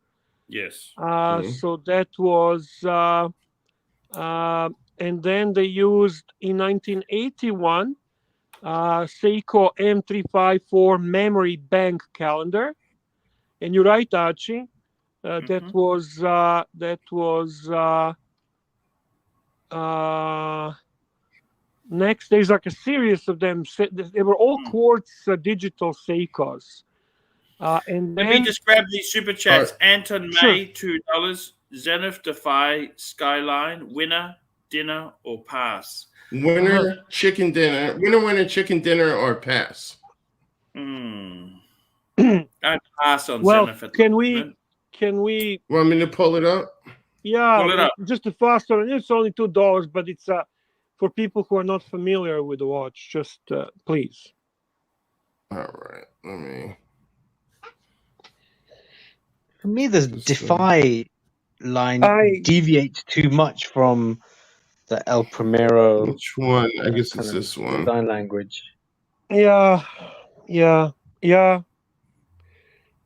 Yes. So that was, and then they used in 1981 Seiko M354 memory bank calendar. And you're right, Archie. That was next. There's like a series of them. They were all quartz digital Seikos. And Let then me just grab these super chats. Anton May, $2. Zenith Defy Skyline, winner, dinner, or pass? Winner, chicken dinner. Winner, chicken dinner, or pass? I'd pass on Zenith at can the we moment. Want me to pull it up? Yeah, Pull it up. just a faster. It's only $2, but it's for people who are not familiar with the watch. Just please. All right, let me. For me, the Defy line deviates too much from the El Primero. Which one? I guess it's this one. Design language. Yeah.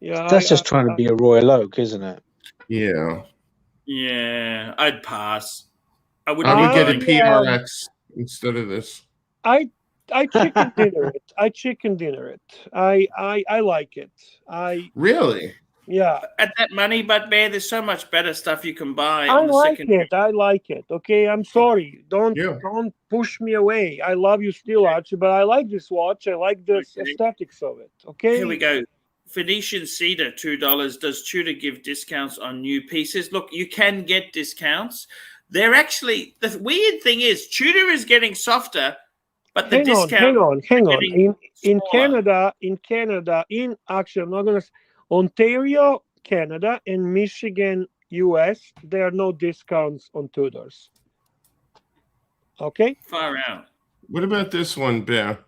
That's just trying to be a Royal Oak, isn't it? Yeah. Yeah, I'd pass. I would get a PRX instead of this. I chicken dinner it. I like it. Really? Yeah. At that money, but bear, there's so much better stuff you can buy. I like it. Okay, I'm sorry. Don't push me away. I love you still, Archie, but I like this watch. I like the aesthetics of it. Okay. Here we go. Phoenician Cedar, $2. Does Tudor give discounts on new pieces? Look, you can get discounts. They're actually, the weird thing is Tudor is getting softer, but the discount. Hang on. In Canada, actually, I'm not gonna. Ontario, Canada, and Michigan, US, there are no discounts on Tudors. Okay. Far out. What about this one, Bear?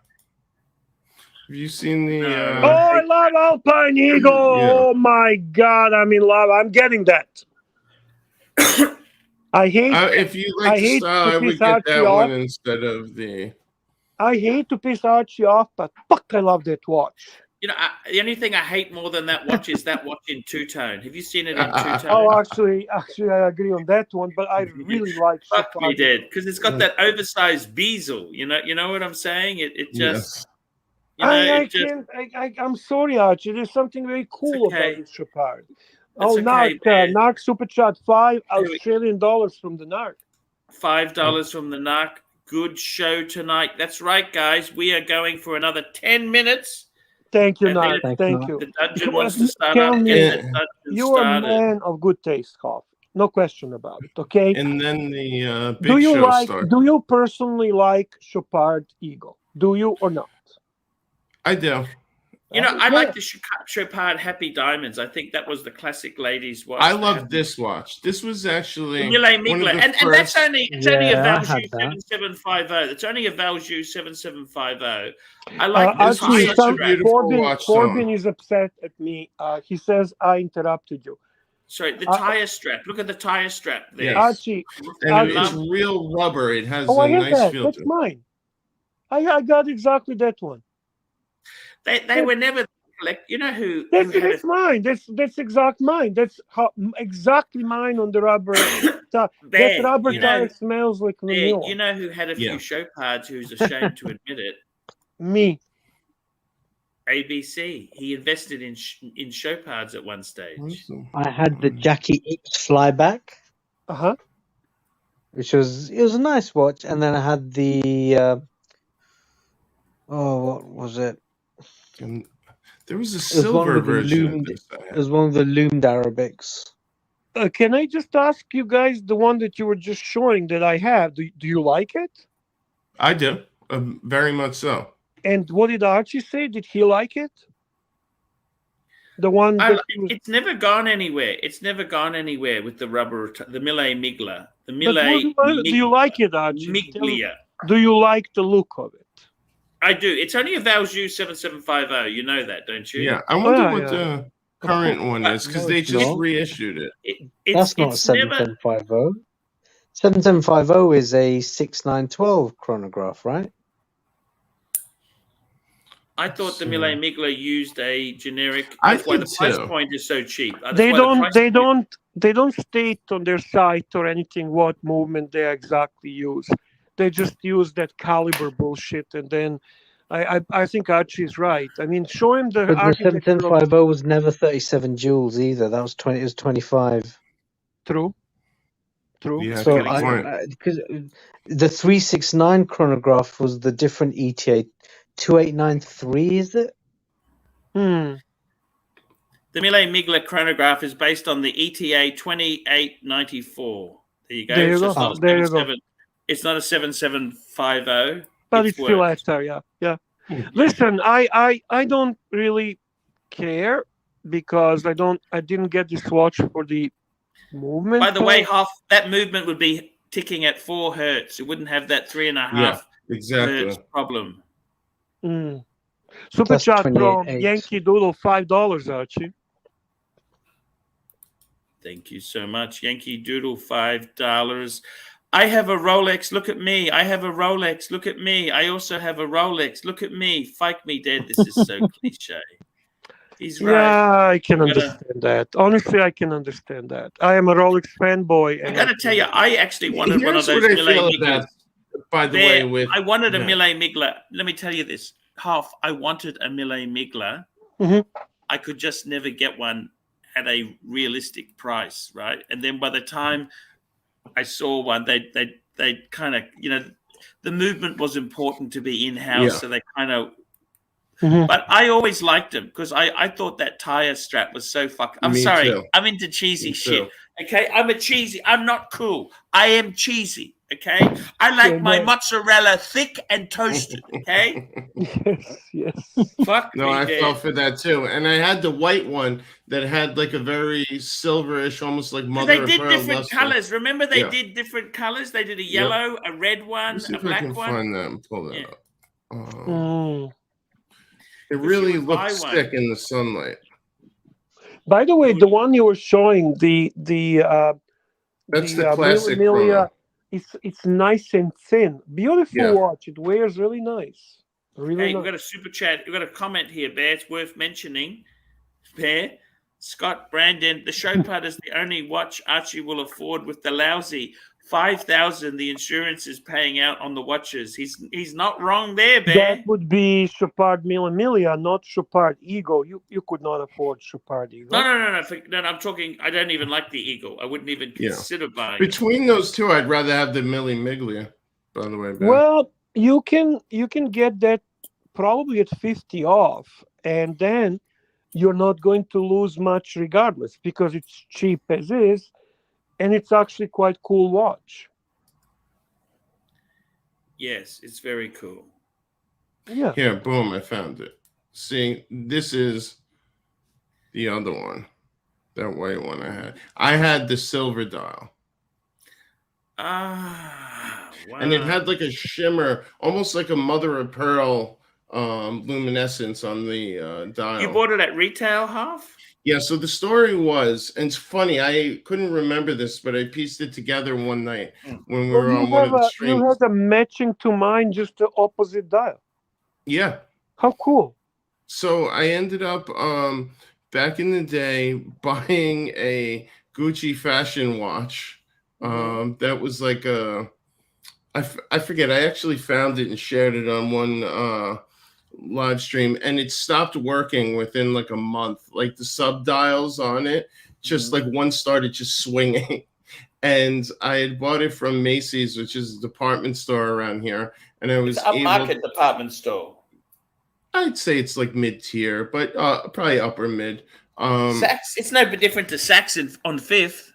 Have you seen the? I love Alpine Eagle. Yeah. Oh my God, I'm in love. I'm getting that. I hate. If you like the style, I would get that one instead of the. I hate to piss Archie off, but fuck, I love that watch. You know, the only thing I hate more than that watch is that watch in two-tone. Have you seen it in two-tone? Oh, actually, I agree on that one, but I really like. Fuck me dead, because it's got that oversized bezel. You know what I'm saying? It just. Yes. I'm sorry, Archie. There's something very cool about this Chopard. NARC Super Chat 5 Australian dollars from the NARC. $5 from the NARC. Good show tonight. That's right, guys. We are going for another 10 minutes. Thank you, NARC. Thank you. The dungeon wants to start up. You are a man of good taste, Hoff. No question about it. Okay. And then the big show starts. Do you personally like Chopard Eagle? Do you or not? I do. You know, I like the Chopard Happy Diamonds. I think that was the classic ladies' watch. I love this watch. This was actually and that's only a Valjoux 7750. It's only a Valjoux 7750. I like this Corbin is upset at me. He says I interrupted you. Sorry, the tire strap. Look at the tire strap there. Yes. Archie, it's real rubber. It has a nice feel to it. That's mine. I got exactly that one. They were never collect. You know who? That's mine. That's exact mine. That's exactly mine on the rubber. That rubber tire smells like vanilla. You know who had a few Chopards who's ashamed to admit it? Me. ABC. He invested in Chopards at one stage. I had the Jackie X flyback. Which was a nice watch, and then I had the what was it? There was a silver version. It was one of the loomed Arabics. Can I just ask you guys, the one that you were just showing that I have, do you like it? I do, very much so. And what did Archie say? Did he like it? The one it's never gone anywhere. It's never gone anywhere with the rubber, the Millet Migler. The Millet. Do you like it, Archie? Miglia. Do you like the look of it? I do. It's only a Valjoux 7750. You know that, don't you? Yeah. I wonder what the current one is, because they just reissued it. That's not a 7750. 7750 is a 6912 chronograph, right? I thought the Mille Miglia used a generic. I That's why the did price too. point is so cheap. That's They why the don't. price They point- don't state on their site or anything what movement they exactly use. They just use that caliber bullshit, and then I think Archie's right. I mean, show him the But the architecture of 7750 was never 37 joules either. That was 20. It was 25. true. Yeah, So good point. because the 369 chronograph was the different ETA 2893, is it? Hmm. The Mille Miglia chronograph is based on the ETA 2894. There you go. There you So go. it's not a There you go. 77. It's not a 7750. But it's still worse. actor, yeah. Listen, I don't really care because I didn't get this watch for the movement. By the way, that movement would be ticking at 4 hertz. It wouldn't have that 3.5 Exactly. hertz problem. Super Plus chat from 28.8. Yankee Doodle, $5, Archie. Thank you so much. Yankee Doodle, $5. I have a Rolex. Look at me. I have a Rolex. Look at me. I also have a Rolex. Look at me. Fike me dead. This is so cliche. He's right. Yeah, I can understand that. Honestly, I can understand that. I am a Rolex fanboy. I got to tell you, I actually wanted one of Here's those what I Mille feel Miglia. about, by the way, with I wanted a Mille Miglia. Let me tell you this. I wanted a Mille Miglia. Mhm. I could just never get one at a realistic price, right? And then by the time I saw one, they kind of, the movement was important to be in-house, so they kind of. But I always liked them because I thought that tire strap was so fucking. I'm sorry, too. I'm into cheesy Me shit. too. Okay, I'm not cool. I am cheesy. Okay, I like my mozzarella thick and toasted. Okay, Yes. fuck No, me I dead. fell for that too. And I had the white one that had like a very silverish, almost like mother They of did pearl different luster. colors. Remember, they did different colors. They did a yellow, a red one, Let's see a if I black can one. find that and pull that Yeah. up. It Because really you would buy looks one. sick in the sunlight. By the way, the one you were showing, That's the classic Mille, chrono. it's nice and thin. Beautiful Yeah. watch. It wears really nice. Really Hey, nice. we've got a super chat. We've got a comment here, Bear. It's worth mentioning. Bear, Scott Brandon, the show part is the only watch Archie will afford with the lousy $5,000 the insurance is paying out on the watches. He's not wrong there, Bear. That would be Chopard Mille Miglia, not Chopard Eagle. You could not afford Chopard Eagle. No, I'm talking. I don't even like the Eagle. I wouldn't even consider buying it. Between those two, I'd rather have the Mille Miglia, by the way, Ben. Well, you can get that probably at 50 off, and then you're not going to lose much regardless because it's cheap as is, and it's actually quite cool watch. Yes, it's very cool. Yeah. Here, boom, I found it. See, this is the other one. That white one I had. I had the silver dial. Wow. And it had like a shimmer, almost like a mother of pearl luminescence on the dial. You bought it at retail, half? Yeah, so the story was, and it's funny, I couldn't remember this, but I pieced it together one night when we were on one of the streams. You had a matching to mine, just the opposite dial. Yeah. How cool. So I ended up back in the day buying a Gucci fashion watch. That was like I forget, I actually found it and shared it on one live stream, and it stopped working within like a month. Like the sub dials on it, just like one started just swinging. And I had bought it from Macy's, which is a department store around here, and I was upmarket department store. I'd say it's like mid-tier, but probably upper mid. Saks, it's no bit different to Saks on Fifth.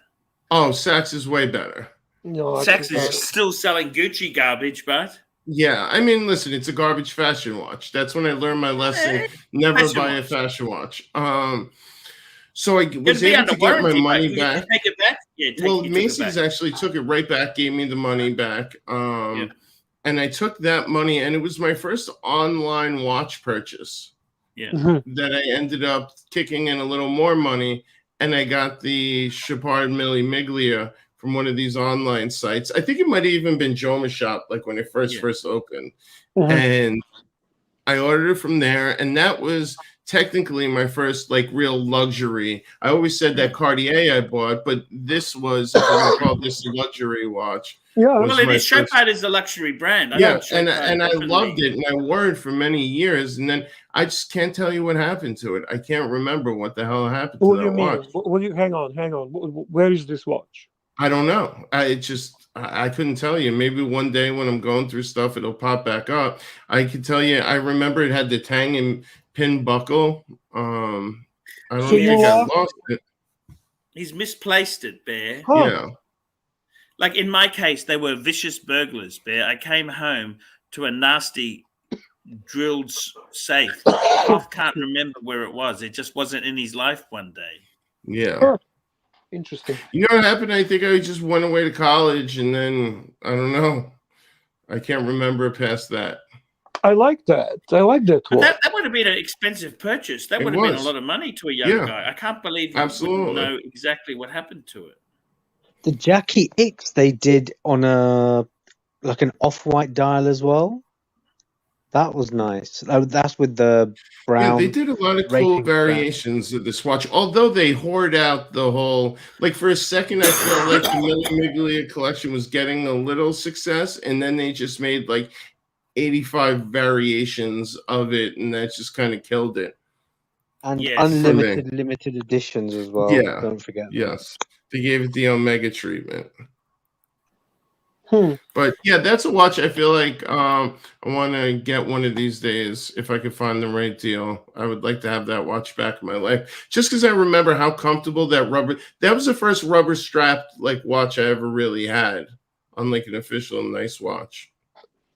Oh, Saks is way better. No, Saks is still selling Gucci garbage, but yeah, I mean, listen, it's a garbage fashion watch. That's when I learned my lesson: never buy a fashion watch. So I was able to get my money back. Take it back? Yeah, well, Macy's actually took it right back, gave me the money back. And I took that money, and it was my first online watch purchase. Yeah. That I ended up kicking in a little more money, and I got the Chopard Mille Miglia from one of these online sites. I think it might have even been Joma Shop, like when it first opened. And I ordered it from there, and that was technically my first like real luxury. I always said that Cartier I bought, but this was, if we're gonna call this a luxury watch. Yeah. was Well, it my is. first- Chopard is a luxury brand. I Yeah, think Chopard and I definitely- loved it, and I wore it for many years, and then I just can't tell you what happened to it. I can't remember what the hell happened to What do you that mean? watch. What do you? Hang on. Where is this watch? I don't know. I couldn't tell you. Maybe one day when I'm going through stuff, it'll pop back up. I can tell you. I remember it had the tang and pin buckle. I don't So think you I lost lost it. He's misplaced it, Bear. Huh. Yeah. Like in my case, they were vicious burglars, Bear. I came home to a nasty drilled safe. I can't remember where it was. It just wasn't in his life one day. Yeah. Huh. Interesting. You know what happened? I think I just went away to college, and then I don't know. I can't remember past that. I like that. I like that But watch. that would have been an expensive purchase. That It would have been a was. lot of money to a young Yeah. guy. I can't believe you Absolutely. wouldn't know exactly what happened to it. The Jackie X they did on a like an off-white dial as well. That was nice. Oh, that's with the brown. Yeah, they did a lot of cool racing variations of this watch. Although they hoard out the whole, like for a second, I felt like the Milli Miglia collection was getting a little success, and then they just made like 85 variations of it, and that just kind of killed it. And Yes. unlimited limited editions as well. Yeah. Don't forget. that. Yes, they gave it the Omega treatment. Hmm. But yeah, that's a watch I feel like I want to get one of these days if I could find the right deal. I would like to have that watch back in my life, just because I remember how comfortable that was the first rubber strapped like watch I ever really had on like an official nice watch.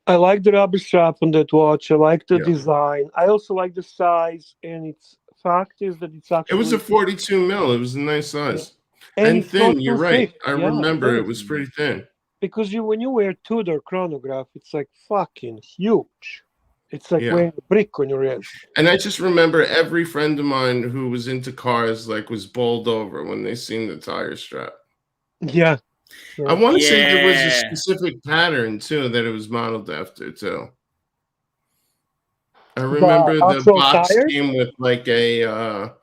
I like the rubber strap on that watch. I like the Yeah. design. I also like the size, and its fact is that it's actually It was a 42 mil. It was a nice size and and it's thin. not You're too right. thick. I Yeah, remember very it was thin. pretty thin. Because when you wear Tudor chronograph, it's like fucking huge. It's like Yeah. wearing a brick on your wrist. And I just remember every friend of mine who was into cars like was bowled over when they seen the tire strap. Yeah. I want to say there was a Yeah. specific pattern too that it was modeled after too. I remember the actual box tires? came with like a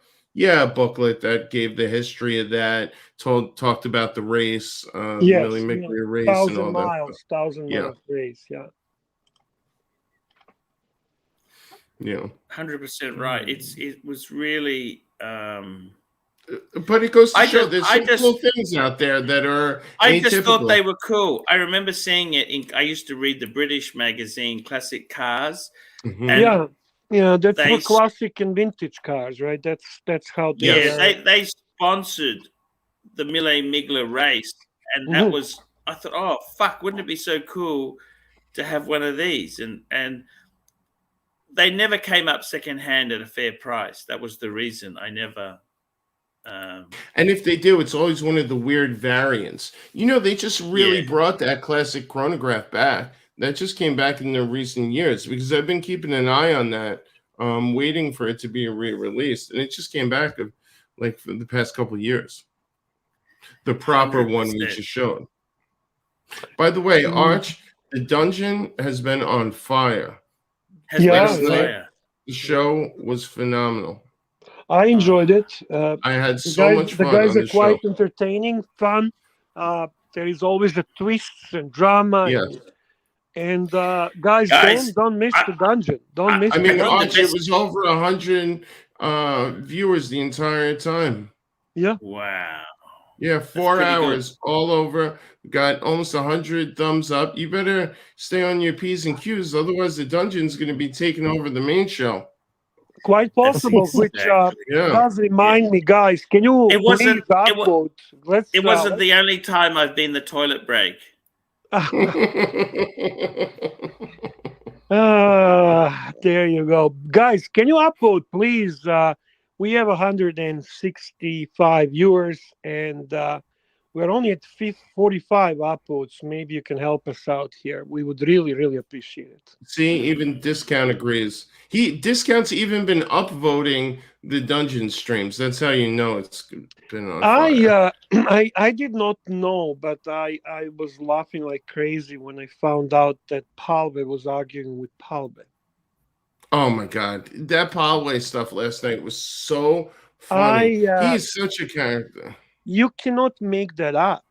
booklet that gave the history of that, talked about the race, the Yes, Milli yeah. Miglia race and 1,000 all that. miles, 1,000 Yeah. miles race. Yeah. Yeah. 100% right. It was really. But it goes to show there's some cool things out there that are I just thought atypical. they were cool. I remember seeing it. I used to read the British magazine Classic Cars. Mhm. And Yeah, that's they for classic and vintage cars, right? That's how they Yeah, are. they sponsored the Milli Miglia race, and that Mhm. was. I thought, oh fuck, wouldn't it be so cool to have one of these? And they never came up secondhand at a fair price. That was the reason I never. And if they do, it's always one of the weird variants. You know, they just really brought that classic chronograph back. That just came back in the recent years because I've been keeping an eye on that, waiting for it to be re-released, and it just came back like for the past couple of years. The proper one we 100%. just showed. By the way, Arch, the dungeon has been on fire. Has been Last on night, fire. the show was phenomenal. I enjoyed it. I had The so guys, much the fun guys on are the show. quite entertaining, fun. There is always a twists and drama. Yes. And guys, Guys, don't miss the dungeon. Don't miss I the mean, dungeon. Arch, it was over 100 viewers the entire time. Yeah. Wow. Yeah, 4 pretty good. hours all over. Got almost 100 thumbs up. You better stay on your P's and Q's, otherwise the dungeon's going to be taking over the main show. Quite possible, which Exactly. Yeah. does remind me, guys. Can you It wasn't- please it wa- upvote? Let's. It wasn't the only time I've been the toilet break. There you go, guys. Can you upvote, please? We have 165 viewers, and we're only at 45 upvotes. Maybe you can help us out here. We would really, really appreciate it. See, even Discount agrees. Discount's even been upvoting the dungeon streams. That's how you know it's been on fire. I did not know, but I was laughing like crazy when I found out that Palve was arguing with Palve. Oh my god, that Palway stuff last night was so funny. He's such a character. You cannot make that up.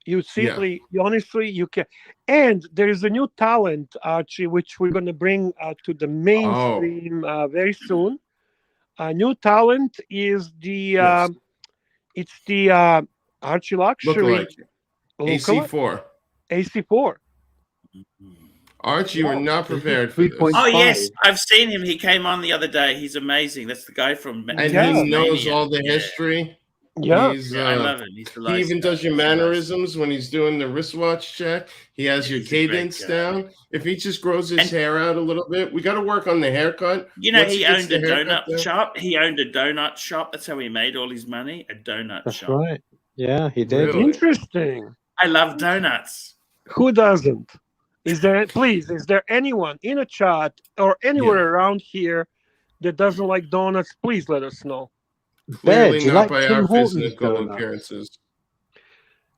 You simply, honestly, you can. And there is a new talent, Archie, which we're going to bring to the mainstream very soon. A new talent is the it's the ArchieLuxury AC4. AC4. Archie, you were not prepared for this. 3.5. Oh yes, I've seen him. He came on the other day. He's amazing. That's the guy from. And he knows all the history. Yeah, I love him. He's he even does your mannerisms when he's doing the wristwatch check. He has your cadence down. If he just grows his hair out a little bit, we got to work on the haircut. You know, he owned a donut shop. He owned a donut shop. That's how he made all his money. A donut shop. That's right. Yeah, he did. Really? Interesting. I love donuts. Who doesn't? Is there anyone in a chat or anywhere around here that doesn't like donuts? Please let us know. Clearly do you not like by Tim our Hortons physical donuts? appearances.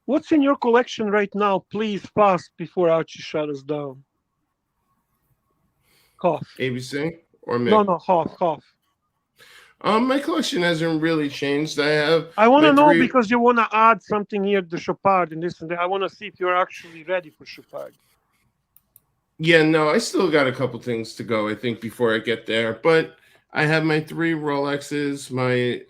What's in your collection right now? Please, fast before Archie shut us down. Cough. ABC or me? No, cough. My collection hasn't really changed. I want to know because you want to add something here to Chopard and this and that. I want to see if you're actually ready for Chopard. Yeah, no, I still got a couple things to go, I think, before I get there. But I have my 3 Rolexes, my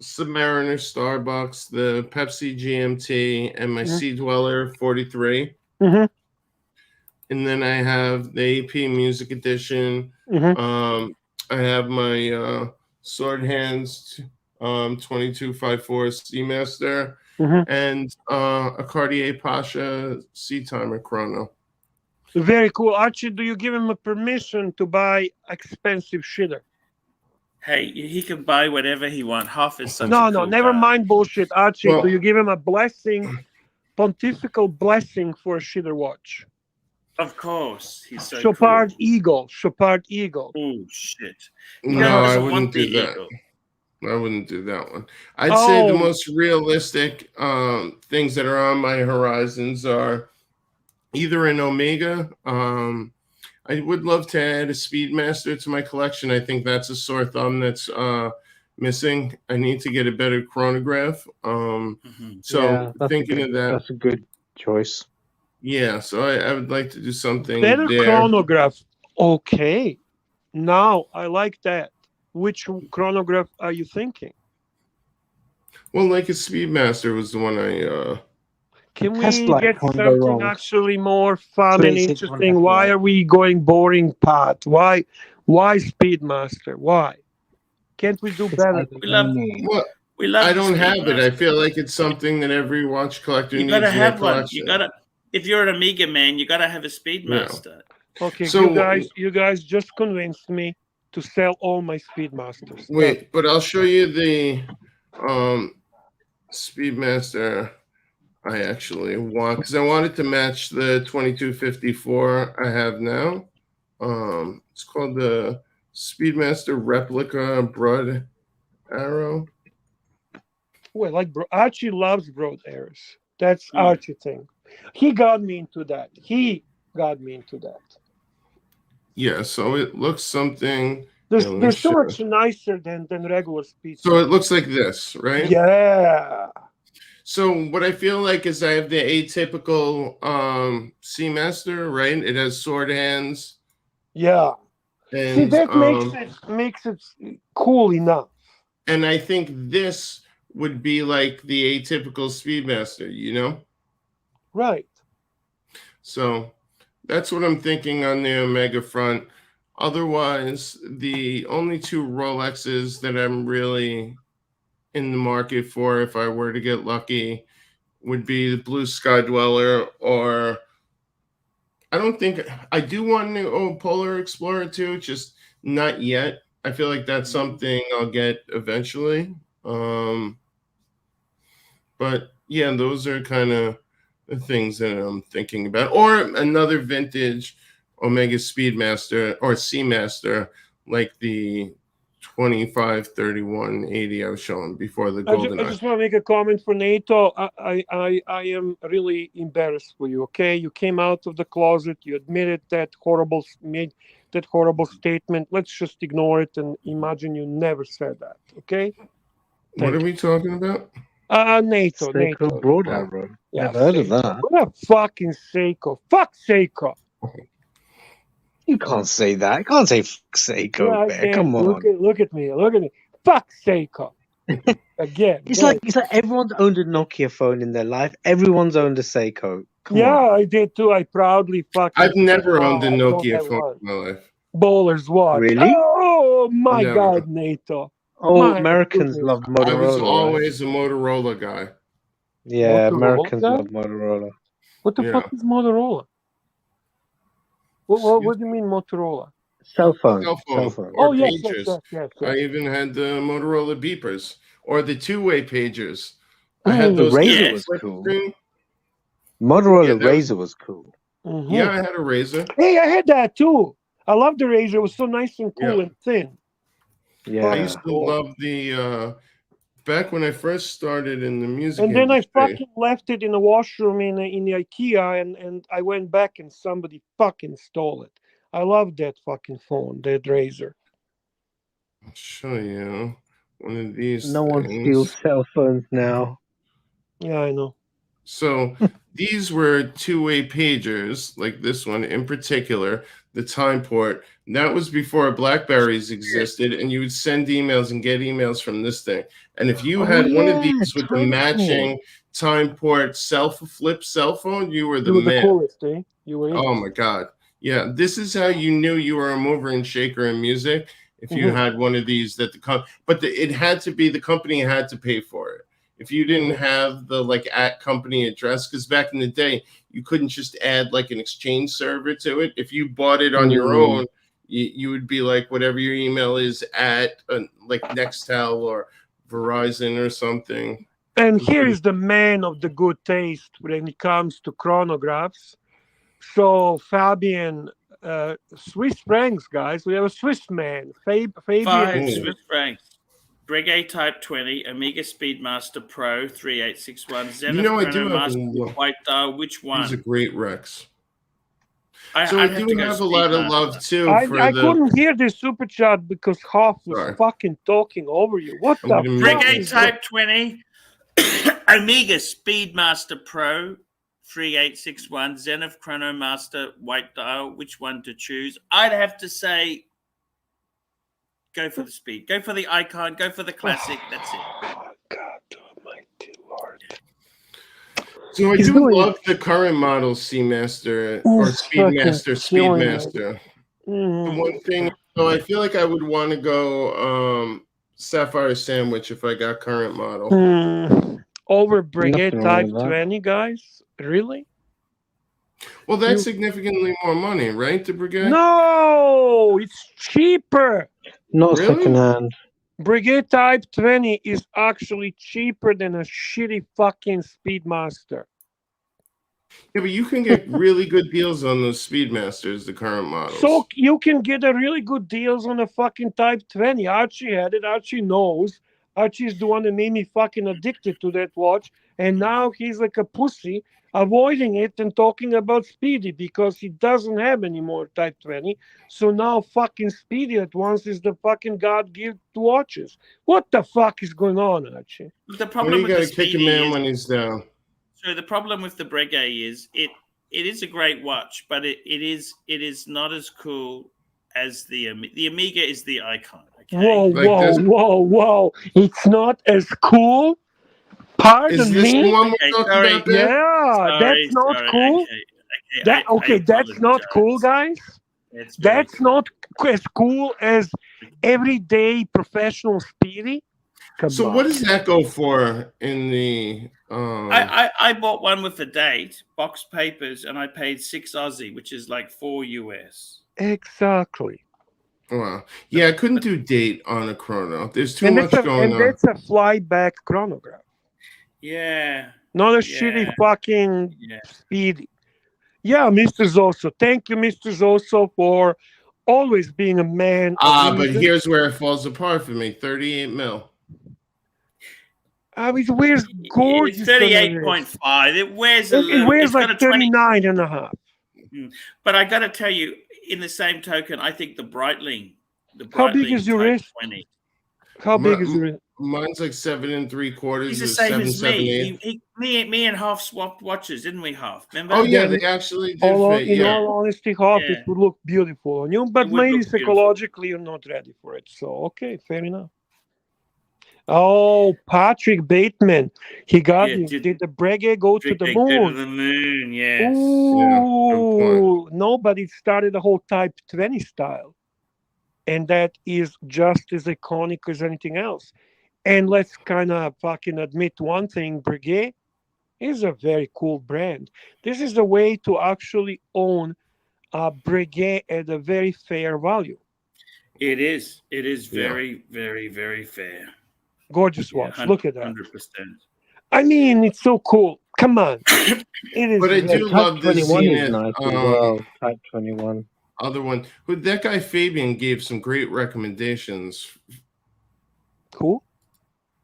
Submariner Starbucks, the Pepsi GMT, and my Sea Dweller 43. Mm-hmm. And then I have the AP Music Edition. Mm-hmm. I have my Sword Hands 2254 Seamaster and a Cartier Pasha Sea Timer Chrono. Very cool. Archie, do you give him a permission to buy expensive shitter? Hey, he can buy whatever he wants. Hoff is such a No, cool never guy. mind bullshit. Archie, Well, do you give him a blessing, pontifical blessing for a shitter watch? Of course. He's so Chopard cool. Eagle. Oh, shit. No, I doesn't wouldn't want the do that. eagle. I wouldn't do that one. I'd say the most realistic things that are on my horizons are either an Omega. I would love to add a Speedmaster to my collection. I think that's a sore thumb that's missing. I need to get a better chronograph. So thinking of that. That's a good choice. Yeah, so I would like to do something Better there. chronograph. Okay. Now, I like that. Which chronograph are you thinking? Well, like a Speedmaster was the one I... Can we Tesla get can't go something wrong. actually more fun and 26 interesting? Why are we going boring path? Why Speedmaster? Why? Can't we do better? We love I don't have it. I Speedmaster. feel like it's something that every watch collector You needs gotta in their have one. collection. You gotta. If you're an Amiga man, you gotta have a Speedmaster. Okay, So- you guys just convinced me to sell all my Speedmasters. Wait, but I'll show you the Speedmaster I actually want, because I wanted to match the 2254 I have now. It's called the Speedmaster Replica Broad Arrow. Well, like Archie loves broad arrows. That's Archie thing. He got me into that. Yeah, so it looks something. They're so much nicer than regular Speed. So it looks like this, right? Yeah. So what I feel like is I have the atypical Seamaster, right? It has sword hands. Yeah. And, See, that makes it cool enough. And I think this would be like the atypical Speedmaster, you know? Right. So that's what I'm thinking on the Omega front. Otherwise, the only 2 Rolexes that I'm really in the market for, if I were to get lucky, would be the Blue Sky Dweller, or I don't think I do want an Polar Explorer too, just not yet. I feel like that's something I'll get eventually. But yeah, those are kind of the things that I'm thinking about. Or another vintage Omega Speedmaster or Seamaster, like the 253180 I was showing before the Golden I just want to make a comment for NATO. I am really embarrassed for you. Okay, you came out of the closet. You admitted that that horrible statement. Let's just ignore it and imagine you never said that. Okay? What are we talking about? NATO. Seiko broad arrow. Yeah, Never heard of Seiko. that. What a fucking Seiko. Fuck Seiko. You can't say that. You can't say Seiko, Yeah, I Bear. can. Come on. Look at me. Fuck Seiko. Again. It's go like everyone's owned a Nokia phone in their life. Everyone's owned a Seiko. Come yeah, on. I did too. I proudly fucking. I've never owned a I don't Nokia have phone one. in my life. Bowlers watch. Really? Oh my Never. God, NATO. Oh, My Americans goodness. love I Motorola. was right? always a Motorola guy. Yeah, Motorola Americans guy? love Motorola. What the Yeah. fuck is Motorola? What do you mean Motorola? Cell phone. Cell phone. Cell phone. Or Oh yes, pagers. yes. I even had the Motorola beepers or the two-way pagers. I Mm. had The those. Razor Yeah. was cool. screen. Motorola Yeah, that Razor was cool. Mhm. Yeah, I had a Razor. Hey, I had that too. I love the Razor. It was so nice and cool Yeah. and thin. Yeah. I used to Cool. love the back when I first started in the music And then I industry. fucking left it in the washroom in the IKEA, and I went back and somebody fucking stole it. I love that fucking phone, that Razor. I'll show you one of these No one things. steals cell phones now. Yeah, I know. So these were two-way pagers, like this one in particular, the time port. That was before BlackBerries existed, and you would send emails and get emails from this thing. And if you Oh, had one of yeah, these with the time matching time port flip cell phone, you were the You were the man. coolest, eh? You were. Oh my God. Yeah, this is how you knew you were a mover and shaker in music. If you Mhm. had one of these that it had to be, the company had to pay for it. If you didn't have the like at company address, because back in the day, you couldn't just add like an exchange server to it. If you bought it on your Mm. own, you would be like whatever your email is at like Nextel or Verizon or something. And here is the man of the good taste when it comes to chronographs. So Fabian, Swiss francs, guys. We have a Swiss man, Fabian. 5 Ooh. Swiss francs. Breguet Type 20, Amiga Speedmaster Pro 3861, Zenith You know, I do have Chronomaster White Dial. Which These are one? great wrecks. I'd So I have do to go have a lot of Speedmaster. love too I for the. couldn't hear the super chat because Hoff was Sorry. fucking talking over you. What I'm the gonna fuck? make Breguet this Type 20, Amiga Speedmaster Pro 3861, Zenith Chronomaster White Dial. Which one to choose? I'd have to say go for the speed. Go for the icon. Go for the classic. That's it. Oh, God almighty Lord. So I He's do going- love the current model Seamaster Oh, or fucking Speedmaster. killing me. Speedmaster. The Mm. one thing, so I feel like I would want to go Sapphire Sandwich if I got current model. Over Brigade Nothing wrong Type with that. 20, guys? Really? Well, that's You- significantly more money, right? The Brigade. No, it's cheaper. Not Really? secondhand. Brigade Type 20 is actually cheaper than a shitty fucking Speedmaster. Yeah, but you can get really good deals on those Speedmasters, the current models. So you can get a really good deals on a fucking Type 20. Archie had it. Archie knows. Archie's the one that made me fucking addicted to that watch. And now he's like a pussy, avoiding it and talking about Speedy because he doesn't have any more Type 20. So now fucking Speedy at once is the fucking God-given watches. What the fuck is going on, Archie? The When problem you with got the to kick a Speedy man is, when he's down. so the problem with the Breguet is it is a great watch, but it is not as cool as the Amiga is the icon. Okay? Whoa, Like whoa, this- whoa, whoa. It's not as cool? Pardon Is this me? the one Okay, we're talking sorry. about there? Yeah, that's not Sorry, cool. Okay, I That's not cool, apologize. guys. It's very That's cool. not as cool as everyday professional Speedy. Come So on. what does that go for in the? I bought one with the date, box papers, and I paid $6 Aussie, which is like $4 US. Exactly. Wow. Yeah, I couldn't do date on a chrono. There's too And much going on. that's a flyback chronograph, Yeah, not a Yeah. shitty fucking yeah. Speedy. Yeah, Mr. Zoso. Thank you, Mr. Zoso, for always being a man. of But reason. here's where it falls apart for me. 38 mil. It wears gorgeous. It's 38.5. It wears a It little. wears It's got like a 20. 39 and a half. But I got to tell you, in the same token, I think the Breitling How big is your Type wrist? 20. How big is your wrist? Mine's like 7 3/4 He's or the same as 7 me. Me and Half swapped watches, didn't we, Half? Remember? Oh yeah, Then they actually did fit. in Yeah. all honesty, Hoff, Yeah. it would look beautiful on you, but It would maybe look beautiful. psychologically you're not ready for it. So okay, fair enough. Oh, Patrick Bateman, he got Yeah, it. Did the Breguet go to the They go to moon? the moon, yes. Ooh, no, but it started the whole Type 20 style, and that is just as iconic as anything else. And let's kind of fucking admit one thing: Breguet is a very cool brand. This is the way to actually own a Breguet at a very fair value. It is. It is Yeah. very, very, very fair. Gorgeous Yeah, watch. Look at that. 100%. I mean, it's so cool. Come on. It is. But I very- do Type love the 21 is Zenith. nice as well. Type 21. Other one, who that guy Fabian gave some great recommendations. Cool.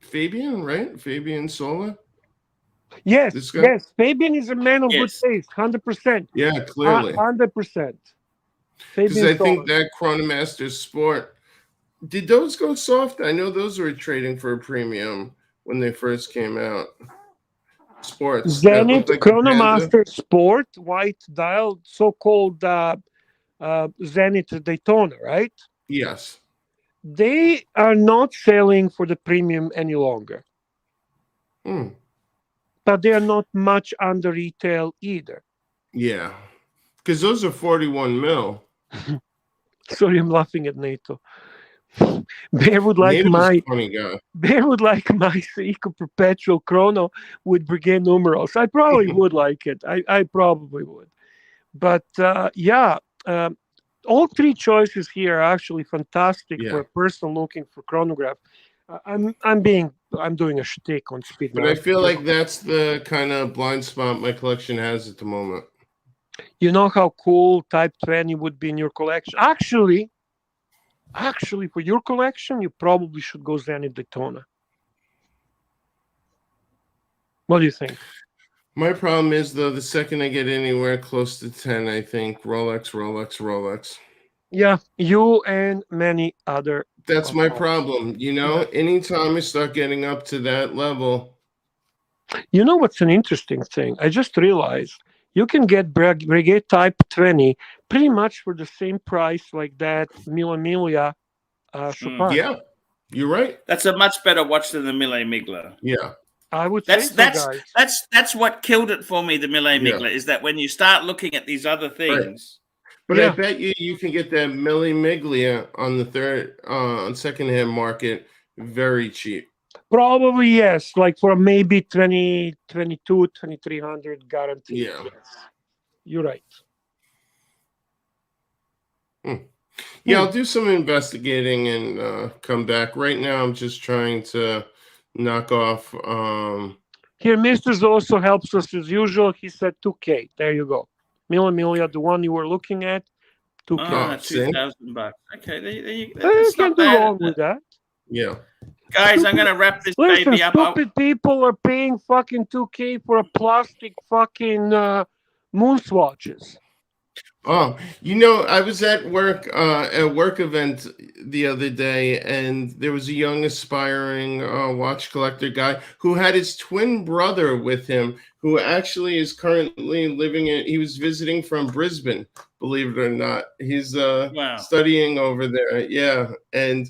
Fabian, right? Fabian Sola. Yes, This guy? yes. Fabian is a man of Yes. good taste, 100%. Yeah, clearly. 100%. Because Fabian I think Sola. that Chronomaster Sport, did those go soft? I know those were trading for a premium when they first came out. Sports. that Zenith looked like the Panda. Chronomaster Sport, white dial, so-called Zenith Daytona, right? Yes. They are not selling for the premium any longer, Hmm. but they are not much under retail either. Yeah. Because those are 41 mil. Sorry, I'm laughing at NATO. Bear would like Native's my a funny guy. Bear would like my Seiko Perpetual Chrono with Breguet numerals. I probably would like it. I probably would. But yeah, all three choices here are actually fantastic Yeah. for a person looking for chronograph. I'm doing a shtick on Speed. But I feel like that's the kind of blind spot my collection has at the moment. You know how cool Type 20 would be in your collection. Actually, for your collection, you probably should go Zenith Daytona. What do you think? My problem is, though, the second I get anywhere close to 10, I think Rolex. Yeah, you and many other. That's my problem. You know, anytime I start getting up to that level. You know what's an interesting thing? I just realized you can get Breguet Type 20 pretty much for the same price like that Mille Miglia Chopin. Yeah, you're right. That's a much better watch than the Mille Miglia. Yeah. I would say so, guys. That's what killed it for me, the Mille Miglia, is that when you start looking at these other things. But I bet you can get that Mille Miglia on the on secondhand market very cheap. Probably yes, like for maybe 20, 22, 2300 guaranteed. Yeah. Yes. You're right. Yeah, I'll do some investigating and come back. Right now, I'm just trying to knock off. Here, Mr. also helps us as usual. He said 2K. There you go. Mille Miglia, the one you were looking at, 2K. $2,000. Okay, there you go. You can't go wrong with that. Yeah. Guys, I'm going to wrap this Listen, baby up. Stupid people are paying fucking 2K for a plastic fucking moon swatches. Oh, you know, I was at work, at a work event the other day, and there was a young aspiring watch collector guy who had his twin brother with him, who actually is currently he was visiting from Brisbane, believe it or not. He's studying over there. Yeah. And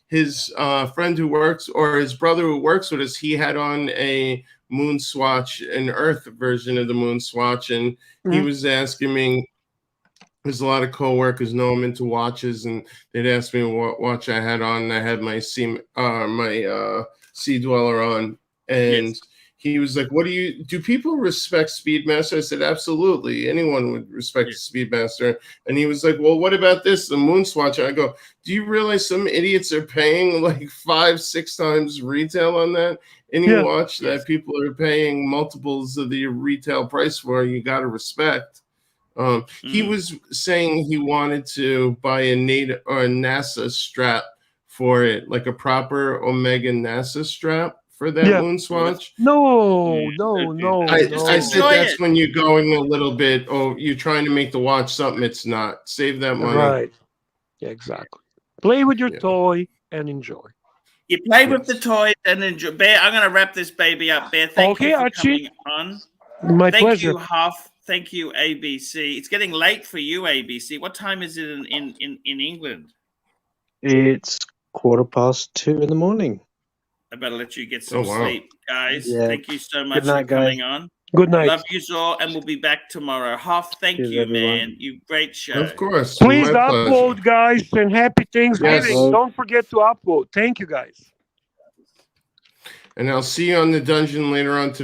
his friend who works, or his brother who works with us, he had on a moon swatch, an Earth version of the moon swatch, and he was asking me, there's a lot of coworkers know I'm into watches, and they'd ask me what watch I had on. And I had my Sea Dweller on, and he was like, "What do people respect Speedmaster?" I said, "Absolutely, anyone would respect Speedmaster." And he was like, "Well, what about this, the Moon Swatch?" I go, "Do you realize some idiots are paying like 5-6 times retail on that? Any watch that people are paying multiples of the retail price for, you got to respect." He was saying he wanted to buy a NASA strap for it, like a proper Omega NASA strap for that Yeah. moon swatch. No, no. I said Enjoy that's it. when you're going a little bit. Oh, you're trying to make the watch something it's not. Save that money. Right. Yeah, exactly. Play with your Yeah. toy and enjoy. You play with the toys and enjoy. Bear, I'm going to wrap this baby up. Bear, thank you for Archie. coming on. My Thank pleasure. you, Huff. Thank you, ABC. It's getting late for you, ABC. What time is it in England? It's 2:15 in the morning. I better let you get some wow. sleep, guys. Yeah. Thank you so much night, for coming guys. on. Good night. Love you all, and we'll be back tomorrow. Huff, thank Cheers, you, everyone. man. You great show. Of course. Please my upload, pleasure. guys, and happy Thanksgiving. Yes. Don't forget to upload. Thank you, guys. And I'll see you on the dungeon later on tonight.